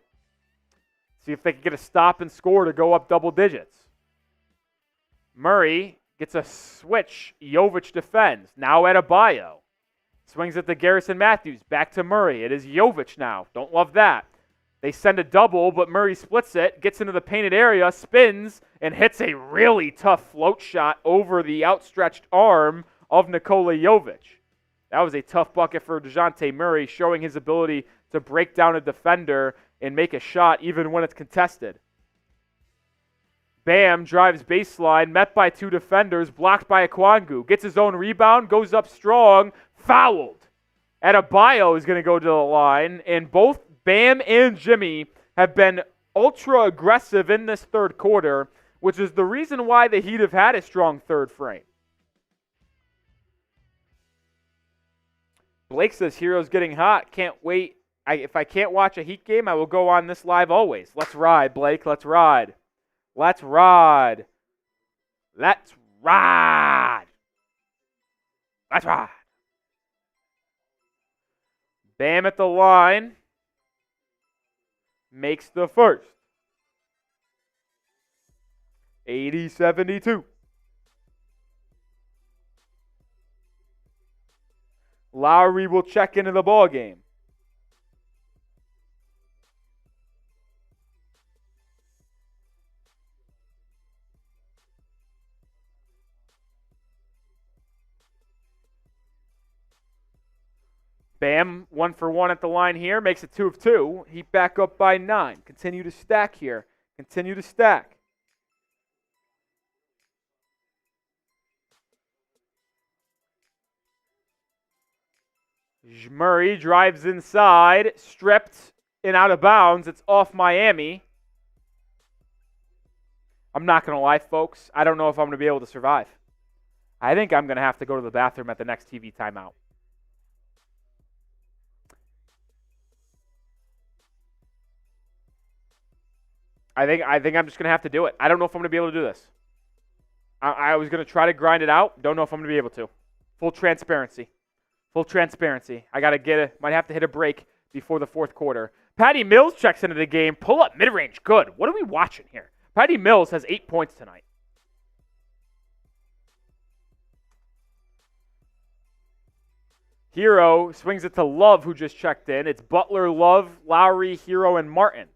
See if they can get a stop and score to go up double digits. Murray gets a switch. Jovic defends. Now Adebayo. Swings it to Garrison Matthews. Back to Murray. It is Jovic now. Don't love that. They send a double, but Murray splits it, gets into the painted area, spins, and hits a really tough float shot over the outstretched arm of Nikola Jovic. That was a tough bucket for Dejounte Murray, showing his ability to break down a defender and make a shot even when it's contested. Bam drives baseline, met by 2 defenders, blocked by Okongwu. Gets his own rebound, goes up strong, fouled. Adebayo is going to go to the line, and both Bam and Jimmy have been ultra aggressive in this third quarter, which is the reason why the Heat have had a strong third frame. Blake says Herro's getting hot. Can't wait. If I can't watch a Heat game, I will go on this live always. Let's ride, Blake. Let's ride. Let's ride. Let's ride. Let's ride. Bam at the line. Makes the first. 80-72. Lowry will check into the ball game. Bam, 1 for 1 at the line here, makes it 2 of 2. Heat back up by 9. Continue to stack here. Continue to stack. Murray drives inside, stripped and out of bounds. It's off Miami. I'm not going to lie, folks. I don't know if I'm going to be able to survive. I think I'm going to have to go to the bathroom at the next TV timeout. I think I'm just going to have to do it. I don't know if I'm going to be able to do this. I was going to try to grind it out. Don't know if I'm going to be able to. Full transparency. Full transparency. Might have to hit a break before the fourth quarter. Patty Mills checks into the game. Pull up mid-range. Good. What are we watching here? Patty Mills has 8 points tonight. Herro swings it to Love, who just checked in. It's Butler, Love, Lowry, Herro, and Martin.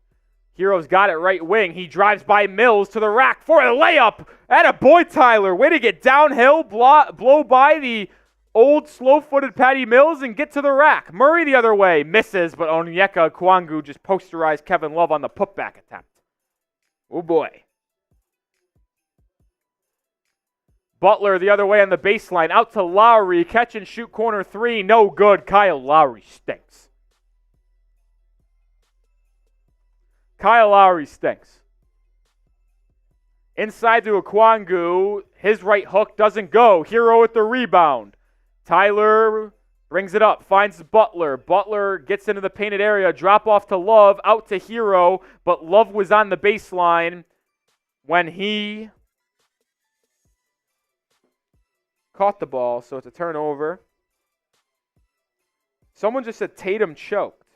Herro's got it right wing. He drives by Mills to the rack for a layup. Attaboy, Tyler. Way to get downhill, blow by the old slow-footed Patty Mills and get to the rack. Murray the other way. Misses, but Onyeka Okongwu just posterized Kevin Love on the putback attempt. Oh, boy. Butler the other way on the baseline. Out to Lowry. Catch and shoot corner 3. No good. Kyle Lowry stinks. Kyle Lowry stinks. Inside to Okongwu. His right hook doesn't go. Herro with the rebound. Tyler brings it up. Finds Butler. Butler gets into the painted area. Drop off to Love. Out to Herro. But Love was on the baseline. when he caught the ball, so it's a turnover. Someone just said Tatum choked.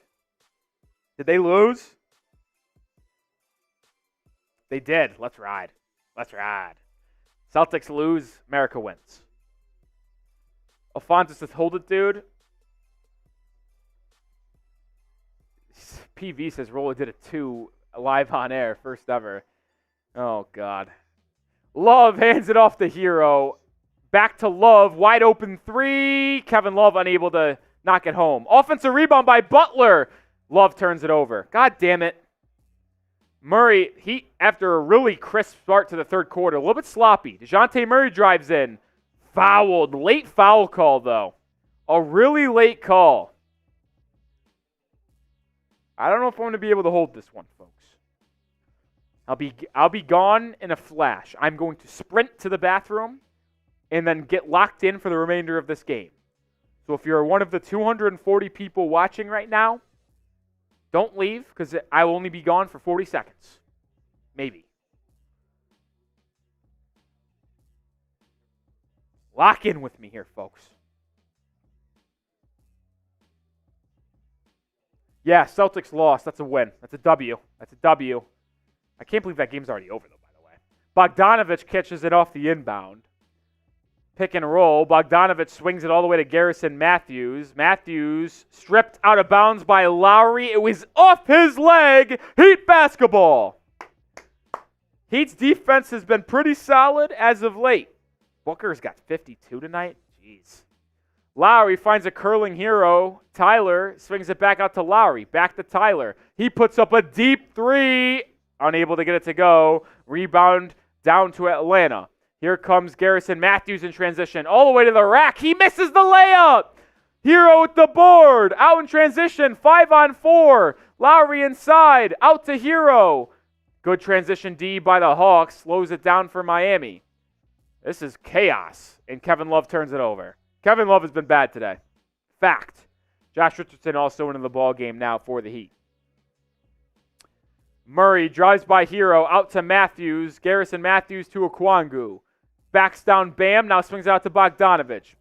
Did they lose? They did. Let's ride. Let's ride. Celtics lose. America wins. Alphonsus says, hold it, dude. PV says, Rolla did it too, live on air, first ever. Oh, God. Love hands it off to Herro. Back to Love. Wide open three. Kevin Love unable to knock it home. Offensive rebound by Butler. Love turns it over. God damn it. Murray, after a really crisp start to the third quarter, a little bit sloppy. Dejounte Murray drives in. Fouled. Late foul call, though. A really late call. I don't know if I'm going to be able to hold this one, folks. I'll be gone in a flash. I'm going to sprint to the bathroom and then get locked in for the remainder of this game. So if you're one of the 240 people watching right now, don't leave because I will only be gone for 40 seconds. Maybe. Lock in with me here, folks. Yeah, Celtics lost. That's a win. That's a W. That's a W. I can't believe that game's already over, though, by the way. Bogdanovich catches it off the inbound. Pick and roll. Bogdanovich swings it all the way to Garrison Matthews. Matthews stripped out of bounds by Lowry. It was off his leg. Heat basketball. Heat's defense has been pretty solid as of late. Booker's got 52 tonight. Jeez. Lowry finds a curling Herro. Tyler swings it back out to Lowry. Back to Tyler. He puts up a deep three. Unable to get it to go. Rebound down to Atlanta. Here comes Garrison Matthews in transition. All the way to the rack. He misses the layup. Herro with the board. Out in transition. 5-on-4. Lowry inside. Out to Herro. Good transition D by the Hawks. Slows it down for Miami. This is chaos. And Kevin Love turns it over. Kevin Love has been bad today. Fact. Josh Richardson also into the ball game now for the Heat. Murray drives by Herro out to Matthews. Garrison Matthews to Okwangu. Backs down Bam. Now swings out to Bogdanovich.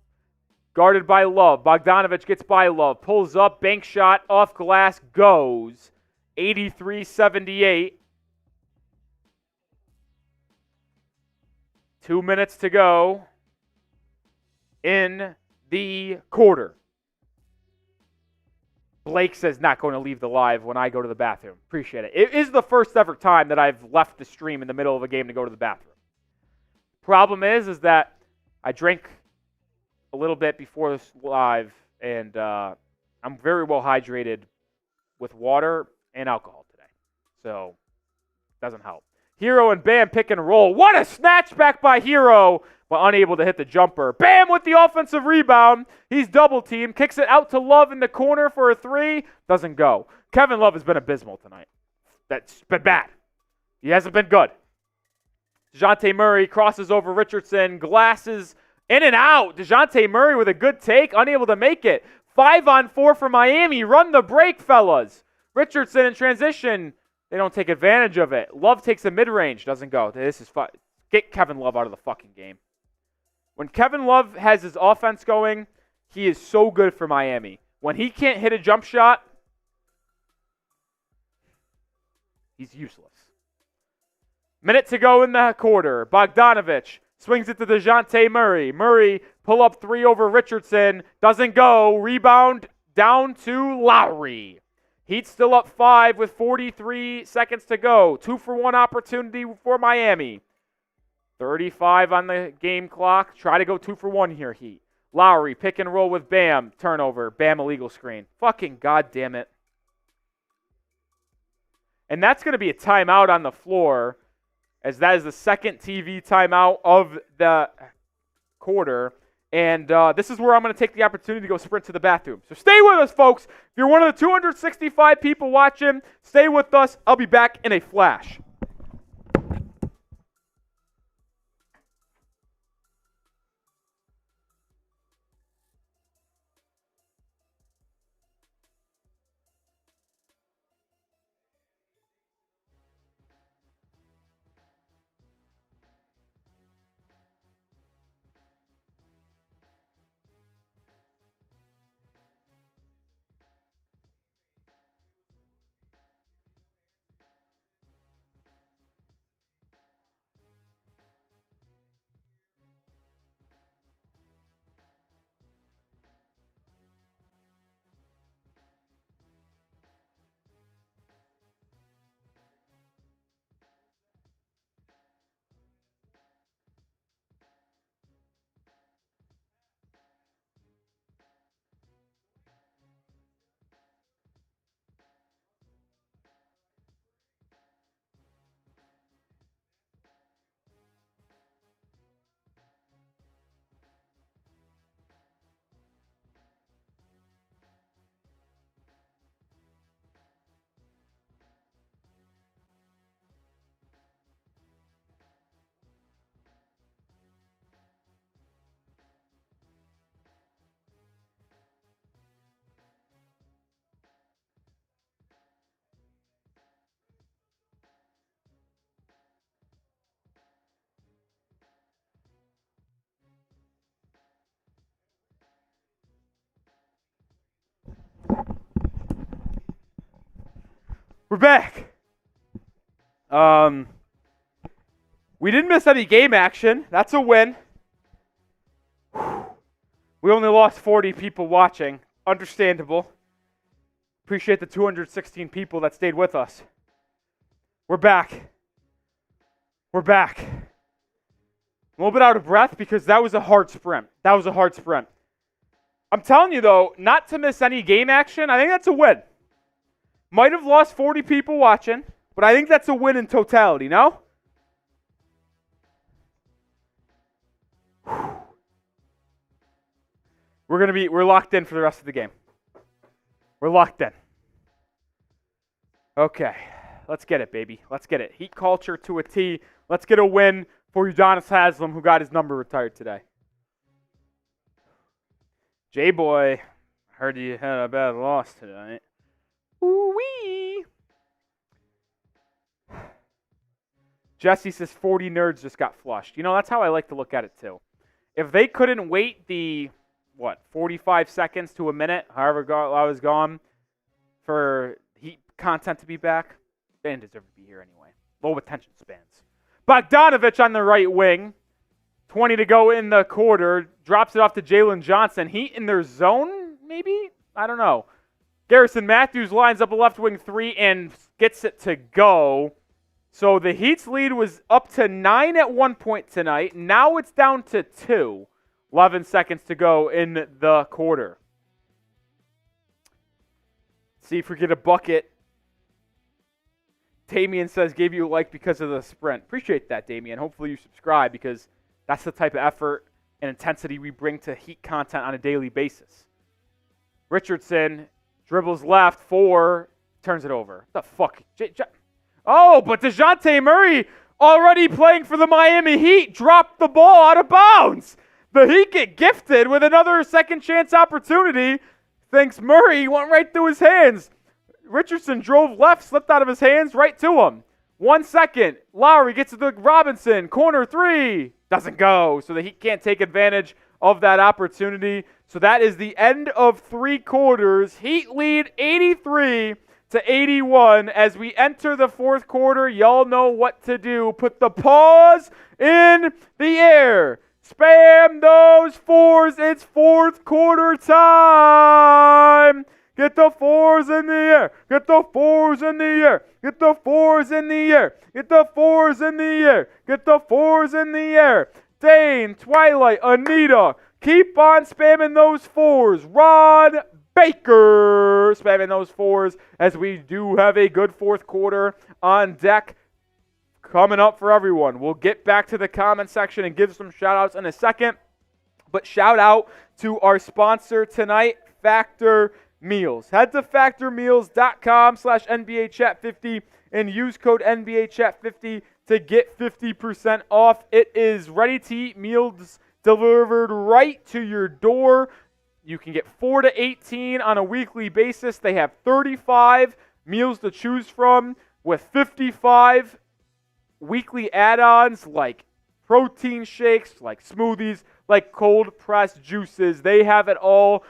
Guarded by Love. Bogdanovich gets by Love. Pulls up. Bank shot. Off glass. Goes. 83-78. 2 minutes to go in the quarter. Blake says not going to leave the live when I go to the bathroom. Appreciate it. It is the first ever time that I've left the stream in the middle of a game to go to the bathroom. Problem is that I drank a little bit before this live, and I'm very well hydrated with water and alcohol today. So, doesn't help. Herro and Bam pick and roll. What a snatch back by Herro, but unable to hit the jumper. Bam with the offensive rebound. He's double teamed. Kicks it out to Love in the corner for a three. Doesn't go. Kevin Love has been abysmal tonight. That's been bad. He hasn't been good. Dejounte Murray crosses over Richardson. Glasses in and out. Dejounte Murray with a good take. Unable to make it. 5-on-4 for Miami. Run the break, fellas. Richardson in transition. They don't take advantage of it. Love takes a mid-range. Doesn't go. This is fun. Get Kevin Love out of the fucking game. When Kevin Love has his offense going, he is so good for Miami. When he can't hit a jump shot, he's useless. Minute to go in the quarter. Bogdanovich swings it to Dejounte Murray. Murray pull up three over Richardson. Doesn't go. Rebound down to Lowry. Heat still up 5 with 43 seconds to go. 2-for-1 opportunity for Miami. 35 on the game clock. Try to go 2-for-1 here, Heat. Lowry, pick and roll with Bam. Turnover. Bam, illegal screen. Fucking goddamn it. And that's going to be a timeout on the floor, as that is the second TV timeout of the quarter. And this is where I'm going to take the opportunity to go sprint to the bathroom. So stay with us, folks. If you're one of the 265 people watching, stay with us. I'll be back in a flash. We're back. We didn't miss any game action. That's a win. We only lost 40 people watching. Understandable. Appreciate the 216 people that stayed with us. We're back. We're back. A little bit out of breath because that was a hard sprint. I'm telling you, though, not to miss any game action, I think that's a win. Might have lost 40 people watching, but I think that's a win in totality, no? We're locked in for the rest of the game. We're locked in. Okay, let's get it, baby. Let's get it. Heat culture to a T. Let's get a win for Udonis Haslem, who got his number retired today. J-Boy, I heard you had a bad loss tonight. Ooh-wee. Jesse says 40 nerds just got flushed. You know, that's how I like to look at it, too. If they couldn't wait the, 45 seconds to a minute, however I was gone, for Heat content to be back, they didn't deserve to be here anyway. Low attention spans. Bogdanovic on the right wing. 20 to go in the quarter. Drops it off to Jalen Johnson. Heat in their zone, maybe? I don't know. Garrison Matthews lines up a left wing three and gets it to go. So the Heat's lead was up to 9 at one point tonight. Now it's down to 2. 11 seconds to go in the quarter. See if we get a bucket. Damian says, gave you a like because of the sprint. Appreciate that, Damian. Hopefully you subscribe because that's the type of effort and intensity we bring to Heat content on a daily basis. Richardson dribbles left, 4, turns it over. The fuck? But Dejounte Murray, already playing for the Miami Heat, dropped the ball out of bounds. The Heat get gifted with another second chance opportunity. Thanks Murray, went right through his hands. Richardson drove left, slipped out of his hands, right to him. 1 second. Lowry gets to the Robinson. Corner 3. Doesn't go. So the Heat can't take advantage of that opportunity. So that is the end of 3 quarters. Heat lead 83-81 as we enter the 4th quarter. Y'all know what to do. Put the paws in the air. Spam those 4s. It's 4th quarter time. Get the 4s in the air. Get the 4s in the air. Get the 4s in the air. Get the 4s in the air. Get the 4s in the air. Dane, Twilight, Anita, keep on spamming those 4s. Ron Baker spamming those 4s as we do have a good 4th quarter on deck coming up for everyone. We'll get back to the comment section and give some shout-outs in a second. But shout out to our sponsor tonight, Factor Meals. Head to factormeals.com/NBAchat50 and use code NBAchat50 to get 50% off. It is ready-to-eat meals delivered right to your door. You can get 4 to 18 on a weekly basis. They have 35 meals to choose from with 55 weekly add-ons like protein shakes, like smoothies, like cold-pressed juices. They have it all.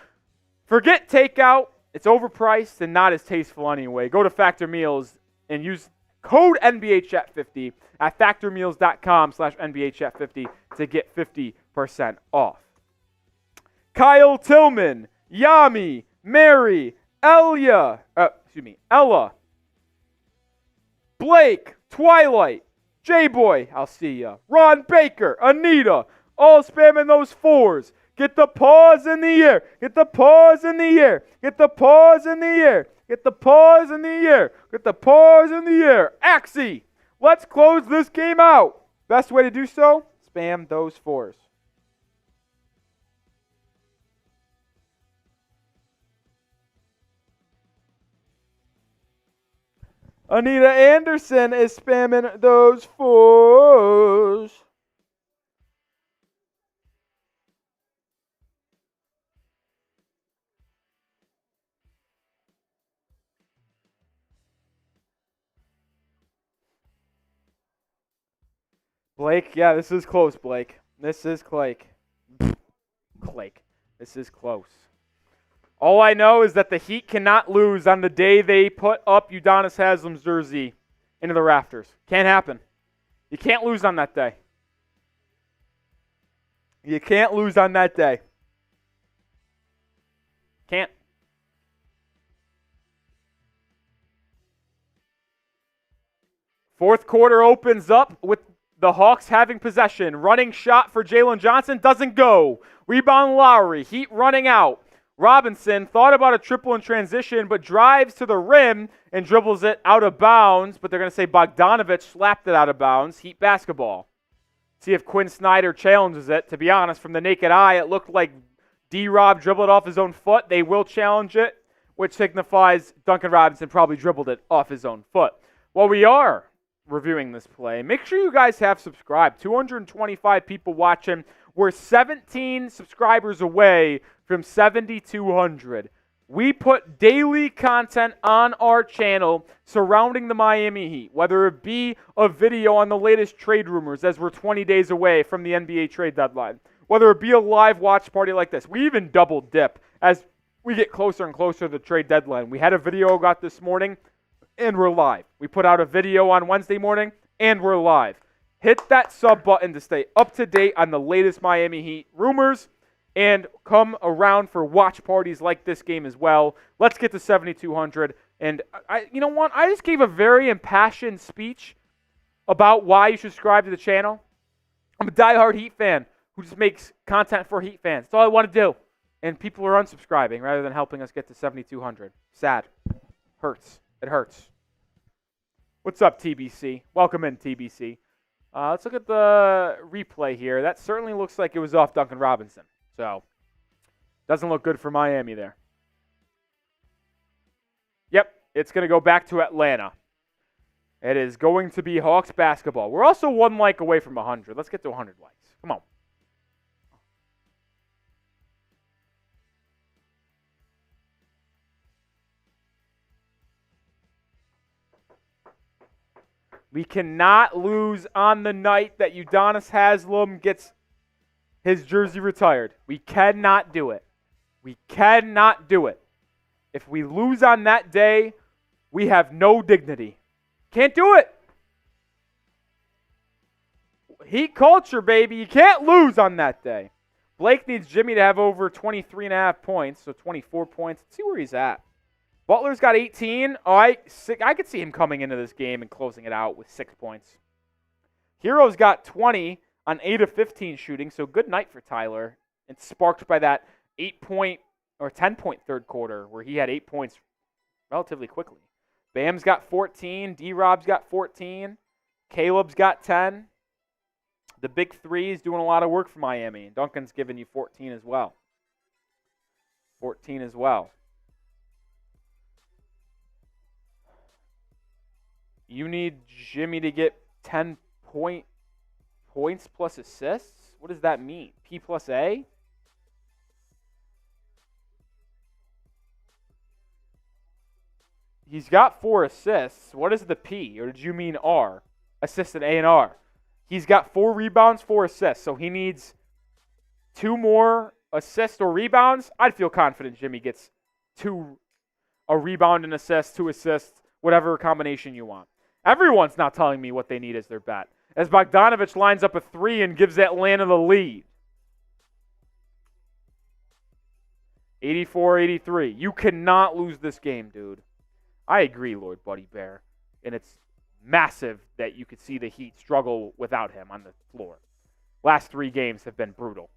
Forget takeout. It's overpriced and not as tasteful anyway. Go to Factor Meals and use code NBAchat50 at factormeals.com/NBAchat50 to get 50% off. Kyle Tillman, Yami, Mary, Ella, Blake, Twilight, J-Boy, I'll see ya, Ron Baker, Anita, all spamming those 4s. Get the paws in the air. Get the paws in the air. Get the paws in the air. Get the paws in the air. Get the paws in the air. Axie, let's close this game out. Best way to do so, spam those 4s. Anita Anderson is spamming those 4s. Blake, yeah, this is close, Blake. This is Clake. This is close. All I know is that the Heat cannot lose on the day they put up Udonis Haslem's jersey into the rafters. Can't happen. You can't lose on that day. You can't lose on that day. Can't. Fourth quarter opens up with the Hawks having possession. Running shot for Jalen Johnson doesn't go. Rebound Lowry. Heat running out. Robinson thought about a triple in transition, but drives to the rim and dribbles it out of bounds. But they're going to say Bogdanovic slapped it out of bounds. Heat basketball. See if Quinn Snyder challenges it. To be honest, from the naked eye, it looked like D-Rob dribbled it off his own foot. They will challenge it, which signifies Duncan Robinson probably dribbled it off his own foot. While we are reviewing this play, make sure you guys have subscribed. 225 people watching. We're 17 subscribers away from 7,200. We put daily content on our channel surrounding the Miami Heat, whether it be a video on the latest trade rumors as we're 20 days away from the NBA trade deadline, whether it be a live watch party like this. We even double dip as we get closer and closer to the trade deadline. We had a video got this morning, and we're live. We put out a video on Wednesday morning, and we're live. Hit that sub button to stay up to date on the latest Miami Heat rumors and come around for watch parties like this game as well. Let's get to 7,200. And you know what? I just gave a very impassioned speech about why you should subscribe to the channel. I'm a diehard Heat fan who just makes content for Heat fans. That's all I want to do. And people are unsubscribing rather than helping us get to 7,200. Sad. Hurts. It hurts. What's up, TBC? Welcome in, TBC. Let's look at the replay here. That certainly looks like it was off Duncan Robinson. So, doesn't look good for Miami there. Yep, it's going to go back to Atlanta. It is going to be Hawks basketball. We're also one like away from 100. Let's get to 100 likes. Come on. We cannot lose on the night that Udonis Haslem gets his jersey retired. We cannot do it. We cannot do it. If we lose on that day, we have no dignity. Can't do it. Heat culture, baby. You can't lose on that day. Blake needs Jimmy to have over 23.5 points, so 24 points. Let's see where he's at. Butler's got 18. Oh, I could see him coming into this game and closing it out with 6 points. Herro's got 20 on 8 of 15 shooting, so good night for Tyler. It's sparked by that 8-point or 10-point third quarter where he had 8 points relatively quickly. Bam's got 14. D-Rob's got 14. Caleb's got 10. The big three is doing a lot of work for Miami. Duncan's giving you 14 as well. 14 as well. You need Jimmy to get 10 points plus assists? What does that mean? P plus A? He's got 4 assists. What is the P? Or did you mean R? Assist and A and R. He's got 4 rebounds, 4 assists. So he needs 2 more assists or rebounds. I'd feel confident Jimmy gets a rebound and assist, 2 assists, whatever combination you want. Everyone's not telling me what they need as their bet. As Bogdanovic lines up a 3 and gives Atlanta the lead. 84-83. You cannot lose this game, dude. I agree, Lord Buddy Bear. And it's massive that you could see the Heat struggle without him on the floor. Last 3 games have been brutal.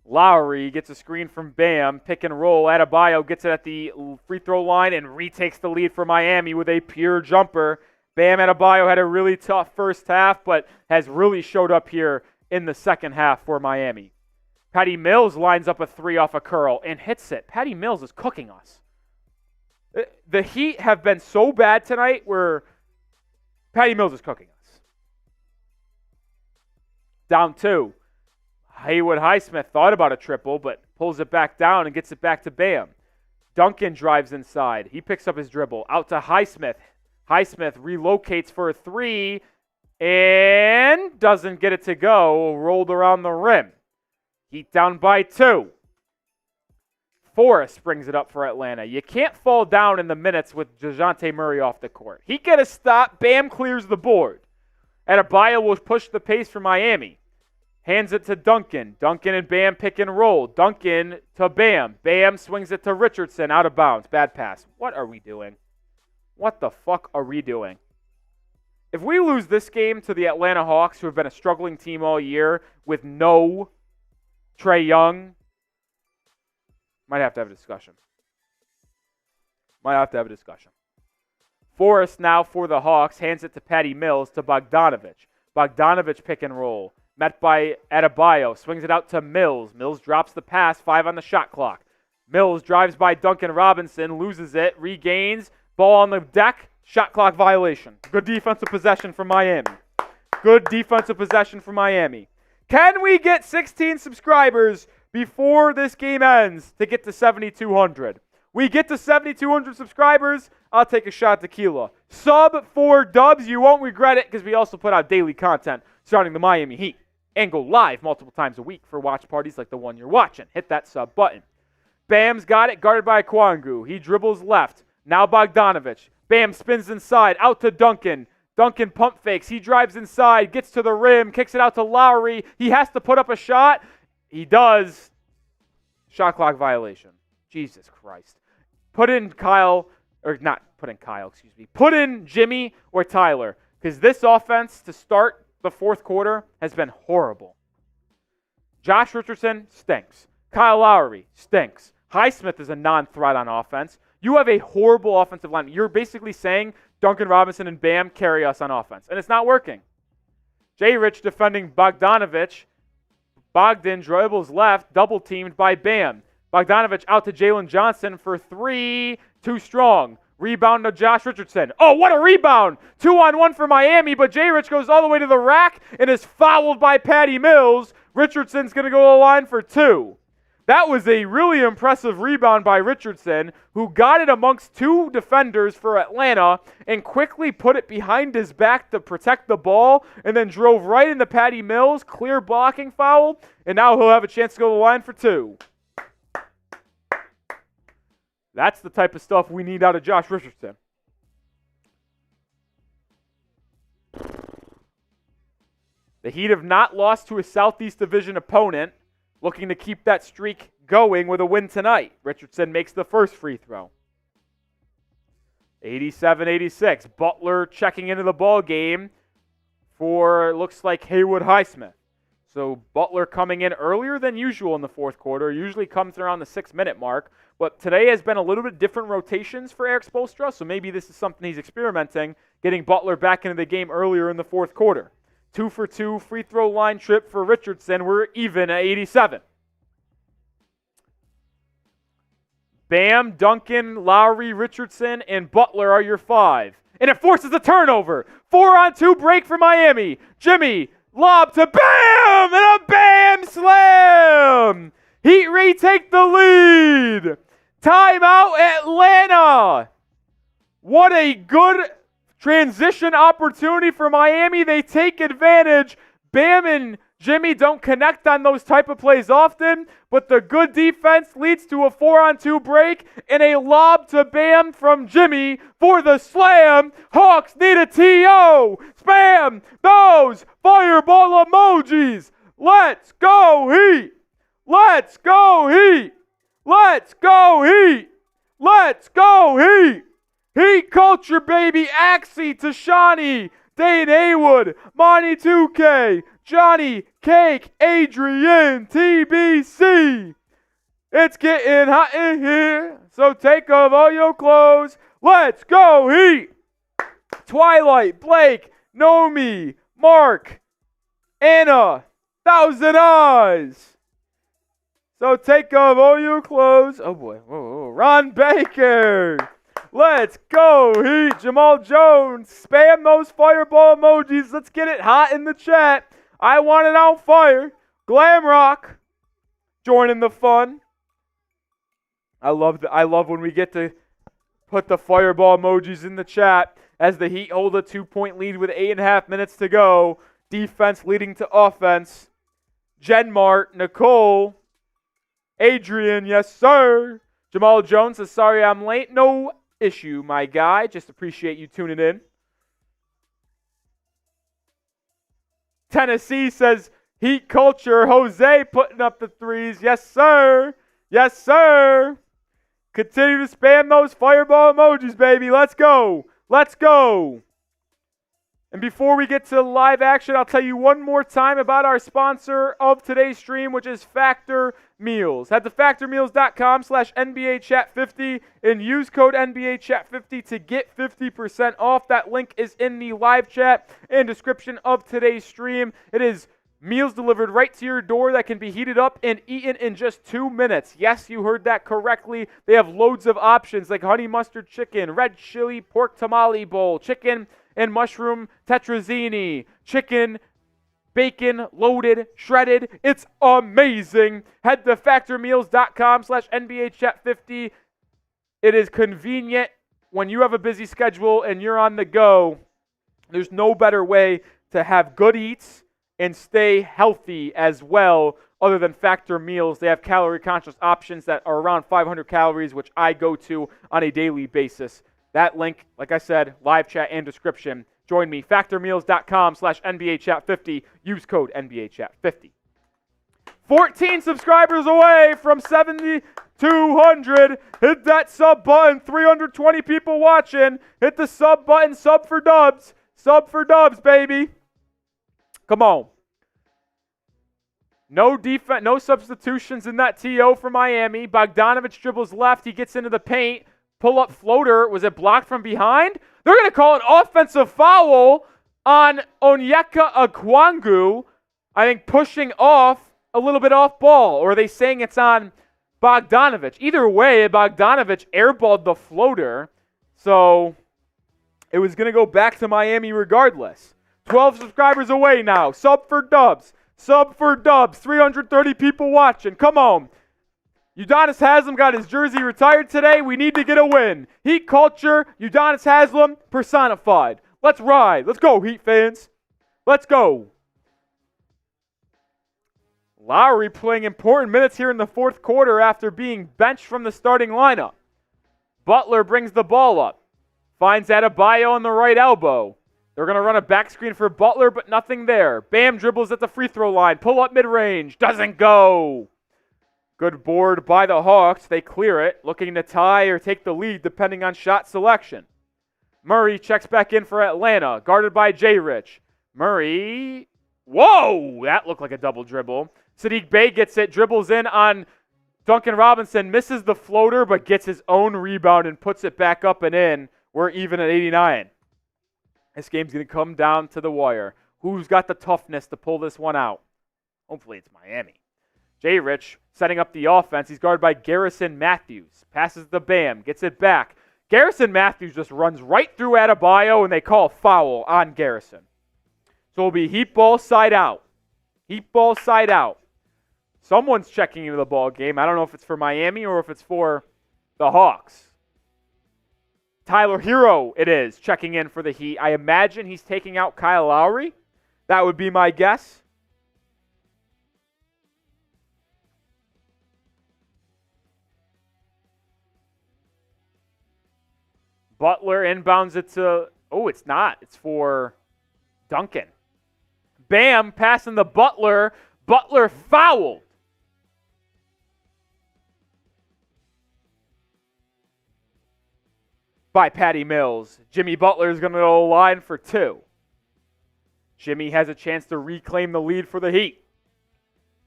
Lowry gets a screen from Bam. Pick and roll. Adebayo gets it at the free throw line and retakes the lead for Miami with a pure jumper. Bam Adebayo had a really tough first half, but has really showed up here in the second half for Miami. Patty Mills lines up a 3 off a curl and hits it. Patty Mills is cooking us. The Heat have been so bad tonight where Patty Mills is cooking us. Down 2. Haywood Highsmith thought about a triple, but pulls it back down and gets it back to Bam. Duncan drives inside. He picks up his dribble. Out to Highsmith. Highsmith relocates for a 3 and doesn't get it to go. Rolled around the rim. Heat down by 2. Forrest brings it up for Atlanta. You can't fall down in the minutes with Dejounte Murray off the court. He get a stop. Bam clears the board. Adebayo will push the pace for Miami. Hands it to Duncan. Duncan and Bam pick and roll. Duncan to Bam. Bam swings it to Richardson out of bounds. Bad pass. What are we doing? What the fuck are we doing? If we lose this game to the Atlanta Hawks, who have been a struggling team all year with no Trae Young, might have to have a discussion. Forrest now for the Hawks. Hands it to Patty Mills to Bogdanovich. Bogdanovich pick and roll. Met by Adebayo. Swings it out to Mills. Mills drops the pass. 5 on the shot clock. Mills drives by Duncan Robinson. Loses it. Regains. Ball on the deck. Shot clock violation. Good defensive possession from Miami. Can we get 16 subscribers before this game ends to get to 7,200? We get to 7,200 subscribers, I'll take a shot at tequila. Sub 4 dubs, you won't regret it because we also put out daily content surrounding the Miami Heat and go live multiple times a week for watch parties like the one you're watching. Hit that sub button. Bam's got it, guarded by Kwangu. He dribbles left. Now Bogdanovich. Bam spins inside, out to Duncan. Duncan pump fakes. He drives inside, gets to the rim, kicks it out to Lowry. He has to put up a shot. He does. Shot clock violation. Jesus Christ. Put in Jimmy or Tyler, because this offense to start the fourth quarter has been horrible. Josh Richardson stinks. Kyle Lowry stinks. Highsmith is a non-threat on offense. You have a horrible offensive line. You're basically saying Duncan Robinson and Bam carry us on offense, and it's not working. J. Rich defending Bogdanovich. Bogdan dribbles left, double-teamed by Bam. Bogdanovich out to Jalen Johnson for 3. Too strong. Rebound to Josh Richardson. Oh, what a rebound! 2-on-1 for Miami, but J. Rich goes all the way to the rack and is fouled by Patty Mills. Richardson's going to go to the line for 2. That was a really impressive rebound by Richardson, who got it amongst 2 defenders for Atlanta and quickly put it behind his back to protect the ball and then drove right into Patty Mills. Clear blocking foul, and now he'll have a chance to go to the line for 2. That's the type of stuff we need out of Josh Richardson. The Heat have not lost to a Southeast Division opponent, looking to keep that streak going with a win tonight. Richardson makes the first free throw. 87-86. Butler checking into the ball game for, looks like, Haywood Highsmith. So Butler coming in earlier than usual in the fourth quarter. Usually comes around the 6-minute mark. But today has been a little bit different rotations for Eric Spoelstra, so maybe this is something he's experimenting, getting Butler back into the game earlier in the fourth quarter. 2 for 2 free throw line trip for Richardson. We're even at 87. Bam, Duncan, Lowry, Richardson, and Butler are your 5. And it forces a turnover. 4-on-2 break for Miami. Jimmy, lob to Bam! And a Bam slam! Heat retake the lead. Timeout Atlanta. What a good transition opportunity for Miami. They take advantage. Bam and Jimmy don't connect on those type of plays often, but the good defense leads to a 4-on-2 break and a lob to Bam from Jimmy for the slam. Hawks need a TO. Spam those fireball emojis. Let's go Heat. Let's go Heat. Let's go Heat. Let's go Heat. Heat culture, baby. Axie, Tashani, Dane Haywood, Monty 2K, Johnny Cake, Adrian, TBC. It's getting hot in here, so take off all your clothes. Let's go Heat. Twilight, Blake, Nomi, Mark, Anna, Thousand Eyes. So take off all your clothes. Oh boy. Whoa. Ron Baker. Let's go Heat. Jamal Jones. Spam those fireball emojis. Let's get it hot in the chat. I want it on fire. Glam Rock. Joining the fun. I love when we get to put the fireball emojis in the chat as the Heat hold a 2-point lead with 8.5 minutes to go. Defense leading to offense. Jenmart, Nicole, Adrian, yes sir. Jamal Jones says, sorry I'm late. No issue, my guy. Just appreciate you tuning in. Tennessee says, Heat culture. Jose putting up the threes. Yes, sir. Yes, sir. Continue to spam those fireball emojis, baby. Let's go. Let's go. And before we get to live action, I'll tell you one more time about our sponsor of today's stream, which is Factor Meals. Head to factormeals.com/NBAchat50 and use code NBAchat50 to get 50% off. That link is in the live chat and description of today's stream. It is meals delivered right to your door that can be heated up and eaten in just 2 minutes. Yes, you heard that correctly. They have loads of options like honey mustard chicken, red chili pork tamale bowl, chicken and mushroom tetrazzini, chicken, bacon, loaded, shredded. It's amazing. Head to factormeals.com/NBAchat50. It is convenient when you have a busy schedule and you're on the go. There's no better way to have good eats and stay healthy as well other than Factor Meals. They have calorie-conscious options that are around 500 calories, which I go to on a daily basis. That link, like I said, live chat and description. Join me, factormeals.com/NBAchat50. Use code NBAchat50. 14 subscribers away from 7,200. Hit that sub button. 320 people watching. Hit the sub button. Sub for dubs. Sub for dubs, baby. Come on. No defense, no substitutions in that TO for Miami. Bogdanovic dribbles left. He gets into the paint. Pull-up floater. Was it blocked from behind? They're going to call an offensive foul on Onyeka Okongwu. I think pushing off a little bit off ball. Or are they saying it's on Bogdanovic? Either way, Bogdanovic airballed the floater. So it was going to go back to Miami regardless. 12 subscribers away now. Sub for dubs. Sub for dubs. 330 people watching. Come on. Udonis Haslem got his jersey retired today. We need to get a win. Heat culture, Udonis Haslem personified. Let's ride. Let's go, Heat fans. Let's go. Lowry playing important minutes here in the fourth quarter after being benched from the starting lineup. Butler brings the ball up. Finds Adebayo on the right elbow. They're going to run a back screen for Butler, but nothing there. Bam dribbles at the free throw line. Pull up mid-range. Doesn't go. Good board by the Hawks. They clear it, looking to tie or take the lead depending on shot selection. Murray checks back in for Atlanta, guarded by J-Rich. Murray, whoa, that looked like a double dribble. Saddiq Bey gets it, dribbles in on Duncan Robinson, misses the floater, but gets his own rebound and puts it back up and in. We're even at 89. This game's going to come down to the wire. Who's got the toughness to pull this one out? Hopefully it's Miami. J-Rich setting up the offense. He's guarded by Garrison Matthews. Passes the Bam. Gets it back. Garrison Matthews just runs right through Adebayo, and they call a foul on Garrison. So it'll be heat ball side out. Heat ball side out. Someone's checking into the ball game. I don't know if it's for Miami or if it's for the Hawks. Tyler Herro it is checking in for the Heat. I imagine he's taking out Kyle Lowry. That would be my guess. Butler inbounds it to, oh, it's not. It's for Duncan. Bam, passing the Butler. Butler fouled. By Patty Mills. Jimmy Butler is going to go line for two. Jimmy has a chance to reclaim the lead for the Heat.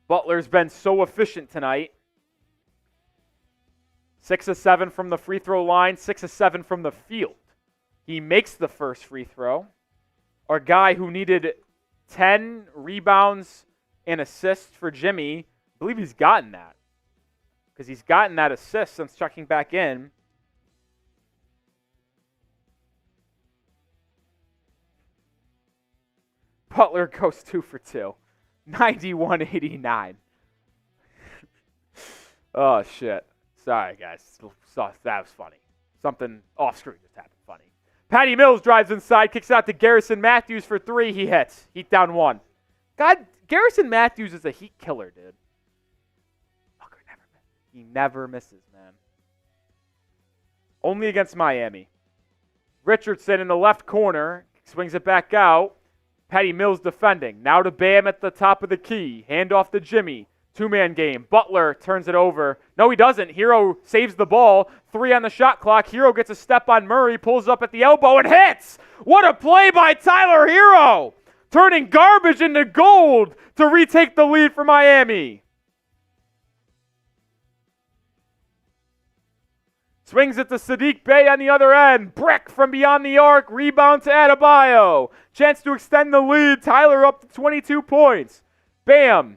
Butler's been so efficient tonight. 6 of 7 from the free throw line, 6 of 7 from the field. He makes the first free throw. Our guy who needed 10 rebounds and assists for Jimmy, I believe he's gotten that. Because he's gotten that assist since checking back in. Butler goes 2 for 2. 91-89. Oh, shit. Sorry, guys. That was funny. Something off screen just happened funny. Patty Mills drives inside, kicks out to Garrison Matthews for 3. He hits. Heat down 1. God, Garrison Matthews is a Heat killer, dude. Fucker never misses. He never misses, man. Only against Miami. Richardson in the left corner. Swings it back out. Patty Mills defending. Now to Bam at the top of the key. Hand off to Jimmy. Two-man game. Butler turns it over. No, he doesn't. Herro saves the ball. 3 on the shot clock. Herro gets a step on Murray. Pulls up at the elbow and hits. What a play by Tyler Herro. Turning garbage into gold to retake the lead for Miami. Swings it to Saddiq Bey on the other end. Brick from beyond the arc. Rebound to Adebayo. Chance to extend the lead. Tyler up to 22 points. Bam.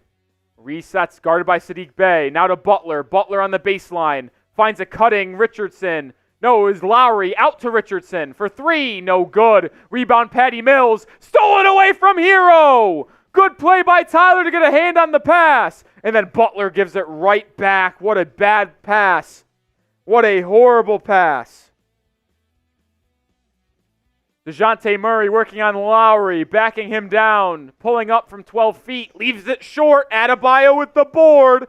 Resets, guarded by Saddiq Bey. Now to Butler. Butler on the baseline. Finds a cutting Richardson. No, it was Lowry. Out to Richardson for 3. No good. Rebound Patty Mills. Stolen away from Herro. Good play by Tyler to get a hand on the pass. And then Butler gives it right back. What a bad pass. What a horrible pass. Dejounte Murray working on Lowry, backing him down, pulling up from 12 feet, leaves it short. Adebayo with the board.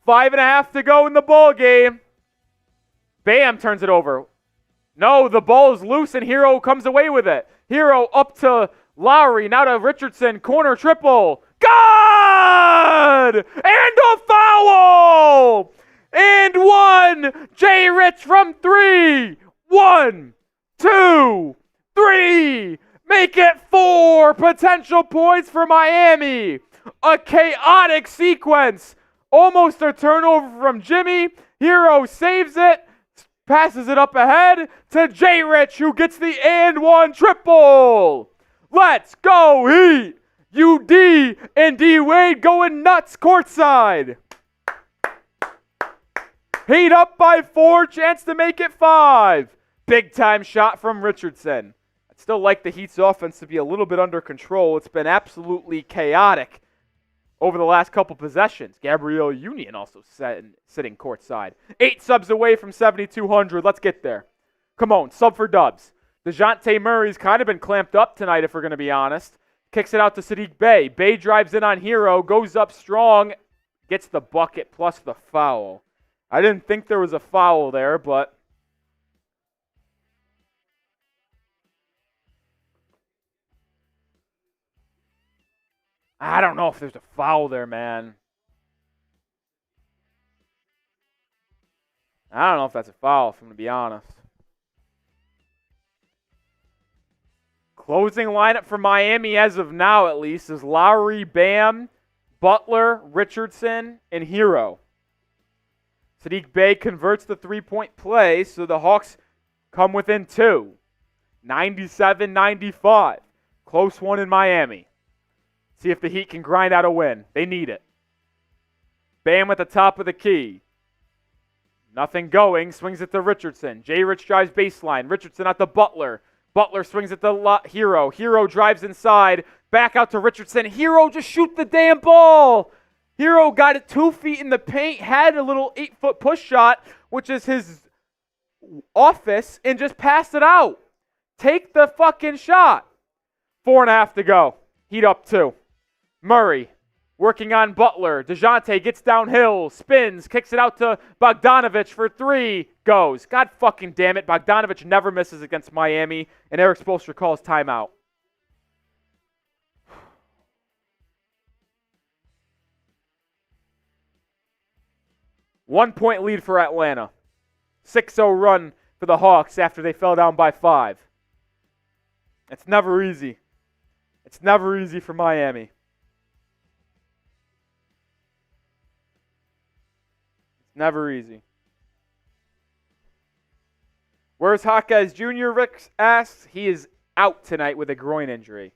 5.5 to go in the ball game. Bam turns it over. No, the ball is loose and Herro comes away with it. Herro up to Lowry, now to Richardson, corner triple. Good! And a foul! And 1. J. Rich from 3. 1, 2, 3. Make it 4 potential points for Miami. A chaotic sequence. Almost a turnover from Jimmy. Herro saves it. Passes it up ahead to J. Rich, who gets the and 1 triple. Let's go Heat. UD and D Wade going nuts courtside. Heat up by 4, chance to make it 5. Big time shot from Richardson. I'd still like the Heat's offense to be a little bit under control. It's been absolutely chaotic over the last couple possessions. Gabrielle Union also sitting courtside. 8 subs away from 7,200. Let's get there. Come on, sub for dubs. Dejounte Murray's kind of been clamped up tonight, if we're going to be honest. Kicks it out to Saddiq Bey. Bey drives in on Herro, goes up strong, gets the bucket plus the foul. I didn't think there was a foul there, but I don't know if there's a foul there, man. I don't know if that's a foul, if I'm going to be honest. Closing lineup for Miami as of now, at least, is Lowry, Bam, Butler, Richardson, and Herro. Saddiq Bey converts the three-point play, so the Hawks come within 2. 97-95. Close one in Miami. See if the Heat can grind out a win. They need it. Bam at the top of the key. Nothing going. Swings it to Richardson. J. Rich drives baseline. Richardson at the Butler. Butler swings it to Herro. Herro drives inside. Back out to Richardson. Herro, just shoot the damn ball. Herro got it 2 feet in the paint, had a little 8-foot push shot, which is his office, and just passed it out. Take the fucking shot. 4.5 to go. Heat up 2. Murray working on Butler. Dejounte gets downhill, spins, kicks it out to Bogdanovich for 3. Goes. God fucking damn it. Bogdanovich never misses against Miami, and Eric Spoelstra calls timeout. One-point lead for Atlanta. 6-0 run for the Hawks after they fell down by 5. It's never easy. It's never easy for Miami. It's never easy. Where's Jaquez Jr.? Rick asks. He is out tonight with a groin injury.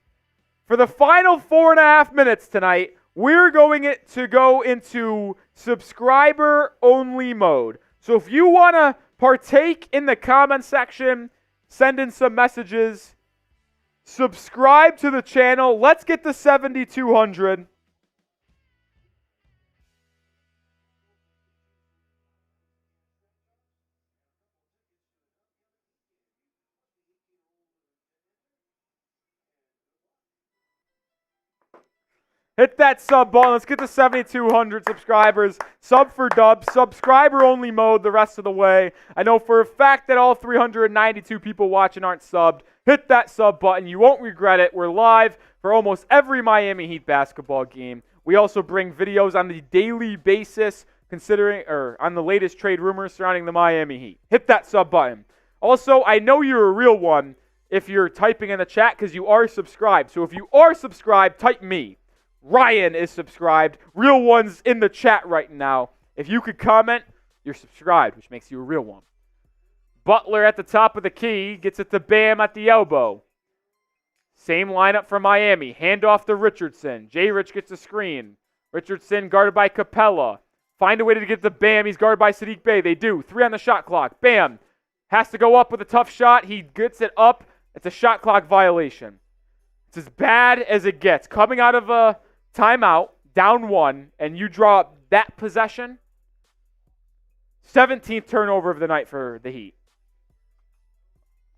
For the final 4.5 minutes tonight, we're going to go into subscriber-only mode. So if you want to partake in the comment section, send in some messages, subscribe to the channel. Let's get to 7,200. Hit that sub button. Let's get to 7,200 subscribers. Sub for dubs. Subscriber only mode the rest of the way. I know for a fact that all 392 people watching aren't subbed. Hit that sub button. You won't regret it. We're live for almost every Miami Heat basketball game. We also bring videos on the daily basis on the latest trade rumors surrounding the Miami Heat. Hit that sub button. Also, I know you're a real one if you're typing in the chat because you are subscribed. So if you are subscribed, type me. Ryan is subscribed. Real one's in the chat right now. If you could comment, you're subscribed, which makes you a real one. Butler at the top of the key. Gets it to Bam at the elbow. Same lineup for Miami. Hand off to Richardson. J-Rich gets a screen. Richardson guarded by Capella. Find a way to get to Bam. He's guarded by Saddiq Bey. They do. 3 on the shot clock. Bam. Has to go up with a tough shot. He gets it up. It's a shot clock violation. It's as bad as it gets. Coming out of a timeout, down 1, and you draw up that possession. 17th turnover of the night for the Heat.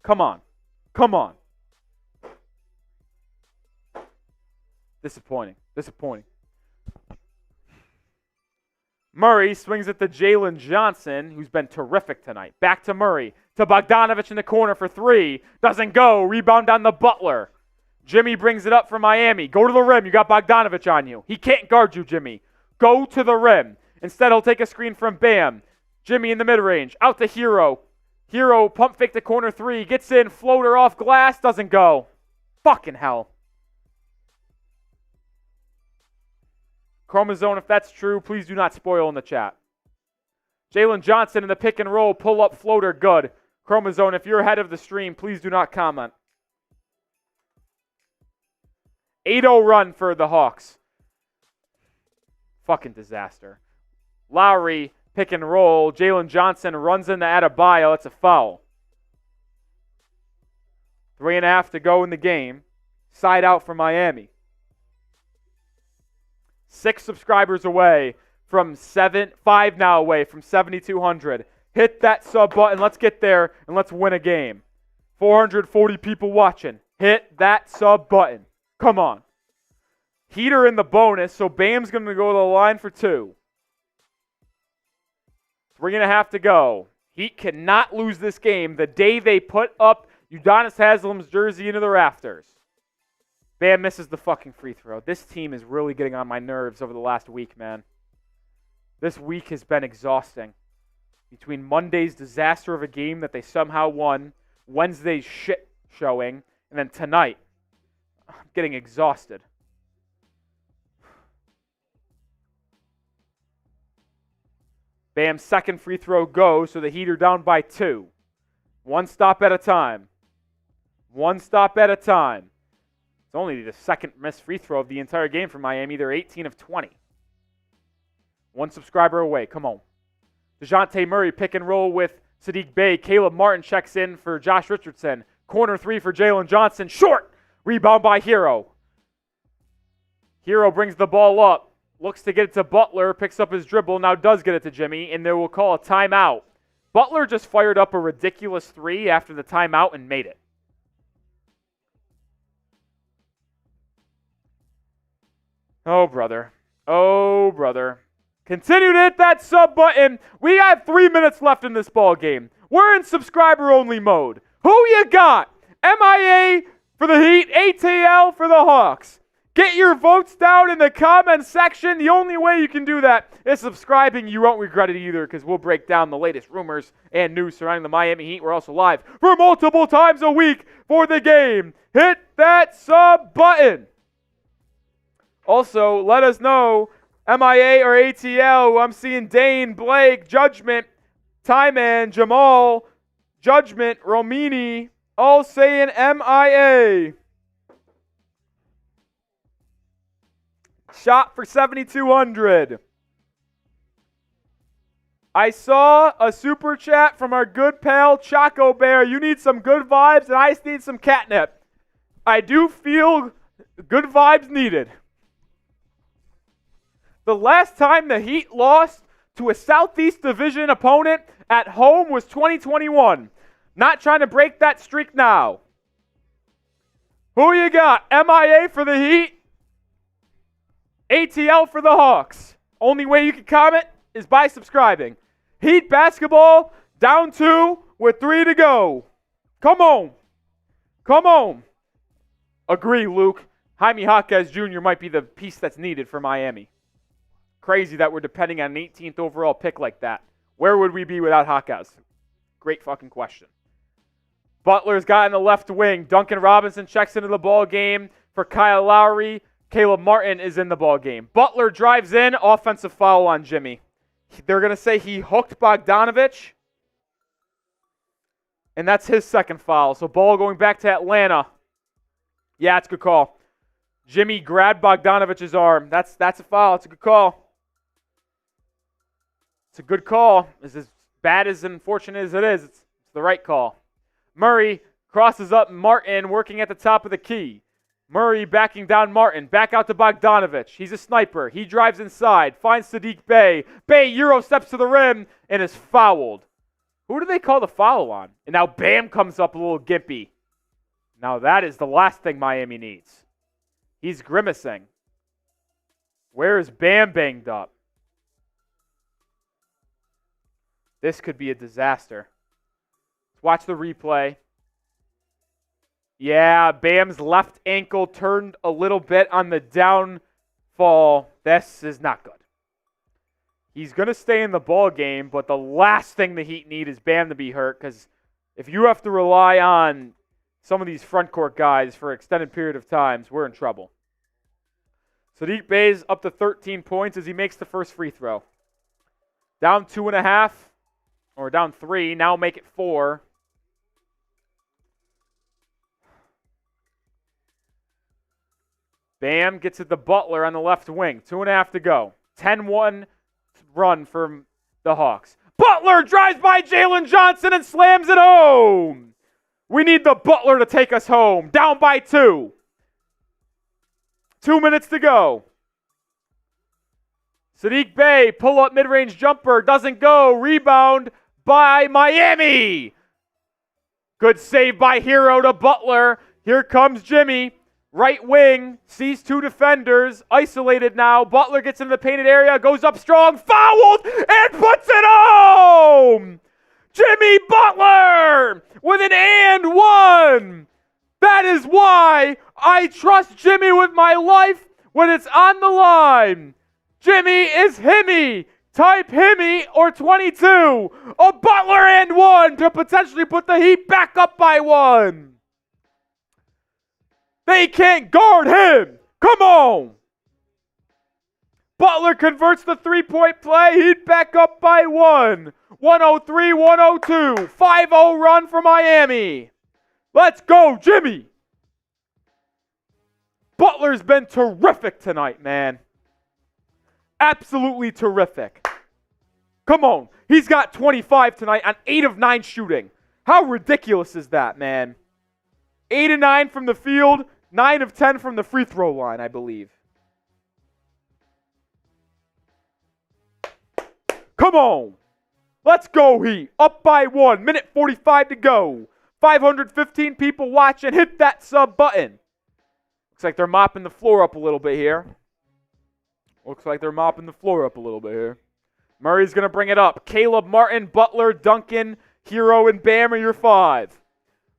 Come on. Come on. Disappointing. Murray swings it to Jalen Johnson, who's been terrific tonight. Back to Murray. To Bogdanovich in the corner for 3. Doesn't go. Rebound down the Butler. Jimmy brings it up for Miami. Go to the rim. You got Bogdanovich on you. He can't guard you, Jimmy. Go to the rim. Instead, he'll take a screen from Bam. Jimmy in the mid-range. Out to Herro. Herro pump fake to corner 3. Gets in. Floater off glass. Doesn't go. Fucking hell. Chromosome, if that's true, please do not spoil in the chat. Jalen Johnson in the pick and roll. Pull up floater. Good. Chromosome, if you're ahead of the stream, please do not comment. 8-0 run for the Hawks. Fucking disaster. Lowry, pick and roll. Jalen Johnson runs into Adebayo. It's a foul. 3.5 to go in the game. Side out for Miami. 6 subscribers away from 5 now away from 7,200. Hit that sub button. Let's get there and let's win a game. 440 people watching. Hit that sub button. Come on. Heater in the bonus, so Bam's going to go to the line for 2. 3.5 to go. Heat cannot lose this game the day they put up Udonis Haslem's jersey into the rafters. Bam misses the fucking free throw. This team is really getting on my nerves over the last week, man. This week has been exhausting. Between Monday's disaster of a game that they somehow won, Wednesday's shit showing, and then tonight, I'm getting exhausted. Bam's second free throw goes, so the Heat are down by 2. One stop at a time. One stop at a time. It's only the second missed free throw of the entire game for Miami. They're 18 of 20. One subscriber away. Come on. Dejounte Murray pick and roll with Saddiq Bey. Caleb Martin checks in for Josh Richardson. Corner 3 for Jalen Johnson. Short. Rebound by Herro. Herro brings the ball up. Looks to get it to Butler. Picks up his dribble. Now does get it to Jimmy. And they will call a timeout. Butler just fired up a ridiculous 3 after the timeout and made it. Oh, brother. Oh, brother. Continue to hit that sub button. We have 3 minutes left in this ball game. We're in subscriber-only mode. Who you got? MIA for the Heat, ATL for the Hawks. Get your votes down in the comment section. The only way you can do that is subscribing. You won't regret it either because we'll break down the latest rumors and news surrounding the Miami Heat. We're also live for multiple times a week for the game. Hit that sub button. Also, let us know, MIA or ATL. I'm seeing Dane, Blake, Judgment, Tyman, Jamal, Judgment, Romini, all saying MIA. Shot for 7,200. I saw a super chat from our good pal Choco Bear. You need some good vibes and I need some catnip. I do feel good vibes needed. The last time the Heat lost to a Southeast Division opponent at home was 2021. Not trying to break that streak now. Who you got? MIA for the Heat? ATL for the Hawks. Only way you can comment is by subscribing. Heat basketball, down 2 with 3 to go. Come on. Come on. Agree, Luke. Jaime Jaquez Jr. might be the piece that's needed for Miami. Crazy that we're depending on an 18th overall pick like that. Where would we be without Jaquez? Great fucking question. Butler's got in the left wing. Duncan Robinson checks into the ball game for Kyle Lowry. Caleb Martin is in the ball game. Butler drives in. Offensive foul on Jimmy. They're going to say he hooked Bogdanovich. And that's his second foul. So ball going back to Atlanta. Yeah, it's a good call. Jimmy grabbed Bogdanovich's arm. That's a foul. It's a good call. It's a good call. It's as bad as unfortunate as it is. It's the right call. Murray crosses up Martin, working at the top of the key. Murray backing down Martin. Back out to Bogdanovich. He's a sniper. He drives inside. Finds Saddiq Bey. Bey Euro steps to the rim and is fouled. Who do they call the foul on? And now Bam comes up a little gimpy. Now that is the last thing Miami needs. He's grimacing. Where is Bam banged up? This could be a disaster. Let's watch the replay. Yeah, Bam's left ankle turned a little bit on the downfall. This is not good. He's going to stay in the ball game, but the last thing the Heat need is Bam to be hurt, because if you have to rely on some of these front court guys for an extended period of times, we're in trouble. Saddiq Bey's up to 13 points as he makes the first free throw. Down 2.5, or down 3, now make it 4. Bam gets it to Butler on the left wing. 2.5 to go. 10-1 run from the Hawks. Butler drives by Jalen Johnson and slams it home. We need the Butler to take us home. Down by 2. 2 minutes to go. Saddiq Bey, pull-up mid-range jumper. Doesn't go. Rebound by Miami. Good save by Herro to Butler. Here comes Jimmy. Right wing, sees 2 defenders, isolated now. Butler gets into the painted area, goes up strong, fouled, and puts it home! Jimmy Butler with an and one! That is why I trust Jimmy with my life when it's on the line. Jimmy is Himmy. Type Himmy or 22. A Butler and one to potentially put the Heat back up by 1. They can't guard him. Come on. Butler converts the 3-point play. Heat back up by 1. 103-102. 5-0 run for Miami. Let's go, Jimmy. Butler's been terrific tonight, man. Absolutely terrific. Come on. He's got 25 tonight on 8 of 9 shooting. How ridiculous is that, man? 8 of 9 from the field. 9 of 10 from the free throw line, I believe. Come on. Let's go, Heat. Up by 1. Minute 45 to go. 515 people watching. Hit that sub button. Looks like they're mopping the floor up a little bit here. Murray's going to bring it up. Caleb Martin, Butler, Duncan, Herro, and Bam are your 5.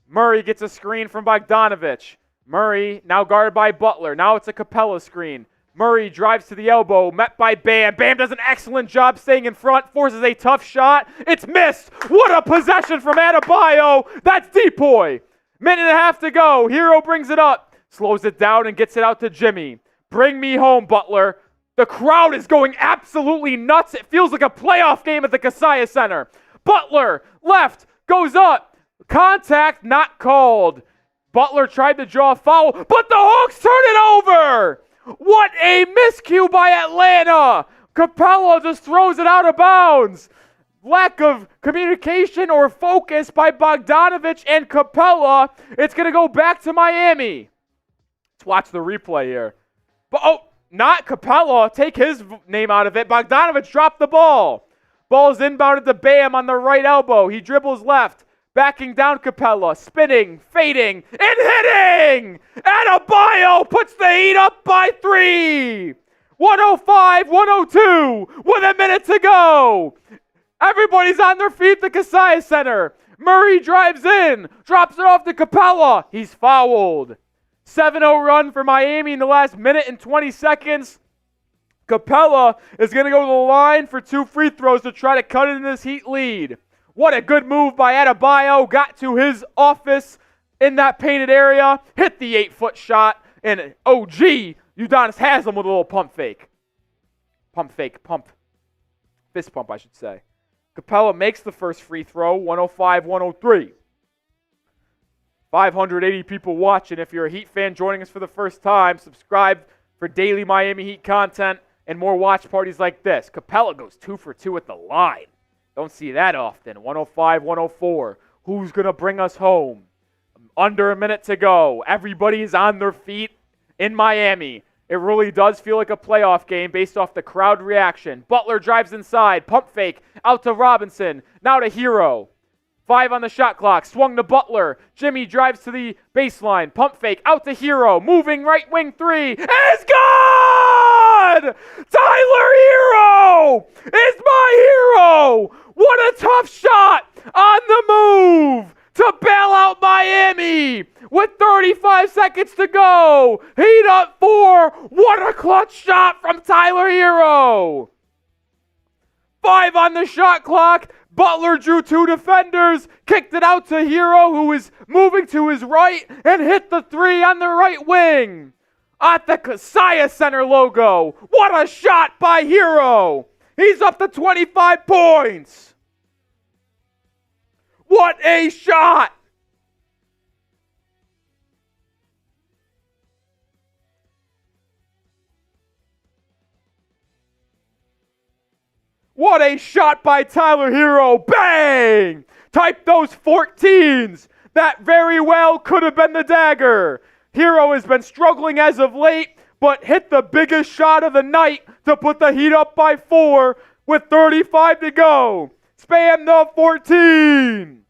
Murray gets a screen from Bogdanovich. Murray now guarded by Butler. Now it's a Capella screen. Murray drives to the elbow, met by Bam. Bam does an excellent job staying in front, forces a tough shot. It's missed. What a possession from Adebayo. That's depoy. Minute and a half to go. Herro brings it up, slows it down, and gets it out to Jimmy. Bring me home, Butler. The crowd is going absolutely nuts. It feels like a playoff game at the Kaseya Center. Butler, left, goes up. Contact not called. Butler tried to draw a foul, but the Hawks turn it over! What a miscue by Atlanta! Capella just throws it out of bounds. Lack of communication or focus by Bogdanovich and Capella. It's going to go back to Miami. Let's watch the replay here. But, not Capella. Take his name out of it. Bogdanovich dropped the ball. Ball's inbounded to Bam on the right elbow. He dribbles left. Backing down Capella, spinning, fading, and hitting! Adebayo puts the Heat up by 3! 105, 102, with a minute to go. Everybody's on their feet at the Kaseya Center. Murray drives in, drops it off to Capella. He's fouled. 7-0 run for Miami in the last minute and 20 seconds. Capella is going to go to the line for 2 free throws to try to cut into this Heat lead. What a good move by Adebayo. Got to his office in that painted area. Hit the 8-foot shot. And OG, Udonis Haslem with a little pump fake. Fist pump, I should say. Capella makes the first free throw, 105, 103. 580 people watching. If you're a Heat fan joining us for the first time, subscribe for daily Miami Heat content and more watch parties like this. Capella goes 2 for 2 at the line. Don't see that often. 105, 104. Who's going to bring us home? Under a minute to go. Everybody is on their feet in Miami. It really does feel like a playoff game based off the crowd reaction. Butler drives inside. Pump fake. Out to Robinson. Now to Herro. 5 on the shot clock. Swung to Butler. Jimmy drives to the baseline. Pump fake. Out to Herro. Moving right wing 3. It's good! Tyler Herro is my hero! What a tough shot on the move to bail out Miami with 35 seconds to go. Heat up 4. What a clutch shot from Tyler Herro. 5 on the shot clock. Butler drew 2 defenders, kicked it out to Herro, who is moving to his right, and hit the 3 on the right wing. At the Kaseya Center logo. What a shot by Herro. He's up to 25 points. What a shot. What a shot by Tyler Herro. Bang! Type those 14s. That very well could have been the dagger. Herro has been struggling as of late, but hit the biggest shot of the night to put the Heat up by 4 with 35 to go. Spam the 14.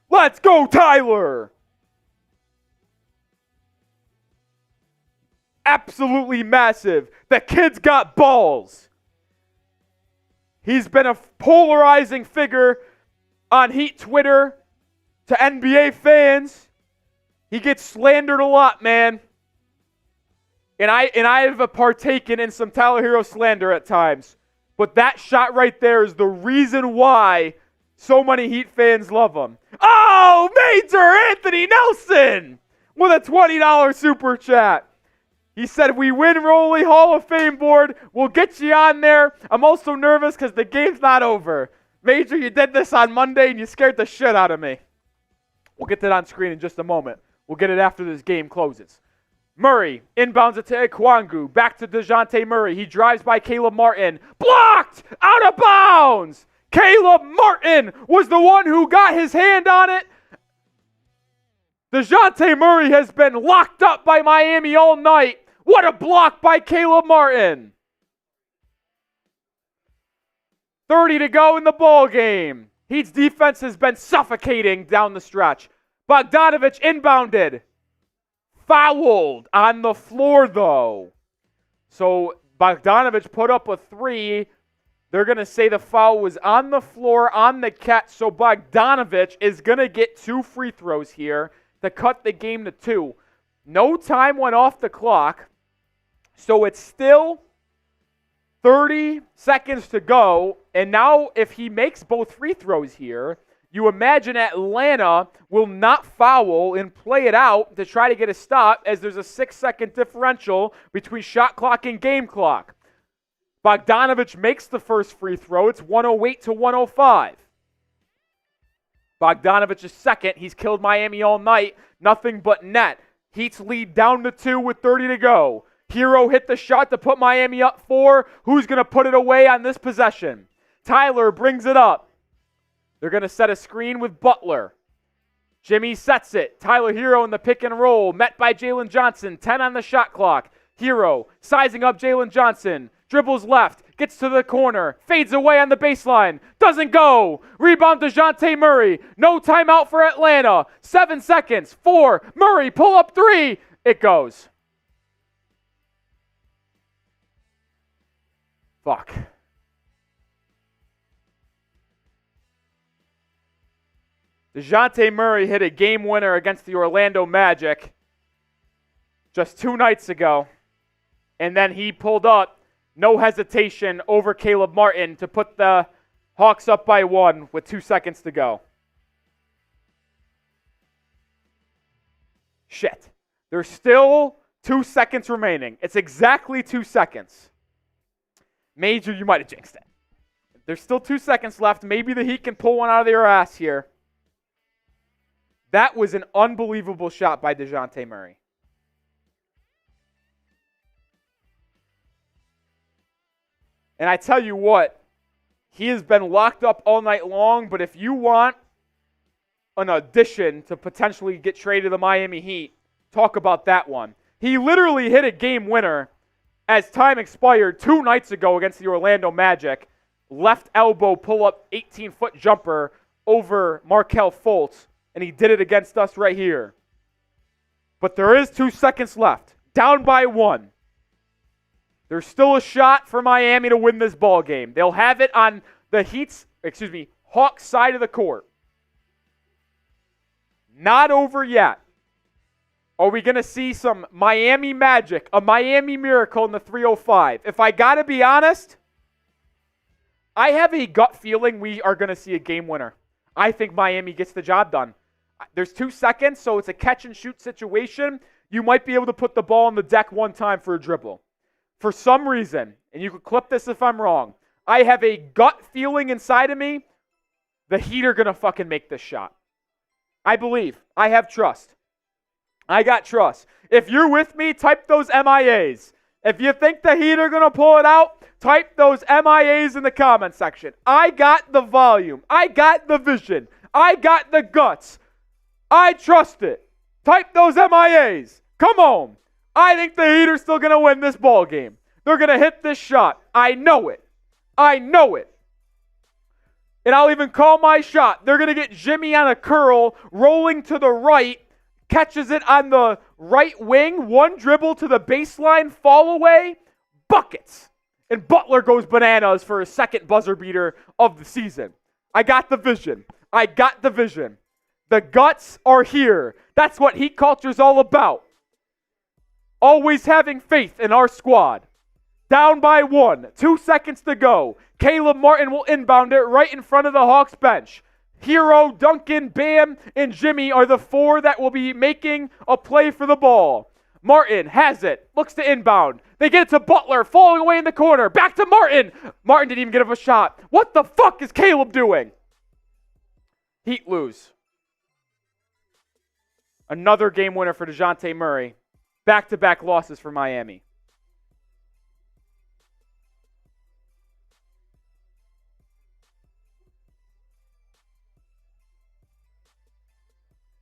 Let's go, Tyler. Absolutely massive. The kid's got balls. He's been a polarizing figure on Heat Twitter to NBA fans. He gets slandered a lot, man. And I have partaken in some Tyler Herro slander at times. But that shot right there is the reason why so many Heat fans love him. Oh, Major Anthony Nelson with a $20 super chat. He said, we win Rolly Hall of Fame board. We'll get you on there. I'm also nervous because the game's not over. Major, you did this on Monday and you scared the shit out of me. We'll get that on screen in just a moment. We'll get it after this game closes. Murray inbounds it to Ikwangu. Back to Dejounte Murray. He drives by Caleb Martin. Blocked! Out of bounds! Caleb Martin was the one who got his hand on it. Dejounte Murray has been locked up by Miami all night. What a block by Caleb Martin. 30 to go in the ball game. Heat's defense has been suffocating down the stretch. Bogdanovic inbounded. Fouled on the floor, though. So Bogdanovic put up a 3. They're going to say the foul was on the floor, on the catch. So Bogdanovic is going to get 2 free throws here to cut the game to 2. No time went off the clock. So it's still 30 seconds to go. And now if he makes both free throws here, you imagine Atlanta will not foul and play it out to try to get a stop, as there's a 6-second differential between shot clock and game clock. Bogdanovic makes the first free throw. It's 108 to 105. Bogdanovic is second. He's killed Miami all night. Nothing but net. Heat's lead down to 2 with 30 to go. Herro hit the shot to put Miami up 4. Who's going to put it away on this possession? Tyler brings it up. They're going to set a screen with Butler. Jimmy sets it. Tyler Herro in the pick and roll. Met by Jalen Johnson. 10 on the shot clock. Herro sizing up Jalen Johnson. Dribbles left. Gets to the corner. Fades away on the baseline. Doesn't go. Rebound Dejounte Murray. No timeout for Atlanta. 7 seconds. 4. Murray pull up 3. It goes. Fuck. Dejounte Murray hit a game winner against the Orlando Magic just 2 nights ago. And then he pulled up, no hesitation, over Caleb Martin to put the Hawks up by 1 with 2 seconds to go. Shit. There's still 2 seconds remaining. It's exactly 2 seconds. Major, you might have jinxed it. There's still 2 seconds left. Maybe the Heat can pull one out of their ass here. That was an unbelievable shot by Dejounte Murray. And I tell you what, he has been locked up all night long, but if you want an audition to potentially get traded to the Miami Heat, talk about that one. He literally hit a game winner as time expired 2 nights ago against the Orlando Magic. Left elbow pull-up 18-foot jumper over Markelle Fultz, and he did it against us right here. But there is 2 seconds left. Down by 1. There's still a shot for Miami to win this ball game. They'll have it on the Hawks side of the court. Not over yet. Are we going to see some Miami magic, a Miami miracle in the 305? If I got to be honest, I have a gut feeling we are going to see a game winner. I think Miami gets the job done. There's 2 seconds, so it's a catch-and-shoot situation. You might be able to put the ball on the deck one time for a dribble. For some reason, and you can clip this if I'm wrong, I have a gut feeling inside of me the Heat are going to fucking make this shot. I believe. I have trust. I got trust. If you're with me, type those MIAs. If you think the Heat are going to pull it out, type those MIAs in the comment section. I got the volume. I got the vision. I got the guts. I trust it. Type those MIAs. Come on. I think the Heat are still going to win this ball game. They're going to hit this shot. I know it. I know it. And I'll even call my shot. They're going to get Jimmy on a curl, rolling to the right, catches it on the right wing, one dribble to the baseline, fall away, buckets. And Butler goes bananas for his second buzzer beater of the season. I got the vision. I got the vision. The guts are here. That's what Heat culture's all about. Always having faith in our squad. Down by 1. 2 seconds to go. Caleb Martin will inbound it right in front of the Hawks bench. Herro, Duncan, Bam, and Jimmy are the 4 that will be making a play for the ball. Martin has it. Looks to inbound. They get it to Butler, falling away in the corner. Back to Martin. Martin didn't even get a shot. What the fuck is Caleb doing? Heat lose. Another game winner for Dejounte Murray. Back-to-back losses for Miami.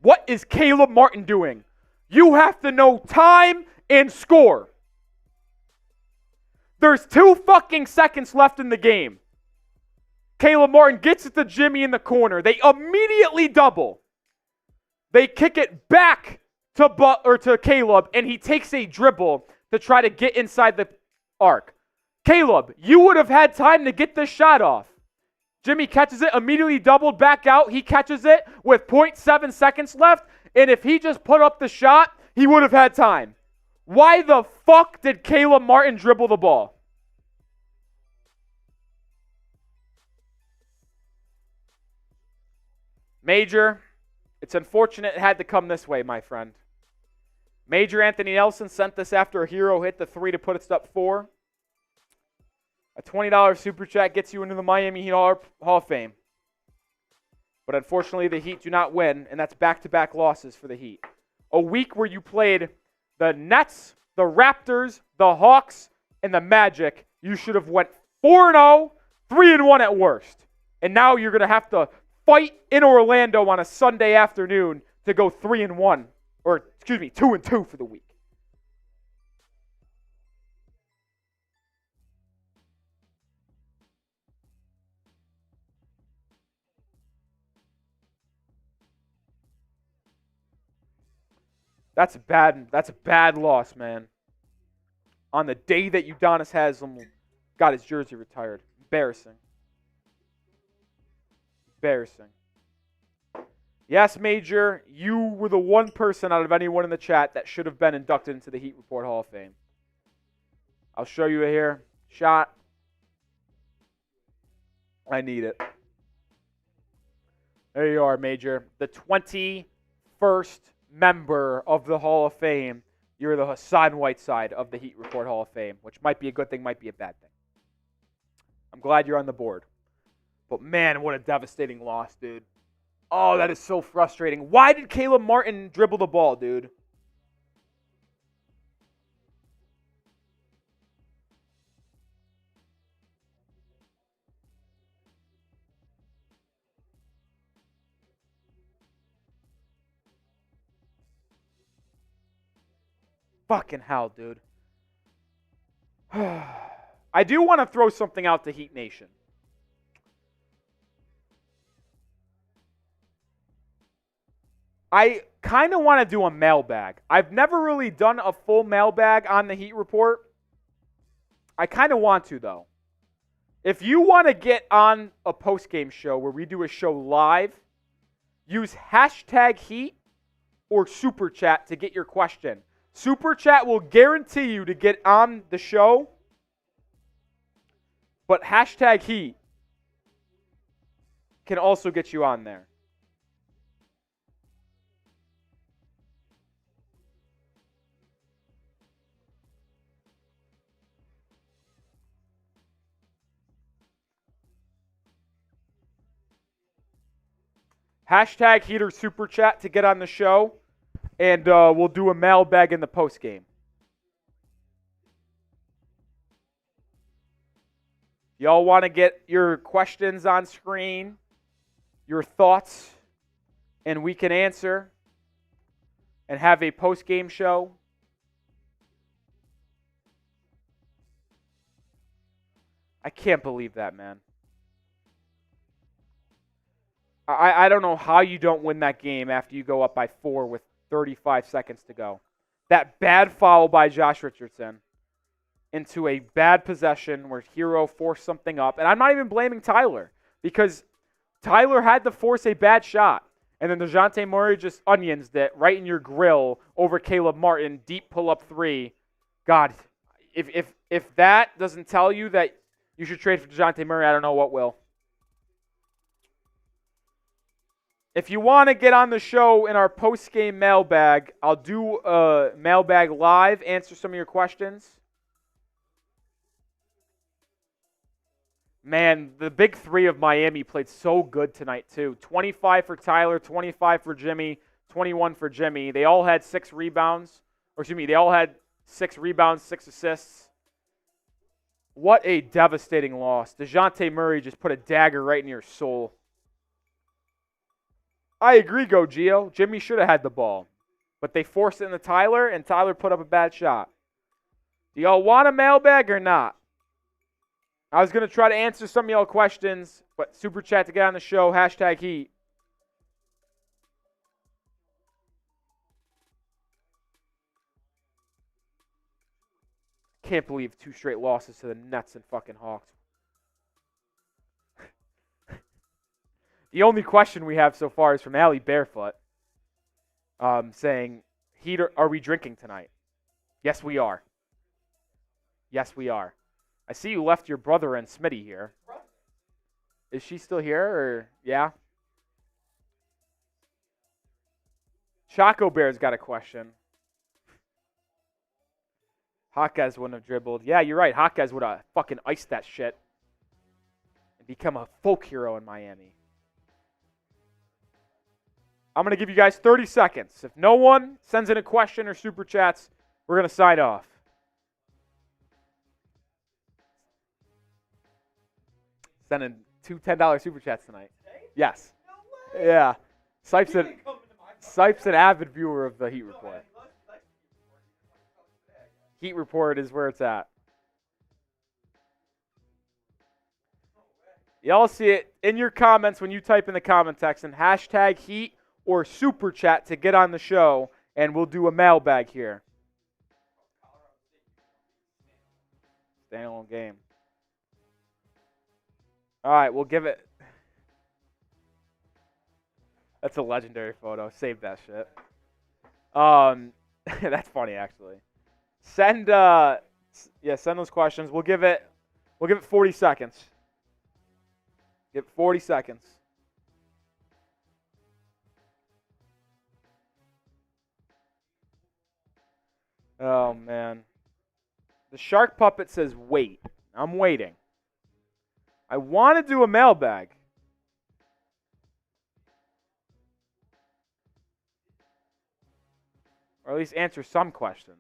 What is Caleb Martin doing? You have to know time and score. There's 2 fucking seconds left in the game. Caleb Martin gets it to Jimmy in the corner. They immediately double. They kick it back to Caleb, and he takes a dribble to try to get inside the arc. Caleb, you would have had time to get this shot off. Jimmy catches it, immediately doubled back out. He catches it with 0.7 seconds left, and if he just put up the shot, he would have had time. Why the fuck did Caleb Martin dribble the ball? Major, it's unfortunate it had to come this way, my friend. Major Anthony Nelson sent this after a Herro hit the 3 to put it up 4. A $20 super chat gets you into the Miami Heat Hall of Fame. But unfortunately, the Heat do not win, and that's back-to-back losses for the Heat. A week where you played the Nets, the Raptors, the Hawks, and the Magic. You should have went 4-0, 3-1 at worst. And now you're going to have to fight in Orlando on a Sunday afternoon to go 3-1. Or, 2-2 for the week. That's a bad loss, man. On the day that Udonis Haslem got his jersey retired. Embarrassing. Embarrassing. Yes, Major, you were the one person out of anyone in the chat that should have been inducted into the Heat Report Hall of Fame. I'll show you it here. Shot. I need it. There you are, Major. The 21st member of the Hall of Fame. You're the Hassan Whiteside of the Heat Report Hall of Fame, which might be a good thing, might be a bad thing. I'm glad you're on the board. But man, what a devastating loss, dude. Oh, that is so frustrating. Why did Caleb Martin dribble the ball, dude? Fucking hell, dude. I do want to throw something out to Heat Nation. I kind of want to do a mailbag. I've never really done a full mailbag on the Heat Report. I kind of want to, though. If you want to get on a post-game show where we do a show live, use hashtag Heat or Super Chat to get your question. Super Chat will guarantee you to get on the show, but hashtag Heat can also get you on there. Hashtag Heat or Super Chat to get on the show, and we'll do a mailbag in the post game. Y'all want to get your questions on screen, your thoughts, and we can answer and have a post game show. I can't believe that, man. I don't know how you don't win that game after you go up by 4 with 35 seconds to go. That bad foul by Josh Richardson into a bad possession where Herro forced something up. And I'm not even blaming Tyler because Tyler had to force a bad shot. And then Dejounte Murray just onions it right in your grill over Caleb Martin, deep pull-up three. God, if that doesn't tell you that you should trade for Dejounte Murray, I don't know what will. If you want to get on the show in our post-game mailbag, I'll do a mailbag live, answer some of your questions. Man, the big three of Miami played so good tonight, too. 25 for Tyler, 25 for Jimmy, 21 for Jimmy. They all had 6 rebounds. Or excuse me, they all had 6 rebounds, 6 assists. What a devastating loss. Dejounte Murray just put a dagger right in your soul. I agree, Go Gio. Jimmy should have had the ball. But they forced it into Tyler, and Tyler put up a bad shot. Do y'all want a mailbag or not? I was going to try to answer some of y'all questions, but Super Chat to get on the show, hashtag Heat. Can't believe 2 straight losses to the Nets and fucking Hawks. The only question we have so far is from Allie Barefoot, saying, Heat, are we drinking tonight? Yes, we are. Yes, we are. I see you left your brother and Smitty here. Is she still here, or yeah? Choco Bear's got a question. Jaquez wouldn't have dribbled. Yeah, you're right. Jaquez would have fucking iced that shit and become a folk hero in Miami. I'm going to give you guys 30 seconds. If no one sends in a question or super chats, we're going to sign off. Sending 2 $10 super chats tonight. Yes. No way. Yeah. Sipes an avid viewer of the Heat Report. Heat Report is where it's at. Y'all see it in your comments when you type in the comment section, hashtag Heat or Super Chat to get on the show, and we'll do a mailbag here. Standalone game. All right, we'll give it. That's a legendary photo. Save that shit. That's funny actually. Send send those questions. We'll give it 40 seconds. Give it 40 seconds. Oh man. The shark puppet says wait. I'm waiting. I want to do a mailbag. Or at least answer some questions.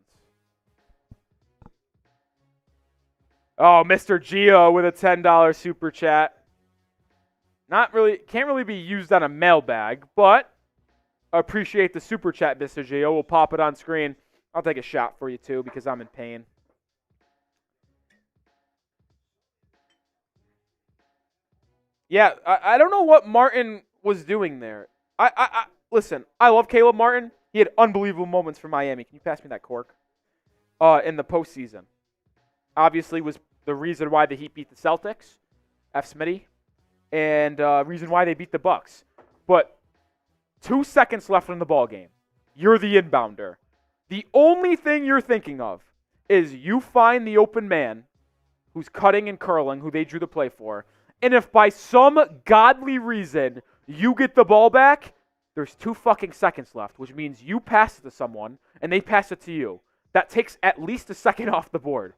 Oh, Mr. Gio with a $10 super chat. Can't really be used on a mailbag, but appreciate the super chat, Mr. Gio. We'll pop it on screen. I'll take a shot for you too because I'm in pain. Yeah, I don't know what Martin was doing there. Listen, I love Caleb Martin. He had unbelievable moments for Miami. Can you pass me that cork? In the postseason. Obviously was the reason why the Heat beat the Celtics, F. Smitty, and reason why they beat the Bucks. But 2 seconds left in the ball game. You're the inbounder. The only thing you're thinking of is you find the open man who's cutting and curling, who they drew the play for, and if by some godly reason you get the ball back, there's 2 fucking seconds left, which means you pass it to someone and they pass it to you. That takes at least a second off the board.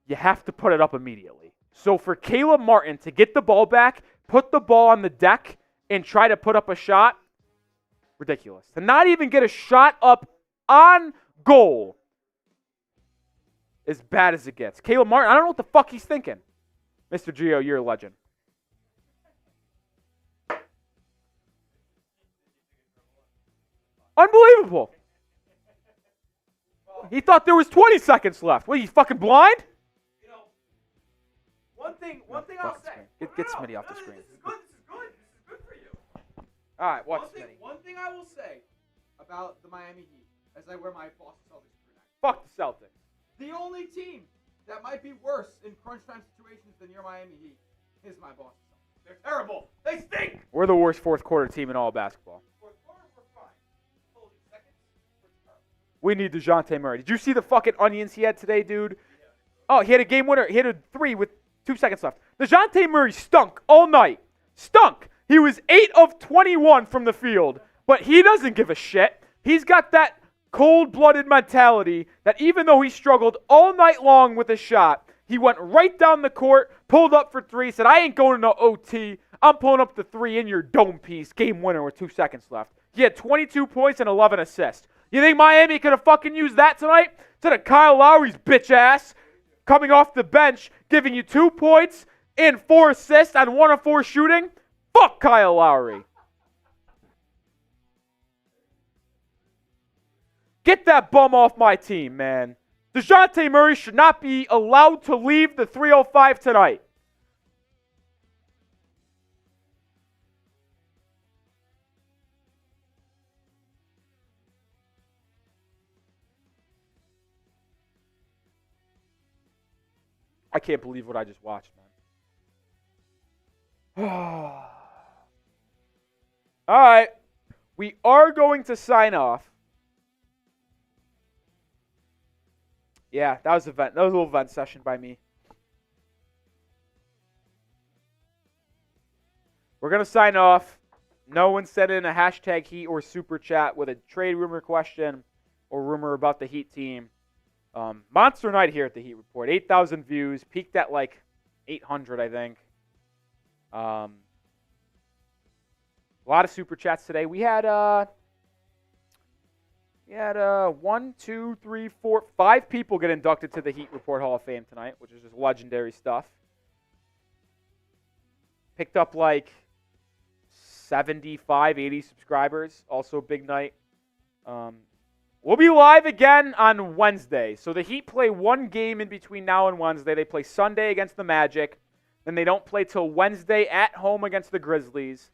You have to put it up immediately. So for Caleb Martin to get the ball back, put the ball on the deck, and try to put up a shot, ridiculous. To not even get a shot up on goal, as bad as it gets. Caleb Martin, I don't know what the fuck he's thinking. Mr. Gio, you're a legend. Unbelievable. He thought there was 20 seconds left. What, are you fucking blind? You know, one thing I'll say. Get Smitty off the screen. This is good for you. All right, watch Smitty. One thing I will say about the Miami Heat, as I wear my Boston Celtics crew neck. Fuck the Celtics. The only team that might be worse in crunch time situations than your Miami Heat is my Boston Celtics. They're terrible. They stink. We're the worst fourth quarter team in all basketball. Fourth quarter, we're fine. Holy seconds, we're terrible. We need Dejounte Murray. Did you see the fucking onions he had today, dude? Oh, he had a game winner. He had a 3 with 2 seconds left. Dejounte Murray stunk all night. Stunk. He was 8 of 21 from the field, but he doesn't give a shit. He's got that cold-blooded mentality that even though he struggled all night long with a shot, he went right down the court, pulled up for 3, said, I ain't going to OT. I'm pulling up the 3 in your dome piece. Game winner with 2 seconds left. He had 22 points and 11 assists. You think Miami could have fucking used that tonight? Instead of Kyle Lowry's bitch ass coming off the bench, giving you 2 points and 4 assists on 1 of 4 shooting? Fuck Kyle Lowry. Get that bum off my team, man. Dejounte Murray should not be allowed to leave the 305 tonight. I can't believe what I just watched, man. All right. We are going to sign off. Yeah, that was an event. That was a little event session by me. We're going to sign off. No one sent in a hashtag Heat or super chat with a trade rumor question or rumor about the Heat team. Monster night here at the Heat Report. 8,000 views. Peaked at like 800, I think. A lot of super chats today. We had 1, 2, 3, 4, 5 people get inducted to the Heat Report Hall of Fame tonight, which is just legendary stuff. Picked up like 75, 80 subscribers. Also a big night. We'll be live again on Wednesday. So the Heat play one game in between now and Wednesday. They play Sunday against the Magic. Then they don't play till Wednesday at home against the Grizzlies.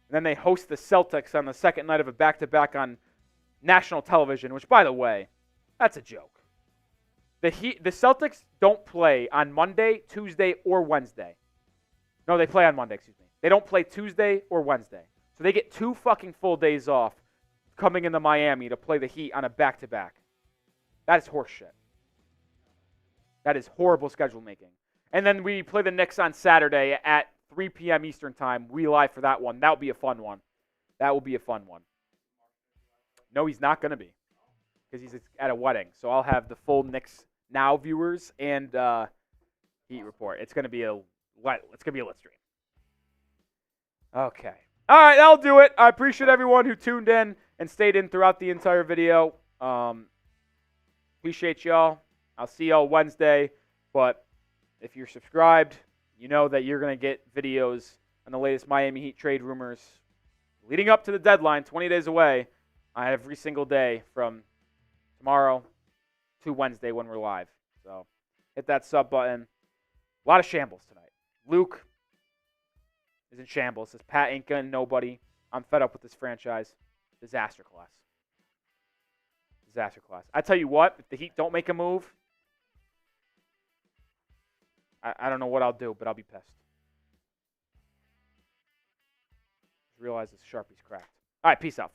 And then they host the Celtics on the second night of a back-to-back on national television, which, by the way, that's a joke. The Celtics don't play on Monday, Tuesday, or Wednesday. No, they play on Monday, excuse me. They don't play Tuesday or Wednesday. So they get 2 fucking full days off coming into Miami to play the Heat on a back-to-back. That is horseshit. That is horrible schedule making. And then we play the Knicks on Saturday at 3 p.m. Eastern Time. We live for that one. That will be a fun one. That will be a fun one. No, he's not going to be because he's at a wedding. So I'll have the full Knicks Now viewers and Heat report. It's going to be a lit stream. Okay. All right, that'll do it. I appreciate everyone who tuned in and stayed in throughout the entire video. Appreciate y'all. I'll see y'all Wednesday. But if you're subscribed, you know that you're going to get videos on the latest Miami Heat trade rumors leading up to the deadline, 20 days away, every single day from tomorrow to Wednesday when we're live. So hit that sub button. A lot of shambles tonight. Luke is in shambles. Says Pat ain't gonna nobody. I'm fed up with this franchise. Disaster class. Disaster class. I tell you what, if the Heat don't make a move, I don't know what I'll do, but I'll be pissed. Just realize this Sharpie's cracked. All right, peace out.